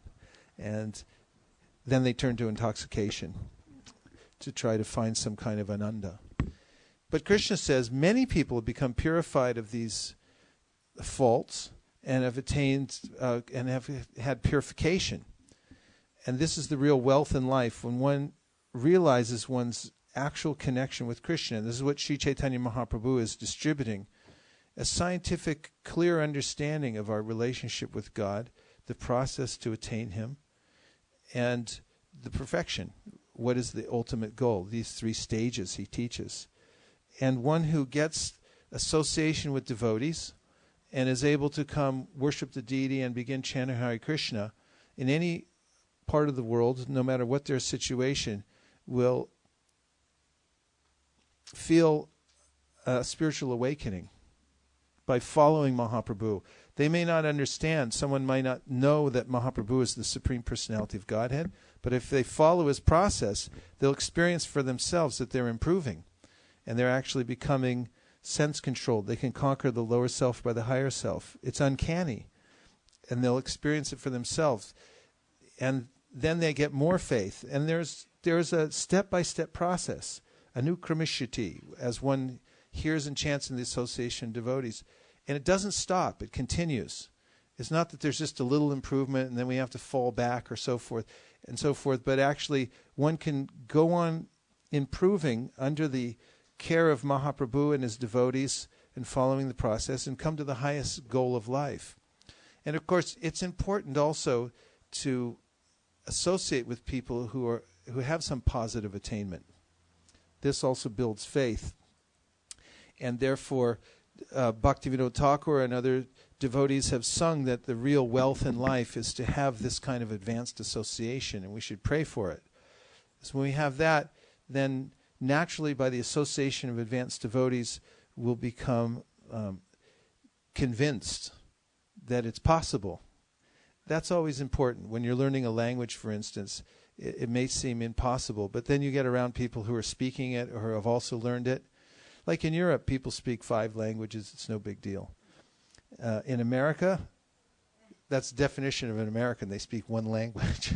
And then they turn to intoxication to try to find some kind of ananda. But Krishna says many people have become purified of these faults and have attained and have had purification. And this is the real wealth in life, when one realizes one's actual connection with Krishna. And this is what Sri Caitanya Mahaprabhu is distributing, a scientific, clear understanding of our relationship with God, the process to attain Him, and the perfection. What is the ultimate goal? These three stages he teaches. And one who gets association with devotees and is able to come worship the deity and begin chanting Hare Krishna in any part of the world, no matter what their situation, will feel a spiritual awakening by following Mahaprabhu. They may not understand, someone might not know that Mahaprabhu is the Supreme Personality of Godhead, but if they follow his process, they'll experience for themselves that they're improving, and they're actually becoming sense-controlled. They can conquer the lower self by the higher self. It's uncanny, and they'll experience it for themselves. And then they get more faith, and there's a step-by-step process, anukramishati, as one hears and chants in the association of devotees. And it doesn't stop. It continues. It's not that there's just a little improvement and then we have to fall back or so forth and so forth, but actually one can go on improving under the care of Mahaprabhu and his devotees and following the process and come to the highest goal of life. And of course, it's important also to associate with people who have some positive attainment. This also builds faith. And therefore, Bhaktivinoda Thakur and other devotees have sung that the real wealth in life is to have this kind of advanced association, and we should pray for it. So when we have that, then naturally by the association of advanced devotees, we'll become convinced that it's possible. That's always important. When you're learning a language, for instance, it may seem impossible, but then you get around people who are speaking it or have also learned it. Like in Europe, people speak 5 languages. It's no big deal. In America, that's the definition of an American. They speak 1 language.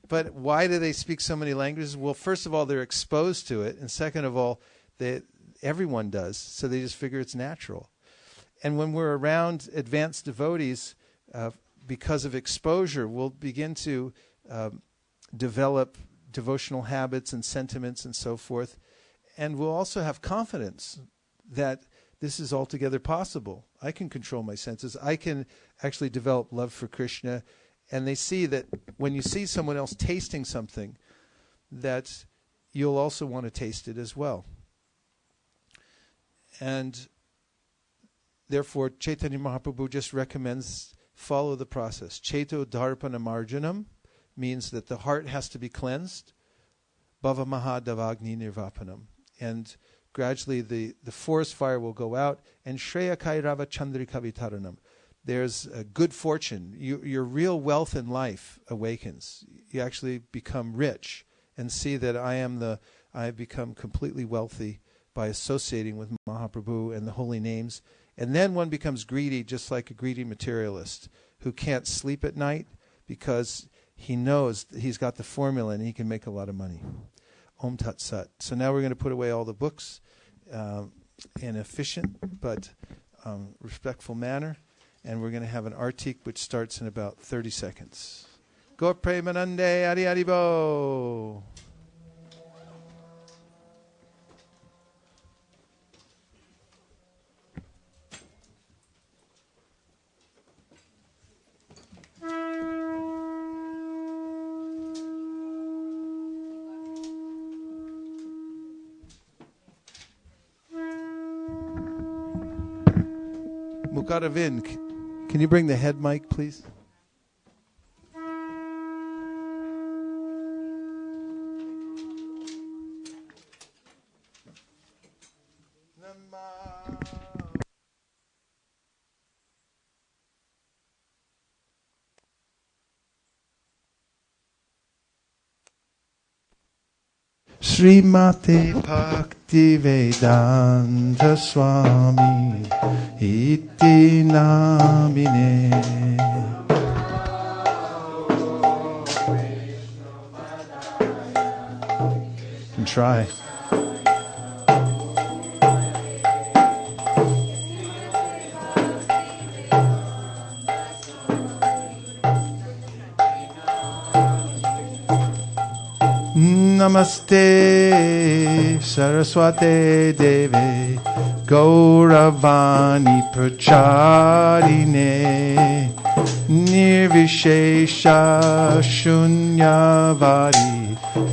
But why do they speak so many languages? Well, first of all, they're exposed to it. And second of all, everyone does. So they just figure it's natural. And when we're around advanced devotees, because of exposure, will begin to develop devotional habits and sentiments and so forth. And we'll also have confidence that this is altogether possible. I can control my senses. I can actually develop love for Krishna. And they see that when you see someone else tasting something, that you'll also want to taste it as well. And therefore, Caitanya Mahaprabhu just recommends follow the process. Cheto dharpana marjanam means that the heart has to be cleansed. Bhava mahadavagni nirvapanam. And gradually the forest fire will go out. And Shreya kairava chandrika vitaranam. There's a good fortune. Your real wealth in life awakens. You actually become rich and see that I have become completely wealthy by associating with Mahaprabhu and the holy names. And then one becomes greedy, just like a greedy materialist who can't sleep at night because he knows that he's got the formula and he can make a lot of money. Om Tat Sat. So now we're going to put away all the books in efficient but respectful manner. And we're going to have an artik which starts in about 30 seconds. Go Premanande Adi Adibo. Mukaravind, can you bring the head mic, please? Srimate Bhakti Vedanta Swami Iti Namine. And try. Namaste Saraswate Deve Gauravani Pracharine Nirvishesha Shunyavadi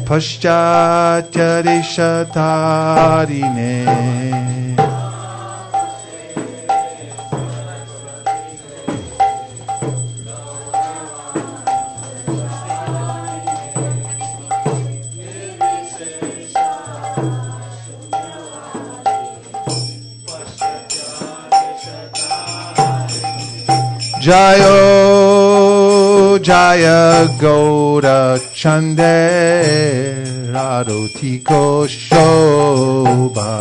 Paschatya Deshatarine. Jayo Jaya Gauda Chande Radotiko Shobha.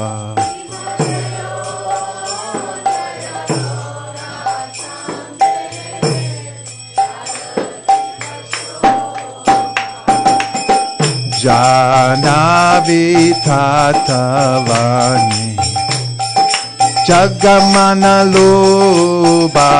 Janavi Tatavani Jagamana Loba.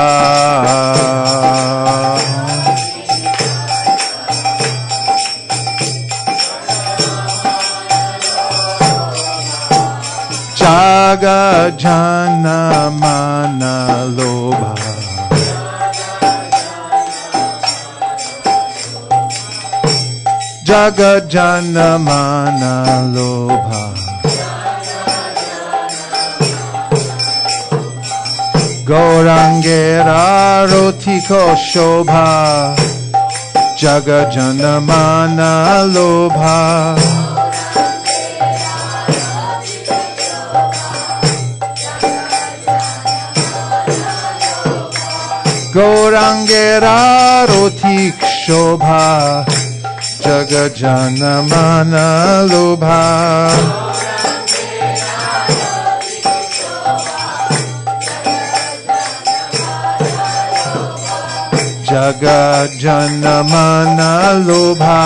Jagajana Mana Loba. Jagajana Mana Loba. Gaurangera Rotiko Shobha Jagajana Mana Lobha. Gaurangera Rotik Shobha Jagajana Mana Lobha. Jagajana Mana Lobha.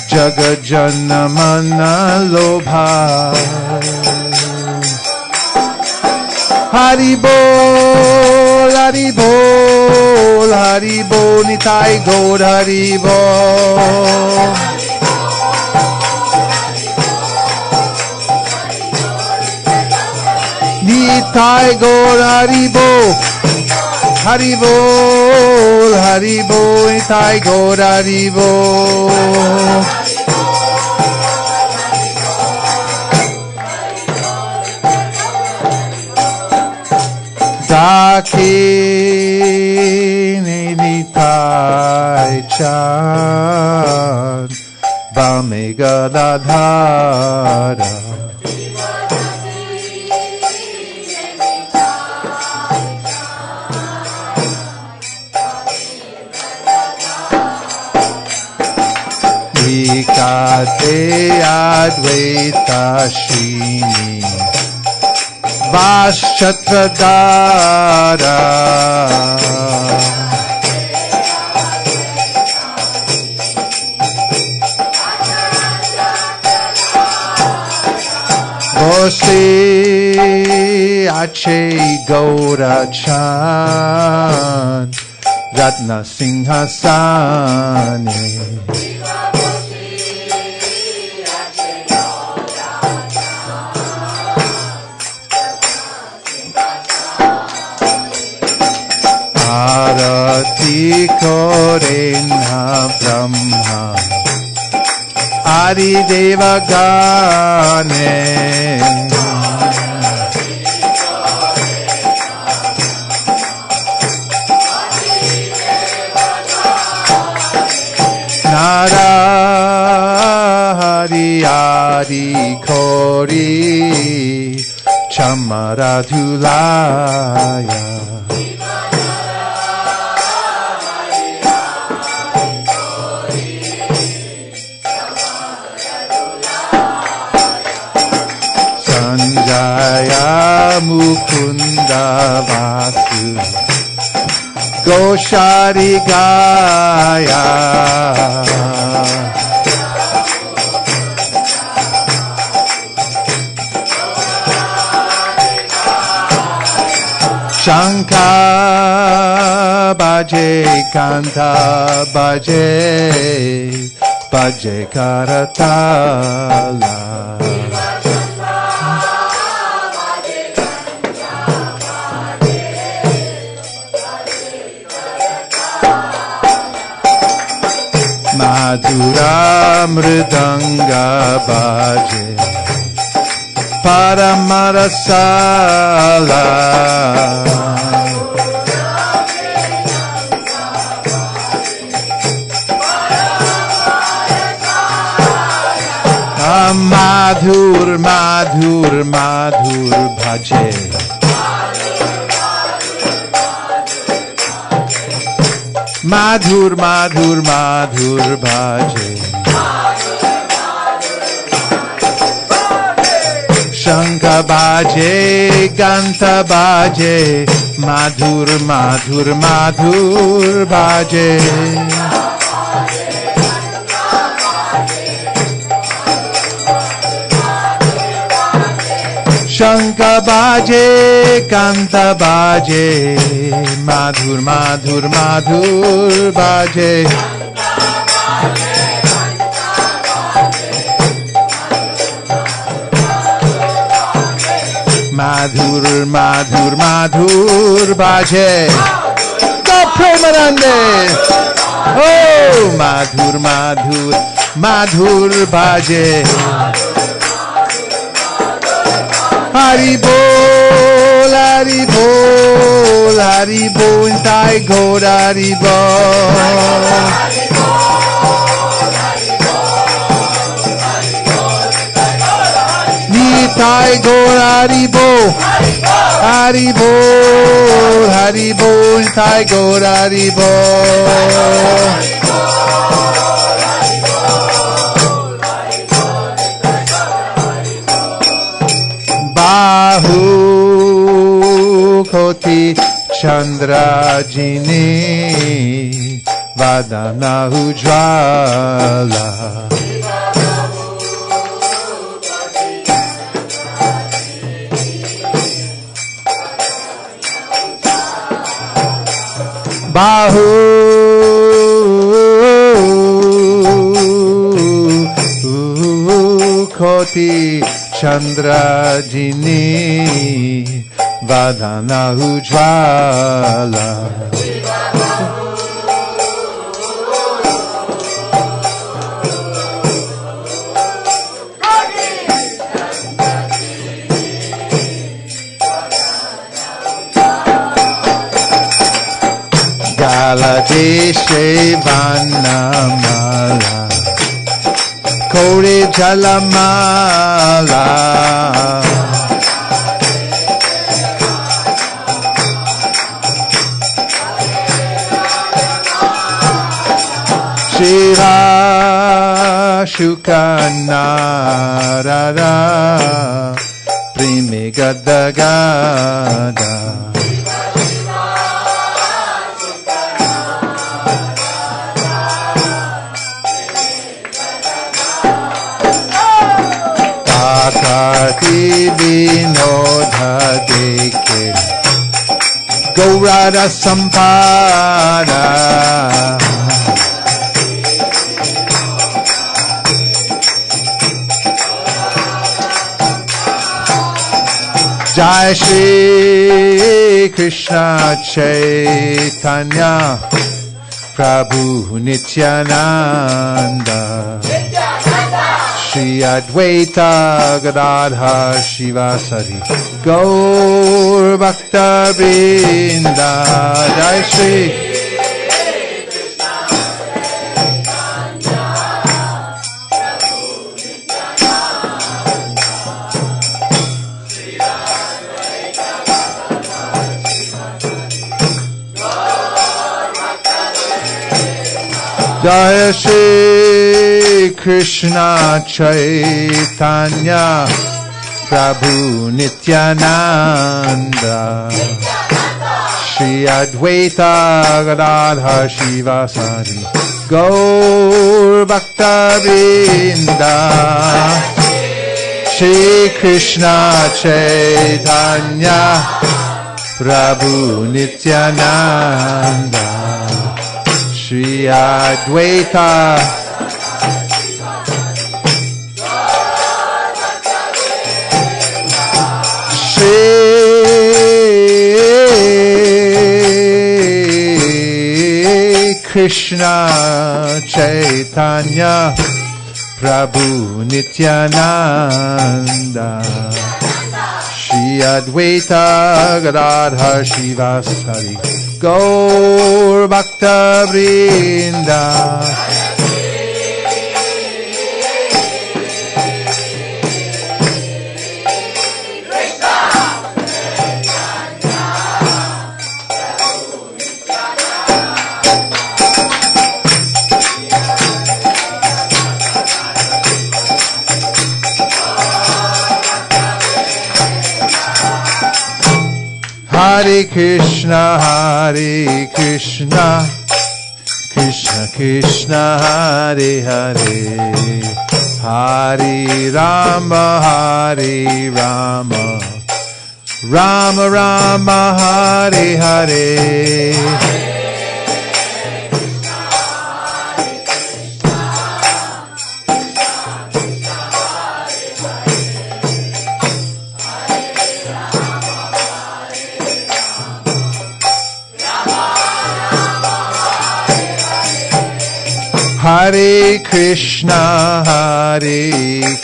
Jagajana Mana Lobha. Hari Bol, Hari Bol, Hari Bol, Nitai Gaur Hari Bol. Nitai Gaur Hari Bol, Hari Bol, Hari Bol, Nitai Gaur Hari Bol. Dakini Nitai Chan Bamigadadhara Vikate Advaita Shini Vaschatradara Bose Ache Gaura Chan Ratna Singhasane Arati Korena Brahma Adi Deva Gane Nara Hari Adi Kori Chamaradhulaya Sanjaya Mukunda Vasu Goshari Gaya Shanka Baje Kanta Baje Baje Karatala Madhura Mridanga Baje Paramarasala Madhur Madhur Madhur Bhaje Madhur Madhur Madhur Bhaje Shankha Bhaje Ganta Bhaje Madhur Madhur Madhur Bhaje Shankha Bhaje Kanta Bhaje Madhur Madhur Madhur Bhaje Madhur Madhur Madhur Bhaje Go Premanande Oh Madhur Madhur Madhur Bhaje Hari Bol, Hari Bol, Hari Bol, Nitai Gaur Hari Bol. Nitai Gaur Hari Bol, Hari Bol, Hari Bol, Nitai Gaur Hari Bol. Bahu Koti Chandrajini Vadana Ujvala Bahu Koti Chandra Jini Vadana Ujvala Gala Deshe Vanamala Kore Jalamala Shiva Shukanarada Prime Gadagada Akati Vinodha Dekhe Gaurada Sampada Jai Shri Krishna Chaitanya Prabhu Nityananda Shri Advaita Gadadhar Shivasari Gaur Bhakta Vrinda Jai Shri Jai Shri Krishna Chaitanya Prabhu Nityananda Shri Advaita Gadadhar Shivasari Gaur Bhakta Vrinda Shri Krishna Chaitanya Prabhu Nityananda Shri Advaita Shri Krishna Chaitanya Prabhu Nityananda Shri Advaita Gadadhar Shivasari Gaur Bhakta Vrinda Hare Krishna, Krishna Krishna, Hare Hare, Hare Rama, Rama Rama, Hare Hare. Hare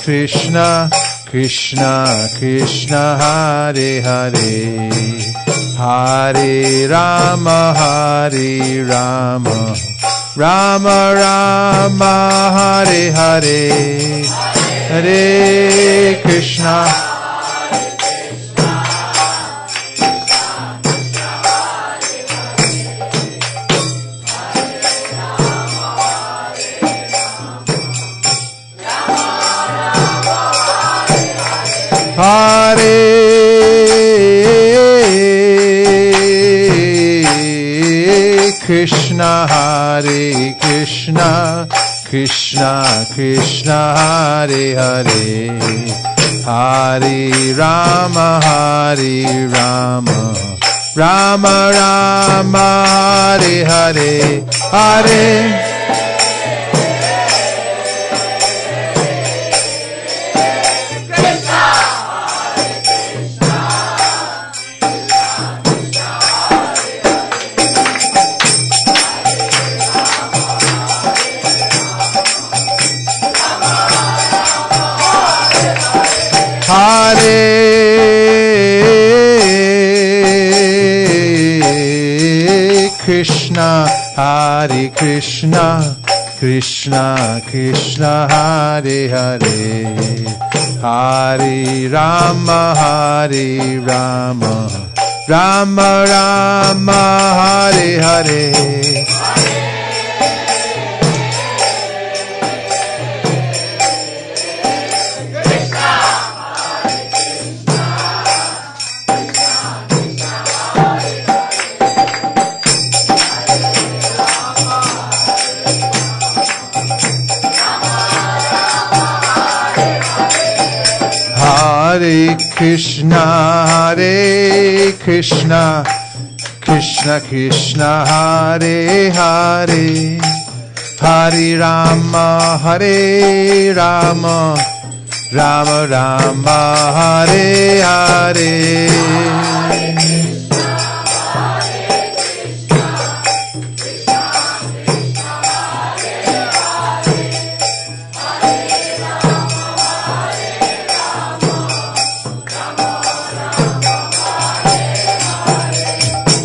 Krishna, Krishna Krishna, Hare Hare, Hare Rama, Rama Rama, Hare Hare, Hare Krishna. Hare Krishna, Krishna Krishna, Hare Hare, Hare Rama, Rama Rama Hare Hare Hare Krishna, Hare Krishna, Krishna Krishna, Hare Hare, Hare Rama, Hare Rama, Rama Rama, Hare Hare. Hare Krishna, Hare Krishna, Krishna Krishna, Hare Hare, Hare Rama, Hare Rama, Rama Rama, Hare Hare.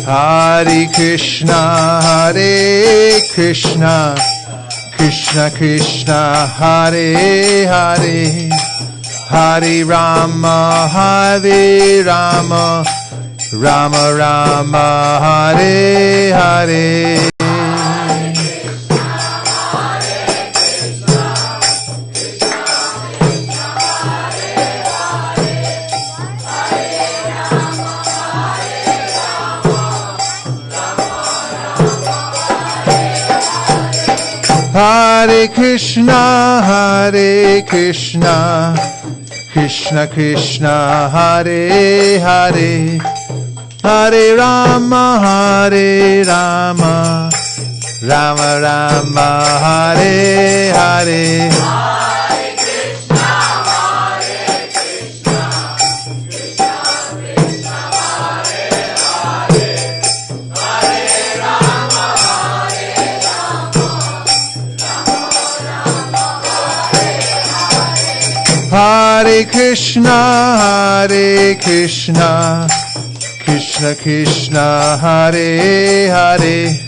Hare Krishna, Hare Krishna, Krishna Krishna, Hare Hare, Hare Rama, Hare Rama, Rama Rama, Hare Hare. Hare Krishna, Hare Krishna, Krishna Krishna, Hare Hare, Hare Rama, Hare Rama, Rama Rama, Hare Hare. Hare Krishna, Hare Krishna, Krishna Krishna, Hare Hare,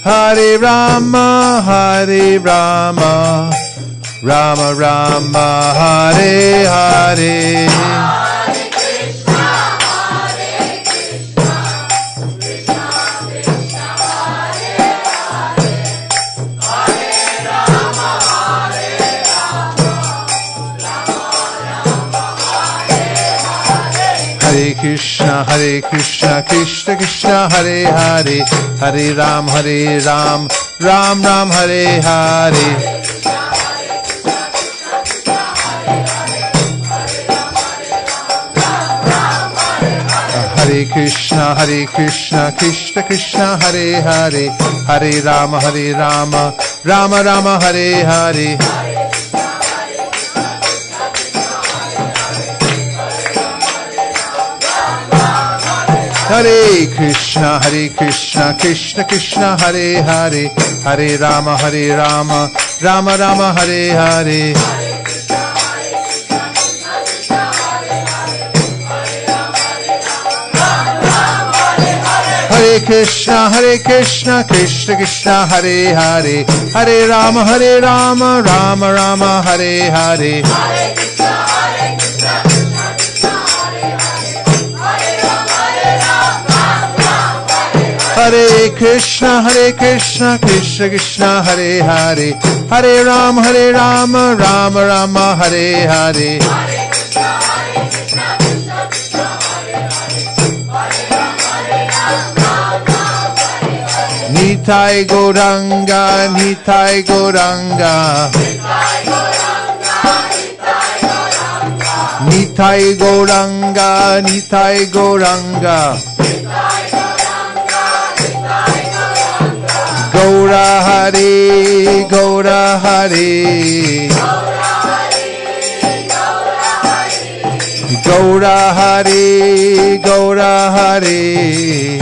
Hare Rama, Hare Rama, Rama Rama, Hare Hare. Hare Krishna, Krishna Krishna, Hare Hare, Hare Ram, Ram Ram, Hare Hare. Hare Krishna, Krishna Krishna, Hare Hare, Hare Rama, Rama Rama, Hare Hare. Hare Krishna, Krishna Krishna, Hare Hare, Hare Rama, Rama Rama, Hare Hare. Hare Krishna, Krishna Krishna, Hare Hare, Hare Rama, Rama Rama, Hare Hare. Hare Krishna, Krishna Krishna, Hare Hare, Hare Rama, Rama Rama, Hare Hare. Nitai Gauranga, Nitai Gauranga, Nitai Nitai Gauranga, Nitai Gauranga. Gaura Hari, Gaura Hari. Gaura Hari, Gaura Hari.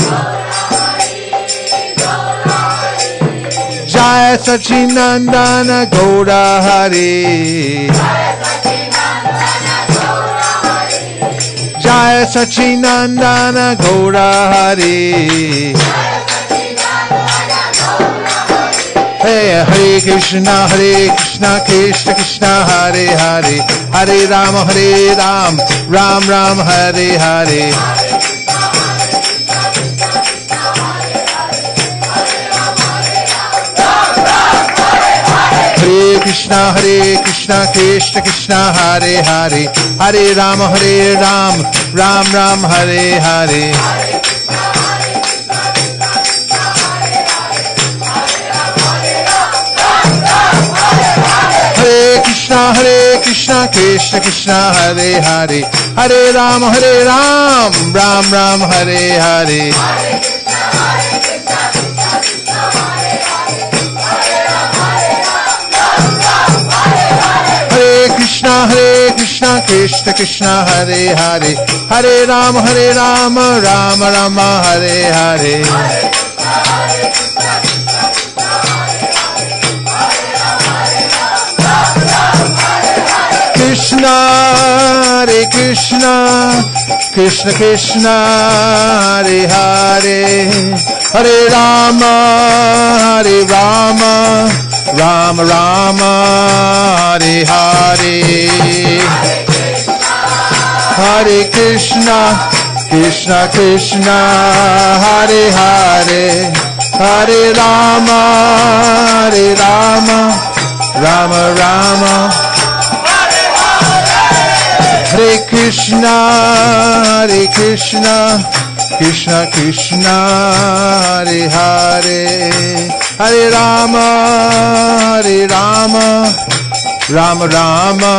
Jaya Sachinandana Gaura Hari. Jaya Sachinandana Gaura Hari. Hey, Hare Krishna, Krishna Krishna, Hare Hare, Hare Ram, Ram Ram, Hare Hare. Hare Krishna, Krishna Krishna, Hare Hare, Hare Ram, Ram Ram, Hare Hare. Hare Krishna, Krishna Krishna, Hare Hare, Hare Ram, Ram Ram, Hare Hare. Hare Krishna, Krishna Krishna, Hare Hare, Hare Ram, Ram Ram, Hare Hare. Krishna, Hare Krishna, Krishna Krishna, Hare Hare, Hare Rama, Hare Rama, Rama Rama, Hare Hare. Hare Krishna, Krishna Krishna, Hare Hare, Hare Rama, Hare Rama, Rama Rama. Hare Krishna, Krishna Krishna, Hare Hare, Hare Rama, Hare Rama, Rama Rama,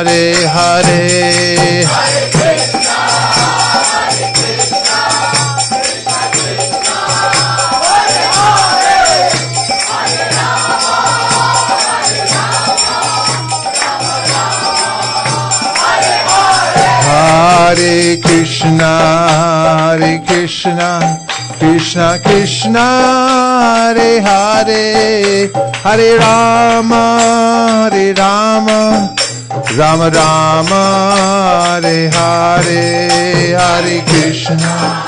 Hare Hare. Hare Krishna, Krishna Krishna, Hare Hare, Hare Rama, Hare Rama, Rama Rama, Hare Hare. Hare Krishna.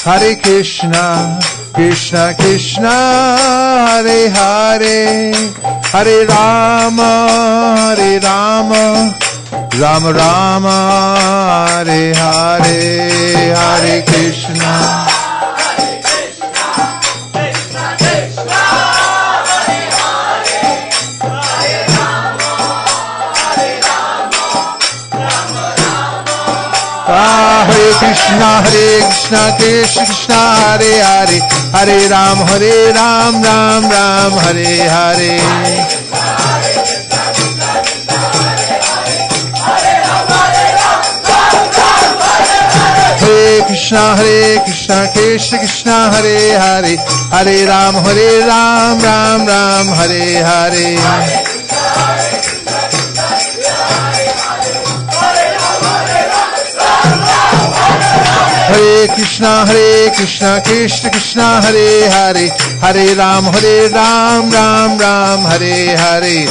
Hare Krishna, Krishna Krishna, Hare Hare, Hare Rama, Rama Rama, Hare Hare. Hare Krishna. Hare Krishna, Krishna Krishna, Hare Hare, Hare Ram, Ram Ram, Hare Hare. Hare Krishna, Krishna Krishna, Hare Hare, Hare Ram, Ram Ram, Hare Hare. Hare Krishna, Krishna Krishna, Hare Hare, Hare Ram, Ram Ram, Hare Hare.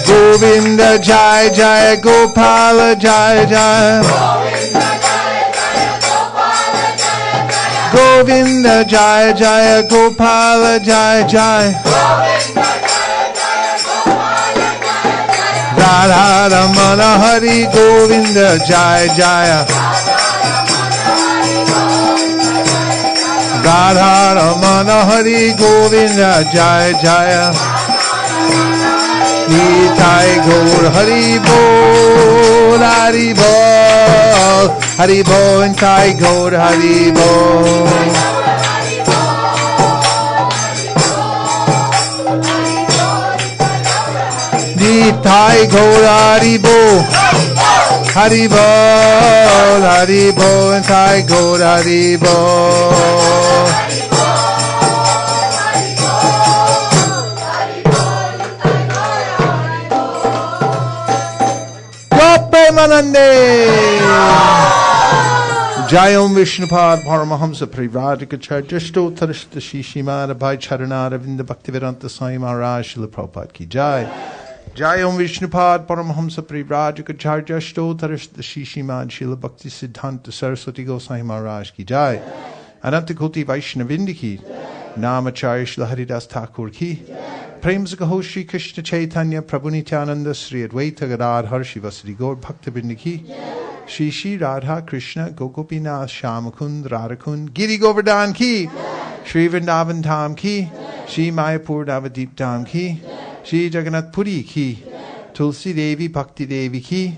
Govinda Jai Jai, Gopala Jai Jai. Govinda Jai Jai, Gopala Jai Jai. Radha Ramana Hari Govinda Jai Jaya. Radha Ramana Hari Govinda Jaya Jaya Nitai Gaur Hari Bol Hari Bol Hari Bol Nitai Gaur Hari Bol Nitai Gaur Hari Bol Hari Bol Hari Bol Nitai Gaur Hari Bol Manande Jayom Vishnupad Paramahamsa Privadikacharya Stotarishta Shishimada Bhai Charanada Vinda Bhaktivedanta Swami Maharaj Srila Prabhupada Ki Jai Jayom Vishnupad Paramahamsa Privadikacharya Stotarishta Shishimad Srila Bhakti Siddhanta Saraswati Goswami Maharaj Ki Jai Anantakoti Vaishnavindi Ki Namacharya Srila Haridas Thakur Ki Prem se kaho Shri Krishna Chaitanya Prabhu Nityananda Sri Advaita Gadadhar Shivasri Gaur Bhakta Vrinda Ki Shri Shri Radha Krishna Gokopinath Shamakund Radhakund Giri Govardhan Ki Shri Vrindavan Dham Ki Shri Mayapur Navadip Dham Ki Shri Jagannath Puri Ki Tulsi Devi Bhakti Devi Ki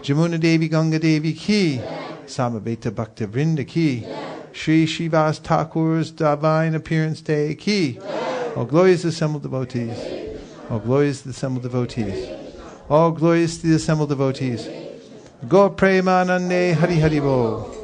Jamuna Devi Ganga Devi Ki Samaveta Bhakta Vrinda Ki Shri Srivas Thakur's Divine Appearance Day Ki All glorious assembled devotees. All glorious assembled devotees. All glorious the assembled devotees. Go Premanande Hari Hari Bo.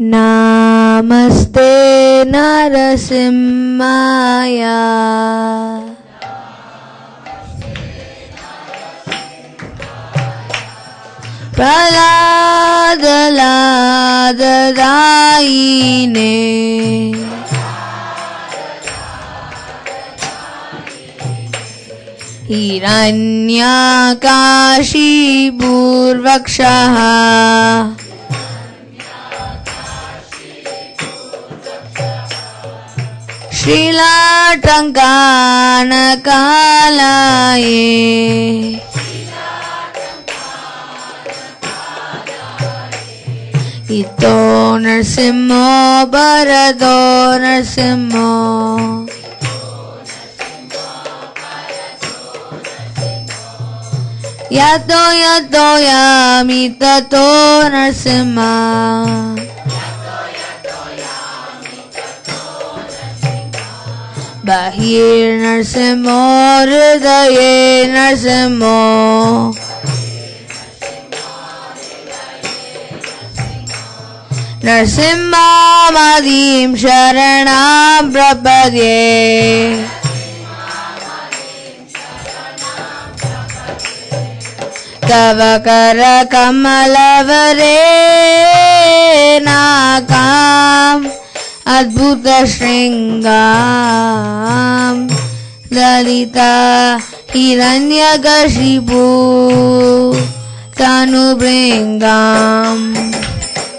Namaste Narasimhaya Praladadayine Hiranyakashipurvakshaha Shrilatangana Kalaye Ito Narsimho Bharado Narsimho Yato Yato Yami Tato Narsimha Bahir Narsimho Hridaye Narsimho Narsimha Madim Sharanam Prapadye Tavakara Kamalavare Nakam Adbhuta Shringam Lalita Hiranyakashipu Tanubringam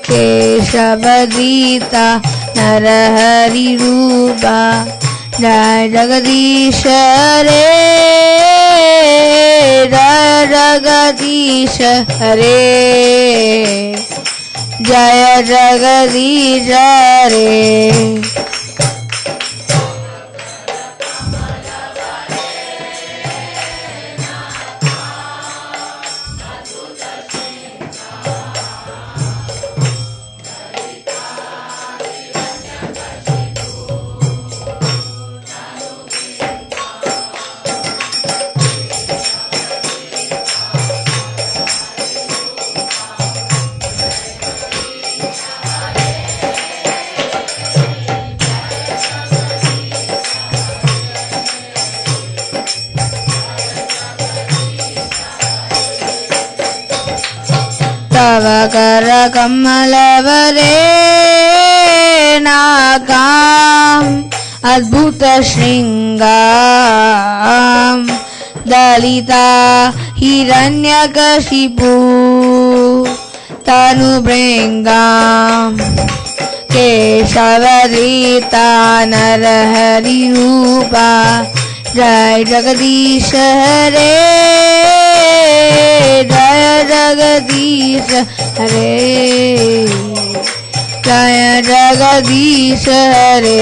Keshavadita Narahari Rupa Jai Jagadisha Hare Jai Jagadisha Hare Jaya Jagadisha Hare Tavakara Kamalavare Nakam Adbhuta Shringam Dalita Hiranyakashipu Tanubringam Keshavarita Narahari Rupa Jai Jagadish Hare Jai Jagadish Hare Jai Jagadish Hare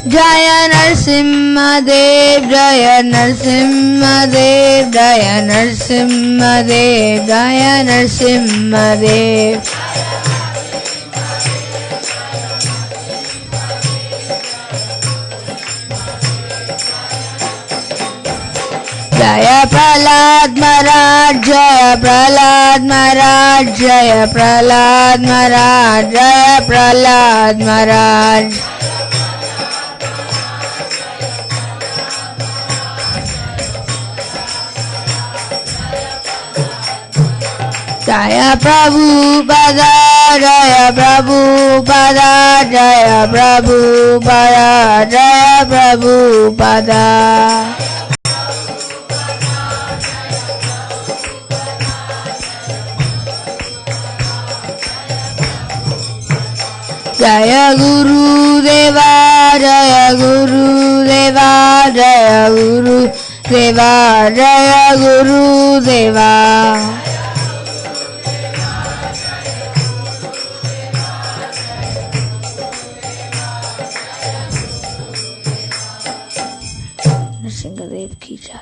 Jaya Narsimha Dev, Jaya Narsimha Dev, Jaya Narsimha Dev, Jaya Narsimha Dev. Jaya Prahlad Maharaj, Jaya Prahlad Maharaj, Jaya Prahlad Maharaj, Jaya Prahlad Maharaj. Jaya Prabhupada, Jaya Prabhupada, Jaya Prabhupada, Jaya Prabhupada. Jaya Guru Deva, Jaya Guru Deva, Jaya Guru Deva, Jaya Guru Deva. Nrsingadev ki jai.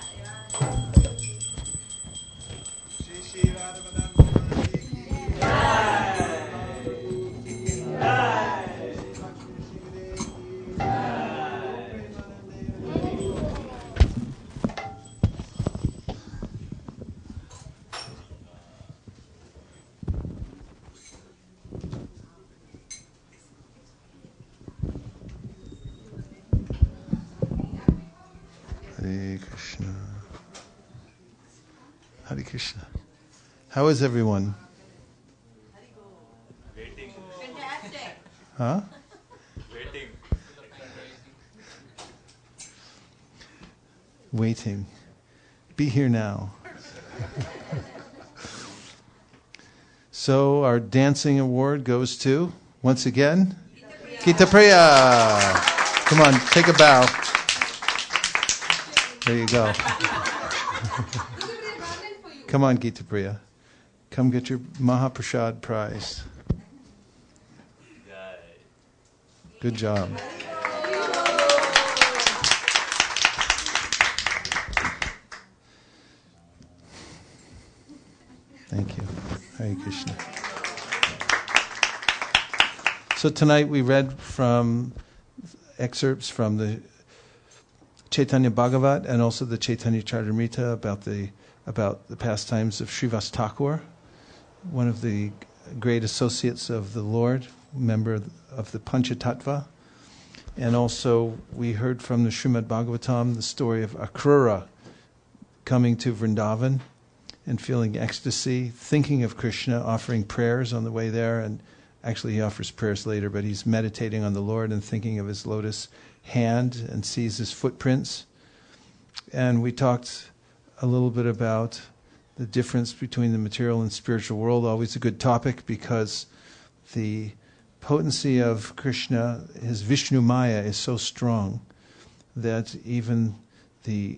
Hare Krishna. Hare Krishna. How is everyone? Waiting. Huh? Waiting. Waiting. Be here now. So our dancing award goes to, once again, Gita Priya. Come on, take a bow. There you go. Come on, Gita Priya. Come get your Mahaprasad prize. Good job. Thank you. Hare Krishna. So tonight we read from excerpts from the Chaitanya Bhagavat and also the Chaitanya Charitamrita about the pastimes of Srivas Thakura, one of the great associates of the Lord, member of the Panchatattva. And also we heard from the Srimad Bhagavatam the story of Akrura coming to Vrindavan and feeling ecstasy, thinking of Krishna, offering prayers on the way there, and actually he offers prayers later, but he's meditating on the Lord and thinking of his lotus hand and sees his footprints. And we talked a little bit about the difference between the material and spiritual world, always a good topic because the potency of Krishna, his Vishnu Maya, is so strong that even the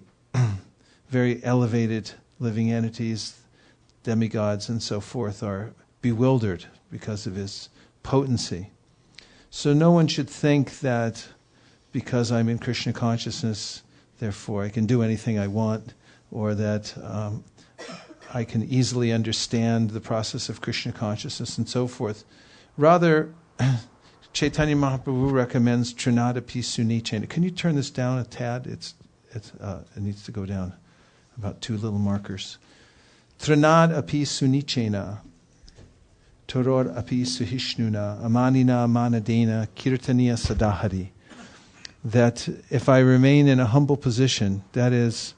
very elevated living entities, demigods and so forth, are bewildered because of his potency. So no one should think that because I'm in Krishna consciousness, therefore I can do anything I want, or that I can easily understand the process of Krishna consciousness and so forth. Rather, Caitanya Mahaprabhu recommends Trinadapi Sunichena. Can you turn this down a tad? It needs to go down about 2 little markers. Trinadapi Sunichena, Toror api suhishnuna, amanina manadena, kirtaniya sadahari. That if I remain in a humble position, that is,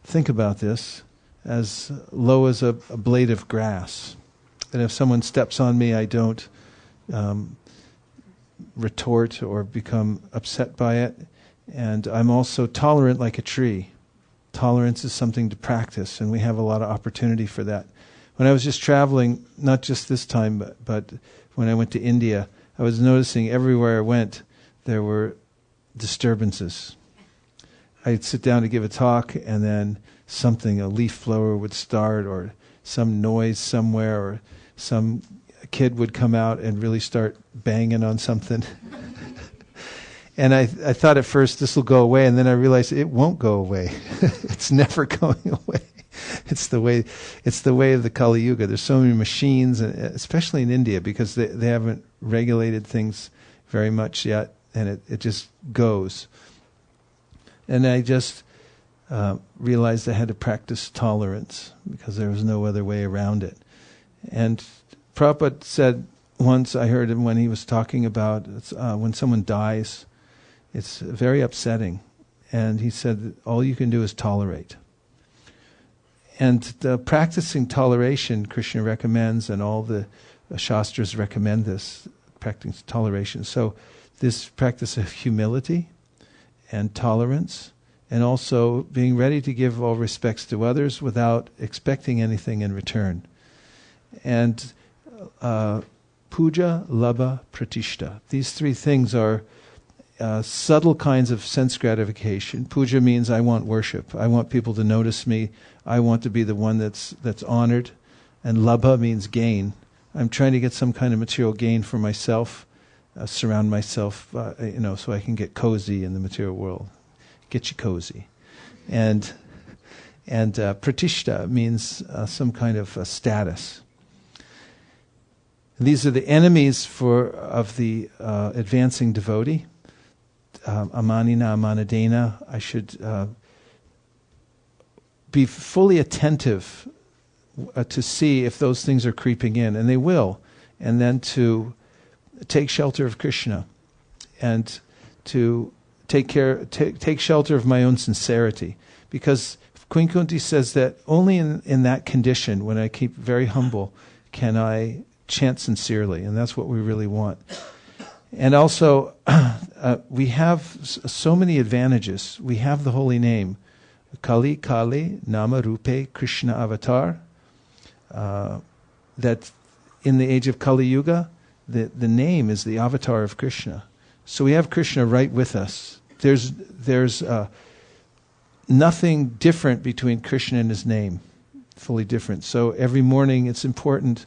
think about this, as low as a blade of grass. And if someone steps on me, I don't retort or become upset by it. And I'm also tolerant like a tree. Tolerance is something to practice, and we have a lot of opportunity for that. When I was just traveling, not just this time, but when I went to India, I was noticing everywhere I went, there were disturbances. I'd sit down to give a talk, and then a leaf blower would start, or some noise somewhere, or some kid would come out and really start banging on something. And I thought at first this will go away, and then I realized it won't go away. It's never going away. It's the way of the Kali Yuga. There's so many machines, especially in India, because they haven't regulated things very much yet, and it just goes. And I just realized I had to practice tolerance, because there was no other way around it. And Prabhupada said once, I heard him when he was talking about when someone dies, it's very upsetting. And he said that all you can do is tolerate. And the practicing toleration, Krishna recommends, and all the Shastras recommend this, practicing toleration. So this practice of humility and tolerance, and also being ready to give all respects to others without expecting anything in return. And puja, labha, pratishta. These 3 things are subtle kinds of sense gratification. Puja means I want worship. I want people to notice me. I want to be the one that's honored. And labha means gain. I'm trying to get some kind of material gain for myself, surround myself, so I can get cozy in the material world. Get you cozy. And pratishta means some kind of status. These are the enemies of the advancing devotee. Amanina, amanadena. I should be fully attentive to see if those things are creeping in, and they will. And then to take shelter of Krishna, and to take shelter of my own sincerity. Because Queen Kunti says that only in that condition, when I keep very humble, can I chant sincerely, and that's what we really want. And also, we have so many advantages. We have the holy name, Kali Kali Nama Rupe Krishna Avatar, that in the age of Kali Yuga, the name is the avatar of Krishna. So we have Krishna right with us. There's nothing different between Krishna and his name, fully different. So every morning it's important,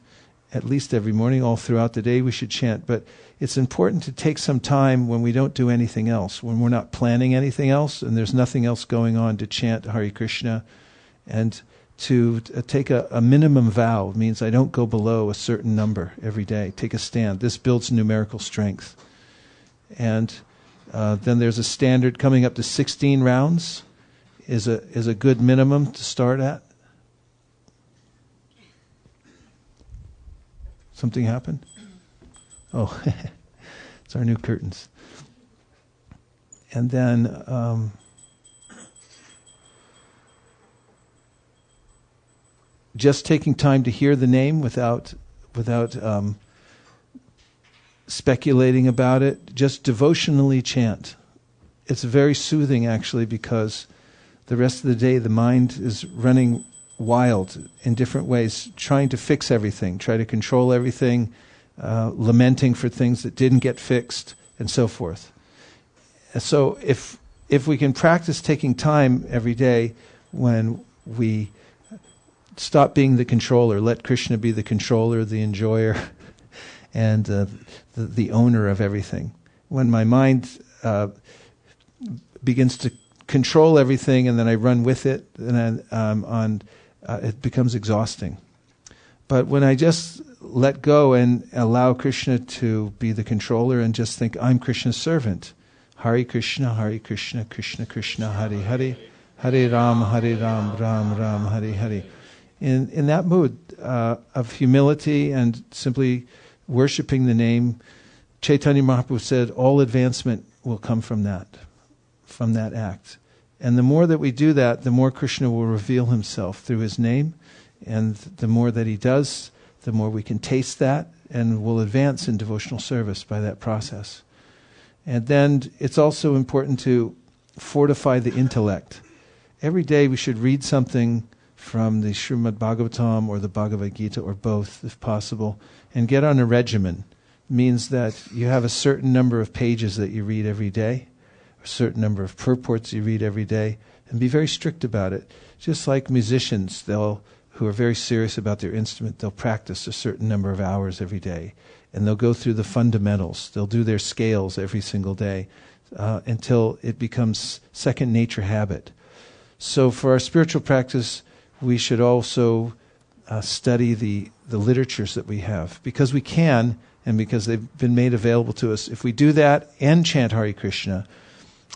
at least every morning, all throughout the day we should chant. But it's important to take some time when we don't do anything else, when we're not planning anything else and there's nothing else going on, to chant Hare Krishna, and to take a minimum vow. It means I don't go below a certain number every day. Take a stand. This builds numerical strength. And then there's a standard coming up to 16 rounds is a good minimum to start at. Something happened? Oh, it's our new curtains. And then just taking time to hear the name without speculating about it, just devotionally chant. It's very soothing, actually, because the rest of the day the mind is running wild in different ways, trying to fix everything, try to control everything, lamenting for things that didn't get fixed, and so forth. So if we can practice taking time every day when we stop being the controller, let Krishna be the controller, the enjoyer, and the owner of everything. When my mind begins to control everything, and then I run with it, and it becomes exhausting. But when I just let go and allow Krishna to be the controller and just think, I'm Krishna's servant. Hare Krishna, Krishna Krishna, Hare Hare, Hare Ram, Ram Ram, Hare Hare. In that mood of humility and simply worshipping the name, Chaitanya Mahaprabhu said all advancement will come from that act. And the more that we do that, the more Krishna will reveal himself through his name, and the more that he does, the more we can taste that, and we'll advance in devotional service by that process. And then it's also important to fortify the intellect. Every day we should read something from the Srimad Bhagavatam or the Bhagavad Gita, or both if possible, and get on a regimen. It means that you have a certain number of pages that you read every day, a certain number of purports you read every day, and be very strict about it. Just like musicians, who are very serious about their instrument, they'll practice a certain number of hours every day, and they'll go through the fundamentals. They'll do their scales every single day until it becomes second nature habit. So for our spiritual practice, we should also study the literatures that we have, because we can, and because they've been made available to us. If we do that and chant Hare Krishna,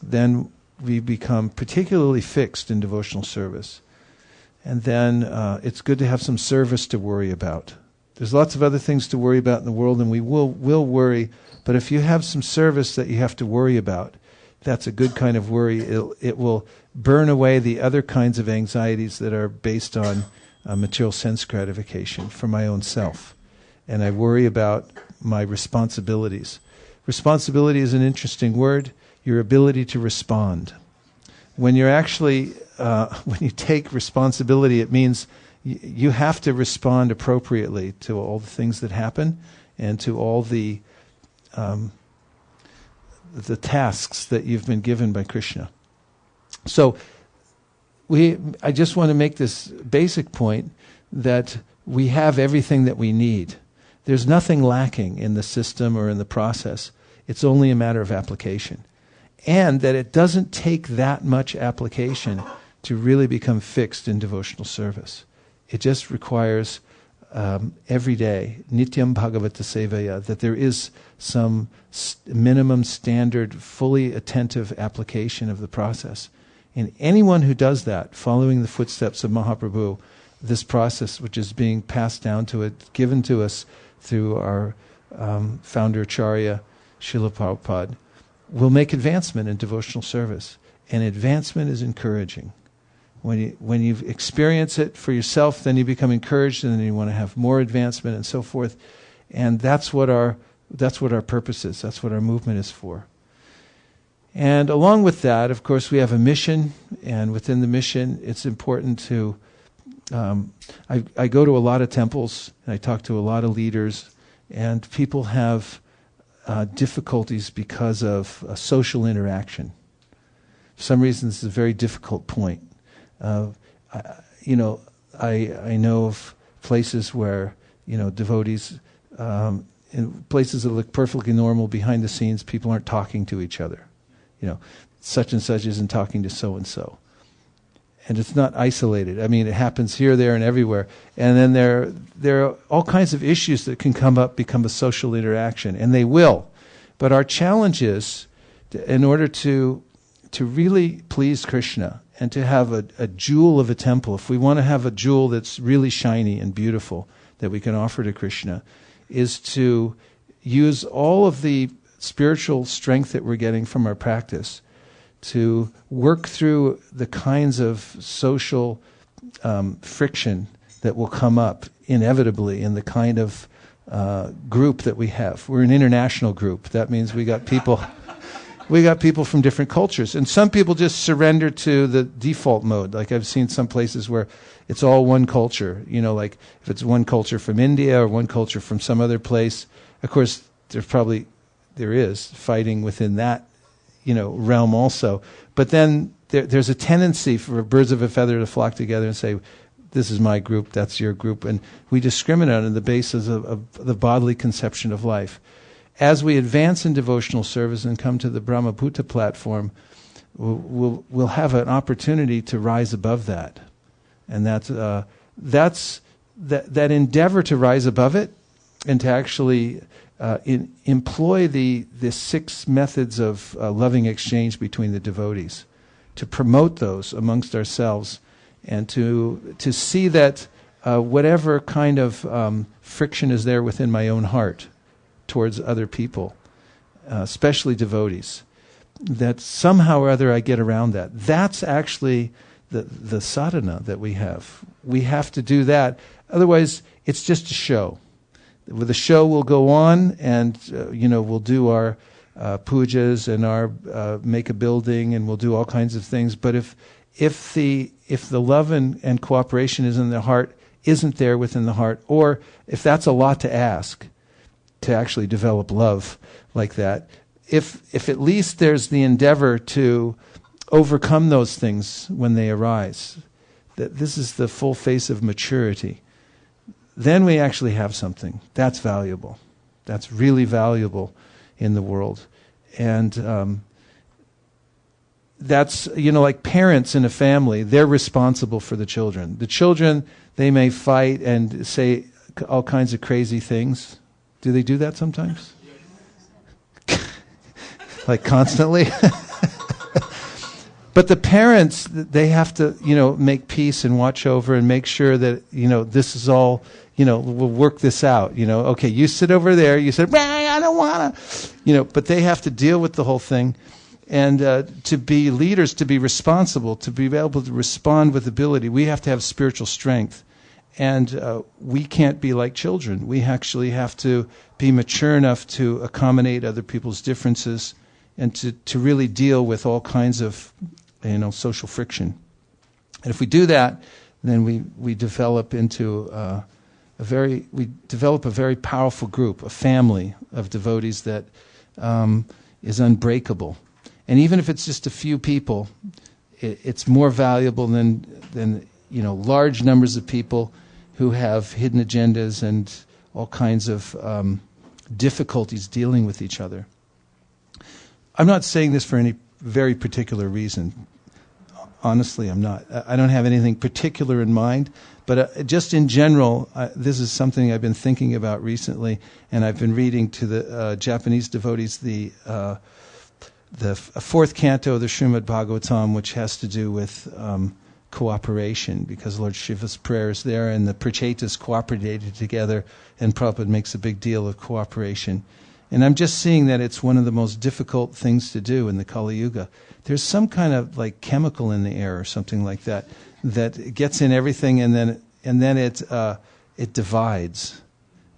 then we become particularly fixed in devotional service. And then it's good to have some service to worry about. There's lots of other things to worry about in the world, and we will worry. But if you have some service that you have to worry about, that's a good kind of worry. It will burn away the other kinds of anxieties that are based on material sense gratification for my own self. And I worry about my responsibilities. Responsibility is an interesting word. Your ability to respond. When you're actually, when you take responsibility, it means you have to respond appropriately to all the things that happen and to all the tasks that you've been given by Krishna. So I just want to make this basic point that we have everything that we need. There's nothing lacking in the system or in the process. It's only a matter of application. And that it doesn't take that much application to really become fixed in devotional service. It just requires every day, nityam bhagavata sevaya, that there is some minimum standard, fully attentive application of the process. And anyone who does that, following the footsteps of Mahaprabhu, this process which is being passed down to it, given to us through our founder Acharya, Srila Prabhupada, will make advancement in devotional service. And advancement is encouraging. When you experience it for yourself, then you become encouraged, and then you want to have more advancement and so forth. And that's what our purpose is. That's what our movement is for. And along with that, of course, we have a mission, and within the mission, it's important to. I go to a lot of temples, and I talk to a lot of leaders, and people have difficulties because of social interaction. For some reason, this is a very difficult point. I know of places where devotees, in places that look perfectly normal, behind the scenes, people aren't talking to each other. Such and such isn't talking to so and so, and it's not isolated. I mean, it happens here, there, and everywhere. And then there are all kinds of issues that can come up, become a social interaction, and they will. But our challenge is, in order to really please Krishna and to have a jewel of a temple, if we want to have a jewel that's really shiny and beautiful that we can offer to Krishna, is to use all of the spiritual strength that we're getting from our practice to work through the kinds of social friction that will come up inevitably in the kind of group that we have. We're an international group. That means we got people from different cultures. And some people just surrender to the default mode. Like I've seen some places where it's all one culture. Like if it's one culture from India or one culture from some other place, of course there is fighting within that, realm also. But then there's a tendency for birds of a feather to flock together and say, this is my group, that's your group. And we discriminate on the basis of the bodily conception of life. As we advance in devotional service and come to the Brahma Bhuta platform, we'll have an opportunity to rise above that. And that endeavor to rise above it and to actually employ the 6 methods of loving exchange between the devotees, to promote those amongst ourselves, and to see that whatever kind of friction is there within my own heart towards other people, especially devotees, that somehow or other I get around that. That's actually the sadhana that we have. We have to do that. Otherwise, it's just a show. The show will go on, and we'll do our pujas and our make a building, and we'll do all kinds of things. But if the love and cooperation isn't there within the heart, or if that's a lot to ask, to actually develop love like that, if at least there's the endeavor to overcome those things when they arise, that this is the full face of maturity, then we actually have something. That's valuable. That's really valuable in the world. And that's, like parents in a family, they're responsible for the children. The children, they may fight and say all kinds of crazy things. Do they do that sometimes? Like constantly? But the parents, they have to, make peace and watch over and make sure that, this is all, we'll work this out. Okay, you sit over there. You said, I don't want to, but they have to deal with the whole thing. And to be leaders, to be responsible, to be able to respond with ability, we have to have spiritual strength. And we can't be like children. We actually have to be mature enough to accommodate other people's differences and to really deal with all kinds of social friction. And if we do that, then we develop into a very powerful group, a family of devotees that is unbreakable. And even if it's just a few people, it's more valuable than large numbers of people who have hidden agendas and all kinds of difficulties dealing with each other. I'm not saying this for any very particular reason. Honestly, I'm not. I don't have anything particular in mind, but just in general, this is something I've been thinking about recently, and I've been reading to the Japanese devotees the 4th canto of the Srimad Bhagavatam, which has to do with cooperation, because Lord Shiva's prayers there and the Prachetas cooperated together, and Prabhupada makes a big deal of cooperation. And I'm just seeing that it's one of the most difficult things to do in the Kali Yuga. There's some kind of like chemical in the air or something like that gets in everything, and then it divides.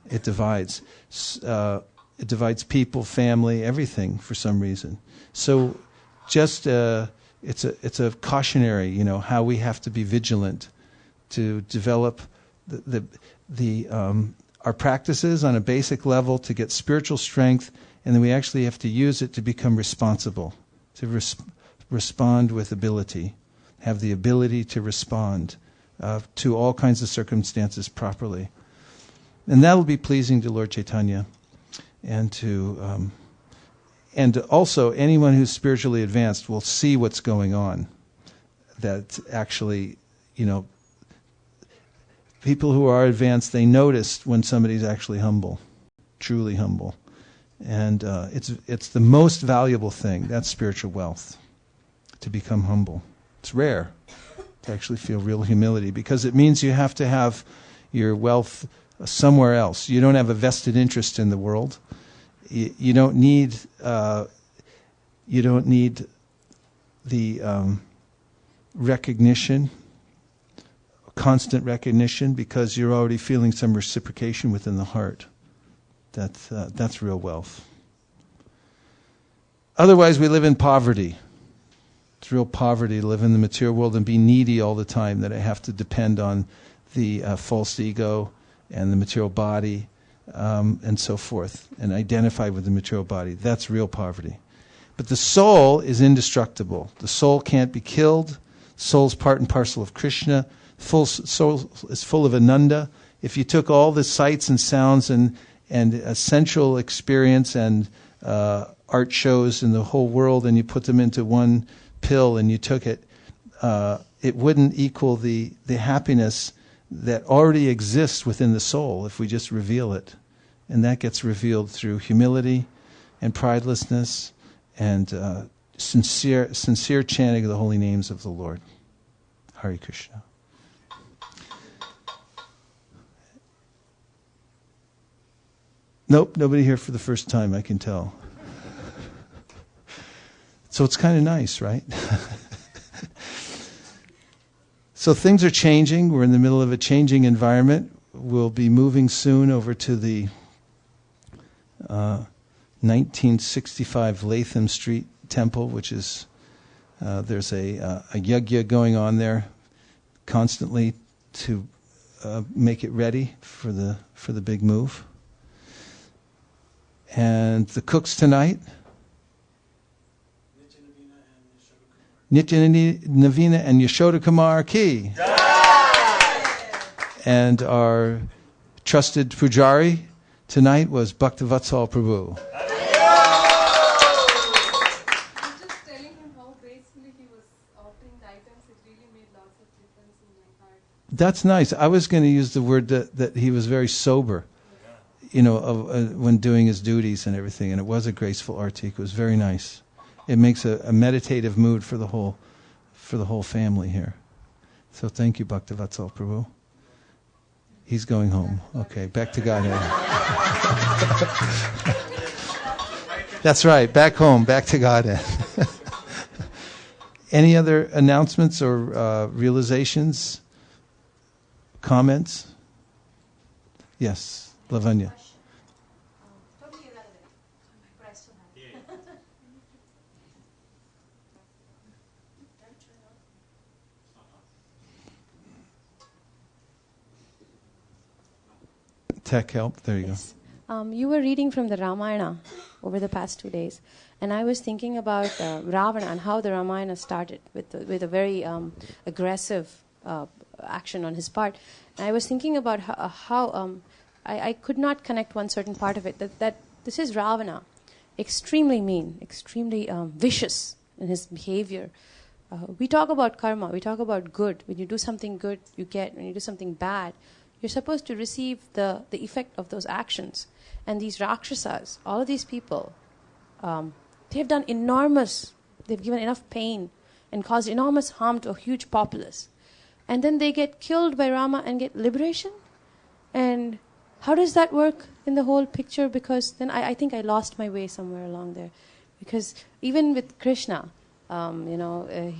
It divides. It divides people, family, everything for some reason. So just it's a cautionary, how we have to be vigilant to develop our practices on a basic level to get spiritual strength, and then we actually have to use it to become responsible, to respond with ability, have the ability to respond to all kinds of circumstances properly. And that will be pleasing to Lord Caitanya, and also anyone who's spiritually advanced will see what's going on. That actually, people who are advanced, they notice when somebody's actually humble, truly humble. And it's the most valuable thing. That's spiritual wealth, to become humble. It's rare to actually feel real humility, because it means you have to have your wealth somewhere else. You don't have a vested interest in the world. You don't need the recognition, constant recognition, because you're already feeling some reciprocation within the heart. That's real wealth. Otherwise, we live in poverty. It's real poverty to live in the material world and be needy all the time, that I have to depend on the false ego and the material body and so forth, and identify with the material body. That's real poverty. But the soul is indestructible. The soul can't be killed. The soul's part and parcel of Krishna. Soul is full of Ananda. If you took all the sights and sounds and sensual experience and art shows in the whole world, and you put them into one pill and you took it, it wouldn't equal the happiness that already exists within the soul if we just reveal it. And that gets revealed through humility and pridelessness and sincere chanting of the holy names of the Lord. Hare Krishna. Nope, nobody here for the first time, I can tell. So it's kind of nice, right? So things are changing. We're in the middle of a changing environment. We'll be moving soon over to the 1965 Latham Street Temple, which is, there's a yajna going on there constantly to make it ready for the big move. And the cooks tonight, Nitya Navina and Yashoda Kumar Ki. And our trusted pujari tonight was Bhaktavatsal Prabhu. Just telling him how gracefully he was offering the items, it really made lots of difference in my heart. That's nice. I was going to use the word that he was very sober, when doing his duties and everything, and it was a graceful artik. It was very nice. It makes a meditative mood for the whole family here. So thank you, Bhaktavatsal Prabhu. He's going home. Okay, back to Godhead. That's right, back home, back to Godhead. Any other announcements or realizations? Comments? Yes, Lavanya. Tech help. There you go. You were reading from the Ramayana over the past 2 days, and I was thinking about Ravana and how the Ramayana started with a very aggressive action on his part. And I was thinking about how I could not connect one certain part of it, that this is Ravana, extremely mean, extremely vicious in his behavior. We talk about karma, we talk about good. When you do something good, you get. When you do something bad, you're supposed to receive the effect of those actions. And these Rakshasas, all of these people, they've given enough pain and caused enormous harm to a huge populace. And then they get killed by Rama and get liberation? And how does that work in the whole picture? Because then I think I lost my way somewhere along there. Because even with Krishna,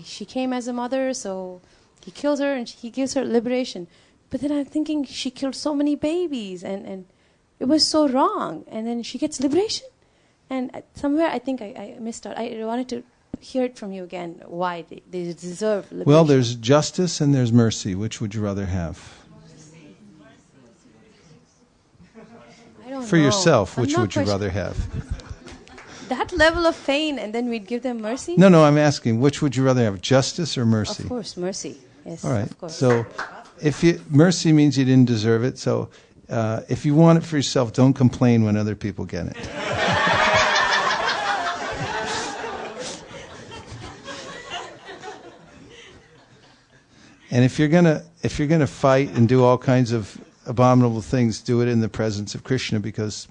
she came as a mother, so he kills her and he gives her liberation. But then I'm thinking she killed so many babies and it was so wrong. And then she gets liberation. And somewhere I think I missed out. I wanted to hear it from you again, why they deserve liberation. Well, there's justice and there's mercy. Which would you rather have? I don't For know. yourself, I'm which not would you quite rather have? That level of pain and then we'd give them mercy? No, I'm asking, which would you rather have, justice or mercy? Of course, mercy. Yes, all right. Of course. So mercy means you didn't deserve it. So if you want it for yourself, don't complain when other people get it. And if you're gonna fight and do all kinds of abominable things, do it in the presence of Krishna, because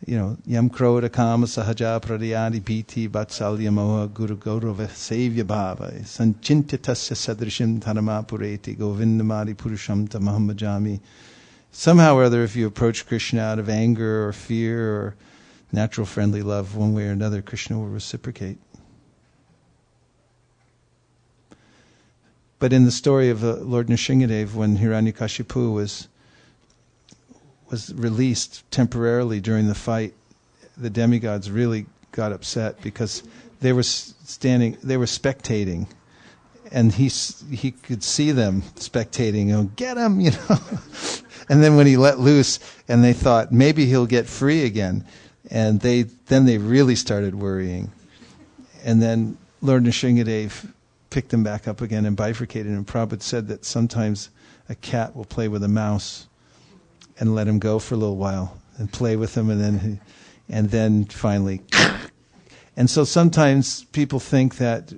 yam krodha kama sahaja pradayani bhiti vatsalya moha guru gaurava sevya bhava sanchintya tasya sadrishim dharma pureti govindamadi purusham tamaham bhajami. Somehow or other, if you approach Krishna out of anger or fear or natural friendly love, one way or another, Krishna will reciprocate. But in the story of Lord Nrsingadev, when Hiranyakashipu was released temporarily during the fight, the demigods really got upset because they were spectating, and he could see them spectating. Get him, And then when he let loose, and they thought maybe he'll get free again, and they really started worrying, and then Lord Nrsingadev picked him back up again and bifurcated him. Prabhupada said that sometimes a cat will play with a mouse and let him go for a little while and play with him, and then finally. And so sometimes people think that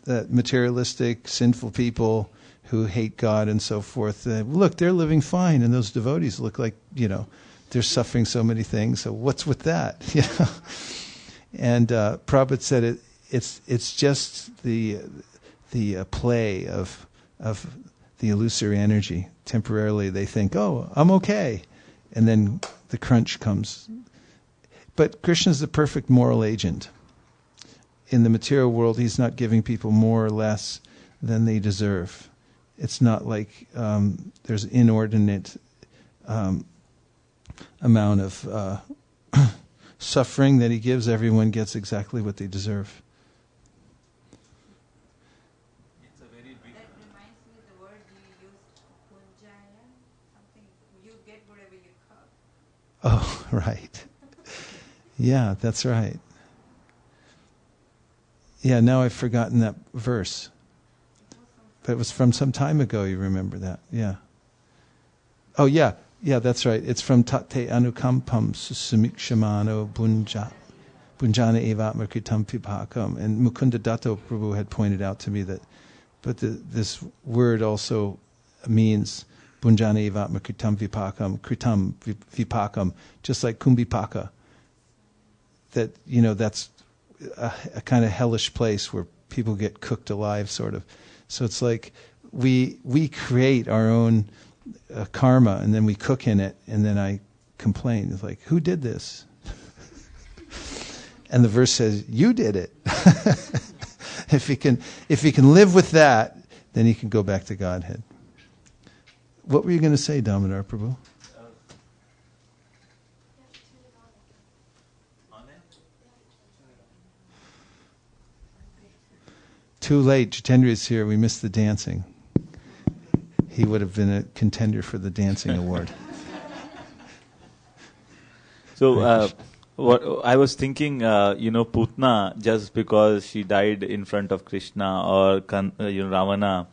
materialistic, sinful people who hate God and so forth. Look, they're living fine, and those devotees look like, they're suffering so many things. So what's with that? And Prabhupada said it's just the play of the illusory energy. Temporarily they think, oh, I'm okay, and then the crunch comes. But Krishna's the perfect moral agent. In the material world, he's not giving people more or less than they deserve. It's not like there's inordinate amount of suffering that he gives. Everyone gets exactly what they deserve. It's a very big. That reminds me of the word you used, punjaya, something. You get whatever you cook. Oh, right. Yeah, that's right. Yeah, now I've forgotten that verse. But it was from some time ago, you remember that. Yeah. Oh, yeah. Yeah, that's right. It's from Tate Anukampam Sumikshamano Bunjana Evatma Kritam Pipakam. And Mukunda Datta Prabhu had pointed out to me that, but this word also means Bunjana Evatma Kritam Vipakam, just like Kumbhipaka. That, that's a kind of hellish place where people get cooked alive, sort of. So it's like we create our own karma, and then we cook in it, and then I complain. It's like, who did this? And the verse says, you did it. If he can live with that, then he can go back to Godhead. What were you going to say, Damodar Prabhu? Too late. Jitendra is here. We missed the dancing. He would have been a contender for the dancing award. So, what I was thinking, Putna, just because she died in front of Krishna, or Ravana,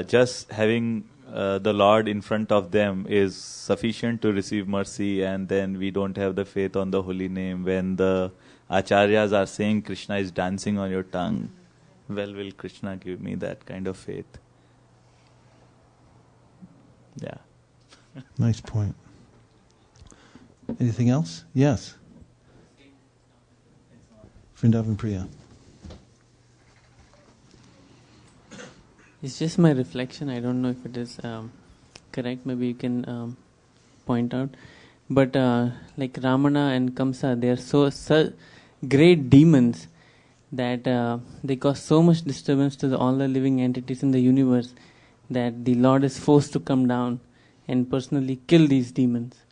just having the Lord in front of them is sufficient to receive mercy, and then we don't have the faith on the holy name. When the acharyas are saying Krishna is dancing on your tongue, well, will Krishna give me that kind of faith? Yeah. Nice point. Anything else? Yes. Vrindavan Priya. It's just my reflection. I don't know if it is correct. Maybe you can point out. But like Ramana and Kamsa, they are so great demons that they cause so much disturbance to all the living entities in the universe that the Lord is forced to come down and personally kill these demons,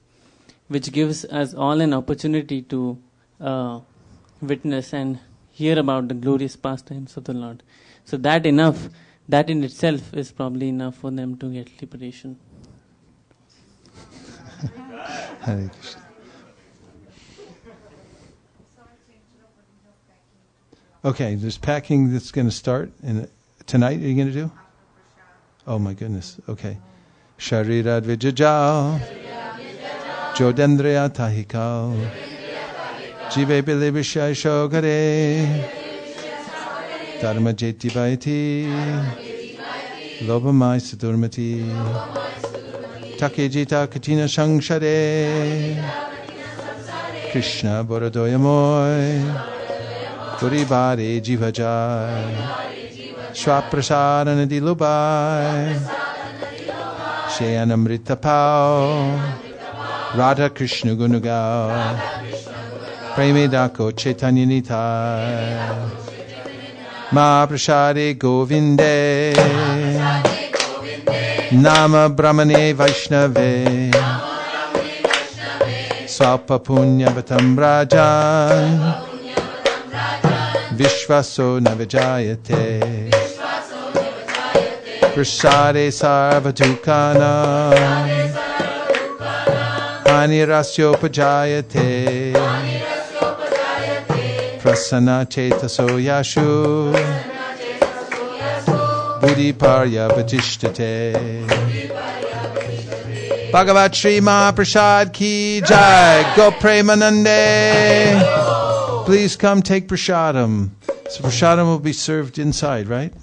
which gives us all an opportunity to witness and hear about the glorious pastimes of the Lord. So that in itself is probably enough for them to get liberation. Hare Krishna. Okay, there's packing that's going to start tonight. Are you going to do? Oh my goodness. Okay. Sharirad Vijajal Jodendriya Tahikal Jive Bilibishya Shogare Dharma Jeti Baiti Lobamai Sadurmati Takejita Katina Shangshade Krishna Boradoyamoy Puribare Jivajai Swaprasadana Dilubai Shayanamrita Pao Radha Krishna Gunugao Premidako Chaitanya Nitai Mahaprasade Govinde Nama Brahmane Vaishnave Swapa Punya Vatam Rajan Vishvaso Navijayate Prasade Sarvatukana Anirasyo Pajayate Prasana Chetaso Yashu Buddhi Parya Vajishtate Bhagavat Shri Mahaprasad Ki Jai Go Premanande. Please come take prasadam. So prasadam will be served inside, right?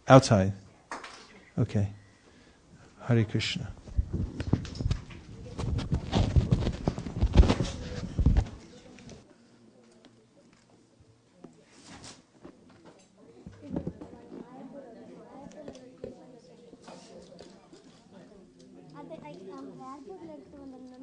Outside. Okay. Hare Krishna. I am